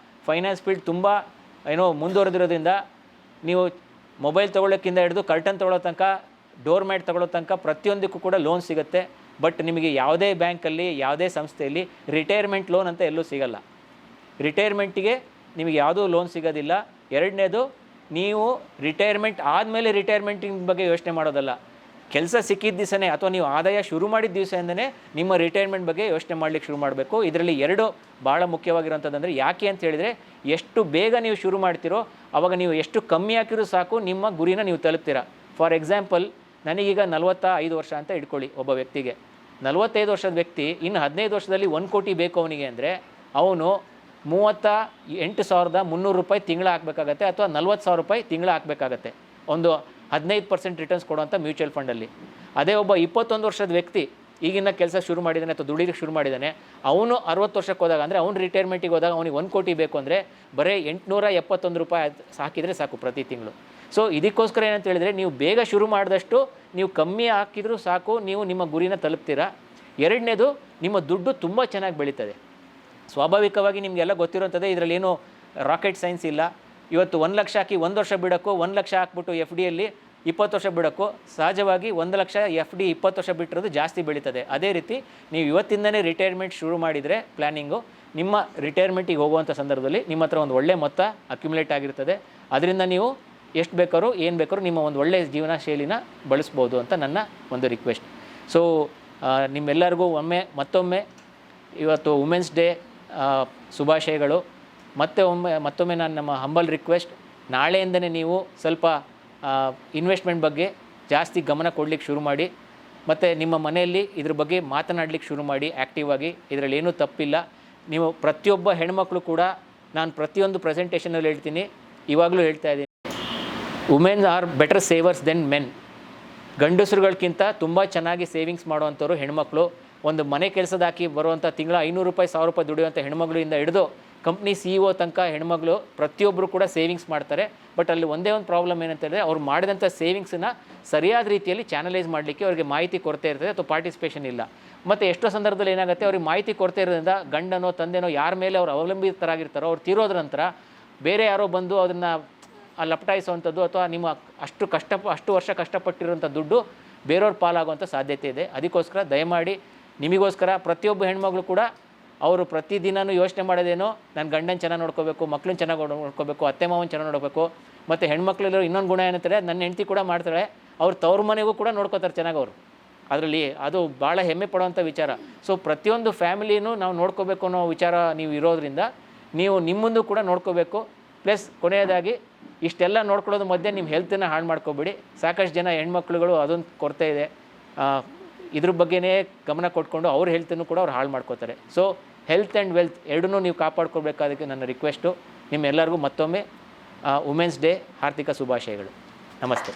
ಫೈನಾನ್ಸ್ ಫೀಲ್ಡ್ ತುಂಬ ಮುಂದುವರೆದಿರೋದ್ರಿಂದ ನೀವು ಮೊಬೈಲ್ ತೊಗೊಳ್ಳೋಕ್ಕಿಂತ ಹಿಡಿದು ಕರ್ಟನ್ ತೊಗೊಳ್ಳೋ ತನಕ, ಡೋರ್ ಮ್ಯಾಟ್ ತೊಗೊಳ್ಳೋ ತನಕ ಪ್ರತಿಯೊಂದಕ್ಕೂ ಕೂಡ ಲೋನ್ ಸಿಗುತ್ತೆ. ಬಟ್ ನಿಮಗೆ ಯಾವುದೇ ಬ್ಯಾಂಕಲ್ಲಿ ಯಾವುದೇ ಸಂಸ್ಥೆಯಲ್ಲಿ ರಿಟೈರ್ಮೆಂಟ್ ಲೋನ್ ಅಂತ ಎಲ್ಲೂ ಸಿಗಲ್ಲ. ರಿಟೈರ್ಮೆಂಟಿಗೆ ನಿಮಗೆ ಯಾವುದೂ ಲೋನ್ ಸಿಗೋದಿಲ್ಲ. ಎರಡನೇದು, ನೀವು ರಿಟೈರ್ಮೆಂಟ್ ಆದಮೇಲೆ ರಿಟೈರ್ಮೆಂಟಿನ ಬಗ್ಗೆ ಯೋಚನೆ ಮಾಡೋದಲ್ಲ. ಕೆಲಸ ಸಿಕ್ಕಿದ ದಿವಸನೇ ಅಥವಾ ನೀವು ಆದಾಯ ಶುರು ಮಾಡಿದ ದಿವಸದಿಂದನೇ ನಿಮ್ಮ ರಿಟೈರ್ಮೆಂಟ್ ಬಗ್ಗೆ ಯೋಚನೆ ಮಾಡಲಿಕ್ಕೆ ಶುರು ಮಾಡಬೇಕು. ಇದರಲ್ಲಿ ಎರಡು ಭಾಳ ಮುಖ್ಯವಾಗಿರೋಂಥದ್ದಂದರೆ, ಯಾಕೆ ಅಂತ ಹೇಳಿದರೆ, ಎಷ್ಟು ಬೇಗ ನೀವು ಶುರು ಮಾಡ್ತೀರೋ ಆವಾಗ ನೀವು ಎಷ್ಟು ಕಮ್ಮಿ ಹಾಕಿರೂ ಸಾಕು ನಿಮ್ಮ ಗುರಿನ ನೀವು ತಲುಪ್ತೀರಾ. ಫಾರ್ ಎಕ್ಸಾಂಪಲ್, ನನಗೀಗ 45 ವರ್ಷ ಅಂತ ಇಟ್ಕೊಳ್ಳಿ. ಒಬ್ಬ ವ್ಯಕ್ತಿಗೆ 45 ವರ್ಷದ ವ್ಯಕ್ತಿ ಇನ್ನು 15 ವರ್ಷದಲ್ಲಿ 1 ಕೋಟಿ ಬೇಕು ಅವನಿಗೆ ಅಂದರೆ, ಅವನು 38,300 ರೂಪಾಯಿ ತಿಂಗಳ ಹಾಕಬೇಕಾಗತ್ತೆ, ಅಥವಾ 40,000 ರೂಪಾಯಿ ತಿಂಗಳ ಹಾಕಬೇಕಾಗತ್ತೆ ಒಂದು 15% ರಿಟರ್ನ್ಸ್ ಕೊಡುವಂಥ ಮ್ಯೂಚುವಲ್ ಫಂಡಲ್ಲಿ. ಅದೇ ಒಬ್ಬ 21 ವರ್ಷದ ವ್ಯಕ್ತಿ ಈಗಿನ ಕೆಲಸ ಶುರು ಮಾಡಿದ್ದಾನೆ ಅಥವಾ ದುಡಿಲಿಕ್ಕೆ ಶುರು ಮಾಡಿದ್ದಾನೆ, ಅವನು 60 ವರ್ಷಕ್ಕೆ ಹೋದಾಗ, ಅಂದರೆ ಅವ್ನು ರಿಟೈರ್ಮೆಂಟಿಗೆ ಹೋದಾಗ ಅವನಿಗೆ 1 ಕೋಟಿ ಬೇಕು ಅಂದರೆ ಬರೀ 871 ರೂಪಾಯಿ ಹಾಕಿದರೆ ಸಾಕು ಪ್ರತಿ ತಿಂಗಳು. ಸೊ ಇದಕ್ಕೋಸ್ಕರ ಏನಂತ ಹೇಳಿದರೆ, ನೀವು ಬೇಗ ಶುರು ಮಾಡಿದಷ್ಟು ನೀವು ಕಮ್ಮಿ ಹಾಕಿದರೂ ಸಾಕು, ನೀವು ನಿಮ್ಮ ಗುರಿನ ತಲುಪ್ತೀರಾ. ಎರಡನೇದು, ನಿಮ್ಮ ದುಡ್ಡು ತುಂಬ ಚೆನ್ನಾಗಿ ಬೆಳೀತದೆ. ಸ್ವಾಭಾವಿಕವಾಗಿ ನಿಮಗೆಲ್ಲ ಗೊತ್ತಿರೋಂಥದ್ದೇ, ಇದರಲ್ಲಿ ಏನು ರಾಕೆಟ್ ಸೈನ್ಸ್ ಇಲ್ಲ. ಇವತ್ತು 1 ಲಕ್ಷ ಹಾಕಿ 1 ವರ್ಷ ಬಿಡೋಕ್ಕೂ, 1 ಲಕ್ಷ ಹಾಕ್ಬಿಟ್ಟು ಎಫ್ ಡಿಯಲ್ಲಿ 20 ವರ್ಷ ಬಿಡೋಕ್ಕೂ ಸಹಜವಾಗಿ 1 ಲಕ್ಷ ಎಫ್ ಡಿ 20 ವರ್ಷ ಬಿಟ್ಟಿರೋದು ಜಾಸ್ತಿ ಬೆಳೀತದೆ. ಅದೇ ರೀತಿ ನೀವು ಇವತ್ತಿಂದನೇ ರಿಟೈರ್ಮೆಂಟ್ ಶುರು ಮಾಡಿದರೆ ಪ್ಲ್ಯಾನಿಂಗು, ನಿಮ್ಮ ರಿಟೈರ್ಮೆಂಟಿಗೆ ಹೋಗುವಂಥ ಸಂದರ್ಭದಲ್ಲಿ ನಿಮ್ಮ ಹತ್ರ ಒಂದು ಒಳ್ಳೆ ಮೊತ್ತ ಅಕ್ಯುಮುಲೇಟ್ ಆಗಿರ್ತದೆ. ಅದರಿಂದ ನೀವು ಎಷ್ಟು ಬೇಕಾದ್ರೂ ಏನು ಬೇಕಾದ್ರೂ ನಿಮ್ಮ ಒಂದು ಒಳ್ಳೆಯ ಜೀವನ ಶೈಲಿನ ಬಳಸ್ಬೋದು ಅಂತ ನನ್ನ ಒಂದು ರಿಕ್ವೆಸ್ಟ್. ಸೊ ನಿಮ್ಮೆಲ್ಲರಿಗೂ ಮತ್ತೊಮ್ಮೆ ಇವತ್ತು ವುಮೆನ್ಸ್ ಡೇ ಶುಭಾಶಯಗಳು. ಮತ್ತೊಮ್ಮೆ ನಾನು ನಮ್ಮ ಹಂಬಲ್ ರಿಕ್ವೆಸ್ಟ್, ನಾಳೆಯಿಂದನೇ ನೀವು ಸ್ವಲ್ಪ ಇನ್ವೆಸ್ಟ್ಮೆಂಟ್ ಬಗ್ಗೆ ಜಾಸ್ತಿ ಗಮನ ಕೊಡಲಿಕ್ಕೆ ಶುರು ಮಾಡಿ, ಮತ್ತು ನಿಮ್ಮ ಮನೆಯಲ್ಲಿ ಇದ್ರ ಬಗ್ಗೆ ಮಾತನಾಡಲಿಕ್ಕೆ ಶುರು ಮಾಡಿ ಆ್ಯಕ್ಟಿವ್ ಆಗಿ. ಇದರಲ್ಲಿ ಏನೂ ತಪ್ಪಿಲ್ಲ. ನೀವು ಪ್ರತಿಯೊಬ್ಬ ಹೆಣ್ಮಕ್ಳು ಕೂಡ, ನಾನು ಪ್ರತಿಯೊಂದು ಪ್ರೆಸೆಂಟೇಷನಲ್ಲಿ ಹೇಳ್ತೀನಿ, ಇವಾಗಲೂ ಹೇಳ್ತಾ ಇದ್ದೀನಿ, womens are better savers than men. ಗಂಡಸರುಗಳಿಗಿಂತ ತುಂಬ ಚೆನ್ನಾಗಿ ಸೇವಿಂಗ್ಸ್ ಮಾಡುವಂಥವ್ರು ಹೆಣ್ಮಕ್ಳು. ಒಂದು ಮನೆ ಕೆಲಸದ ಹಾಕಿ ಬರುವಂಥ ತಿಂಗಳ 500 ರೂಪಾಯಿ 1000 ರೂಪಾಯಿ ದುಡಿಯುವಂಥ ಹೆಣ್ಮಗಳಿಂದ ಹಿಡಿದು ಕಂಪ್ನಿ CEO ತನಕ ಹೆಣ್ಮಗಳು ಪ್ರತಿಯೊಬ್ಬರು ಕೂಡ ಸೇವಿಂಗ್ಸ್ ಮಾಡ್ತಾರೆ. ಬಟ್ ಅಲ್ಲಿ ಒಂದೇ ಒಂದು ಪ್ರಾಬ್ಲಮ್ ಏನಂತ ಹೇಳಿದ್ರೆ, ಅವ್ರು ಮಾಡಿದಂಥ ಸೇವಿಂಗ್ಸನ್ನು ಸರಿಯಾದ ರೀತಿಯಲ್ಲಿ ಚಾನಲೈಸ್ ಮಾಡಲಿಕ್ಕೆ ಅವರಿಗೆ ಮಾಹಿತಿ ಕೊರತೆ ಇರ್ತದೆ ಅಥವಾ ಪಾರ್ಟಿಸಿಪೇಷನ್ ಇಲ್ಲ. ಮತ್ತು ಎಷ್ಟೋ ಸಂದರ್ಭದಲ್ಲಿ ಏನಾಗುತ್ತೆ, ಅವ್ರಿಗೆ ಮಾಹಿತಿ ಕೊರತೆ ಇರೋದ್ರಿಂದ ಗಂಡನೋ ತಂದೆನೋ ಯಾರ ಮೇಲೆ ಅವ್ರು ಅವಲಂಬಿತರಾಗಿರ್ತಾರೋ, ಅವ್ರು ತೀರೋದ್ರ ನಂತರ ಬೇರೆ ಯಾರೋ ಬಂದು ಅದನ್ನು ಲಪಟಾಯಿಸುವಂಥದ್ದು, ಅಥವಾ ನಿಮ್ಮ ಅಷ್ಟು ವರ್ಷ ಕಷ್ಟಪಟ್ಟಿರೋಂಥ ದುಡ್ಡು ಬೇರೆಯವ್ರ ಪಾಲಾಗುವಂಥ ಸಾಧ್ಯತೆ ಇದೆ. ಅದಕ್ಕೋಸ್ಕರ ದಯಮಾಡಿ ನಿಮಗೋಸ್ಕರ ಪ್ರತಿಯೊಬ್ಬ ಹೆಣ್ಮಗಳು ಕೂಡ ಅವರು ಪ್ರತಿದಿನವೂ ಯೋಚನೆ ಮಾಡೋದೇನೋ, ನನ್ನ ಗಂಡನ ಚೆನ್ನಾಗಿ ನೋಡ್ಕೋಬೇಕು, ಮಕ್ಳನ್ನ ಚೆನ್ನಾಗಿ ನೋಡ್ಕೋಬೇಕು, ಅತ್ತೆ ಮಾವನ ಚೆನ್ನಾಗಿ ನೋಡಬೇಕು. ಮತ್ತು ಹೆಣ್ಮಕ್ಳಲ್ಲಿರೋ ಇನ್ನೊಂದು ಗುಣ ಏನಂತಾರೆ, ನನ್ನ ಹೆಂಡತಿ ಕೂಡ ಮಾಡ್ತಾಳೆ, ಅವ್ರು ತವ್ರ ಮನೆಗೂ ಕೂಡ ನೋಡ್ಕೋತಾರೆ ಚೆನ್ನಾಗಿ ಅವರು. ಅದರಲ್ಲಿ ಅದು ಭಾಳ ಹೆಮ್ಮೆ ಪಡುವಂಥ ವಿಚಾರ. ಸೊ ಪ್ರತಿಯೊಂದು ಫ್ಯಾಮಿಲಿನೂ ನಾವು ನೋಡ್ಕೋಬೇಕು ಅನ್ನೋ ವಿಚಾರ ನೀವು ಇರೋದ್ರಿಂದ ನೀವು ನಿಮ್ಮಂದು ಕೂಡ ನೋಡ್ಕೋಬೇಕು. ಪ್ಲಸ್ ಕೊನೆಯದಾಗಿ ಇಷ್ಟೆಲ್ಲ ನೋಡ್ಕೊಳ್ಳೋದು ಮಧ್ಯೆ ನಿಮ್ಮ ಹೆಲ್ತನ್ನು ಹಾಳು ಮಾಡ್ಕೊಬೇಡಿ. ಸಾಕಷ್ಟು ಜನ ಹೆಣ್ಮಕ್ಳುಗಳು ಅದೊಂದು ಕೊರತೆ ಇದೆ, ಇದ್ರ ಬಗ್ಗೆನೇ ಗಮನ ಕೊಟ್ಕೊಂಡು ಅವ್ರ ಹೆಲ್ತನ್ನು ಕೂಡ ಅವ್ರು ಹಾಳು ಮಾಡ್ಕೋತಾರೆ. ಸೊ ಹೆಲ್ತ್ ಆ್ಯಂಡ್ ವೆಲ್ತ್ ಎರಡನ್ನೂ ನೀವು ಕಾಪಾಡ್ಕೊಳ್ಬೇಕಾದಕ್ಕೆ ನನ್ನ ರಿಕ್ವೆಸ್ಟು. ನಿಮ್ಮೆಲ್ಲರಿಗೂ ಮತ್ತೊಮ್ಮೆ ವುಮೆನ್ಸ್ ಡೇ ಹಾರ್ದಿಕ ಶುಭಾಶಯಗಳು. ನಮಸ್ತೆ.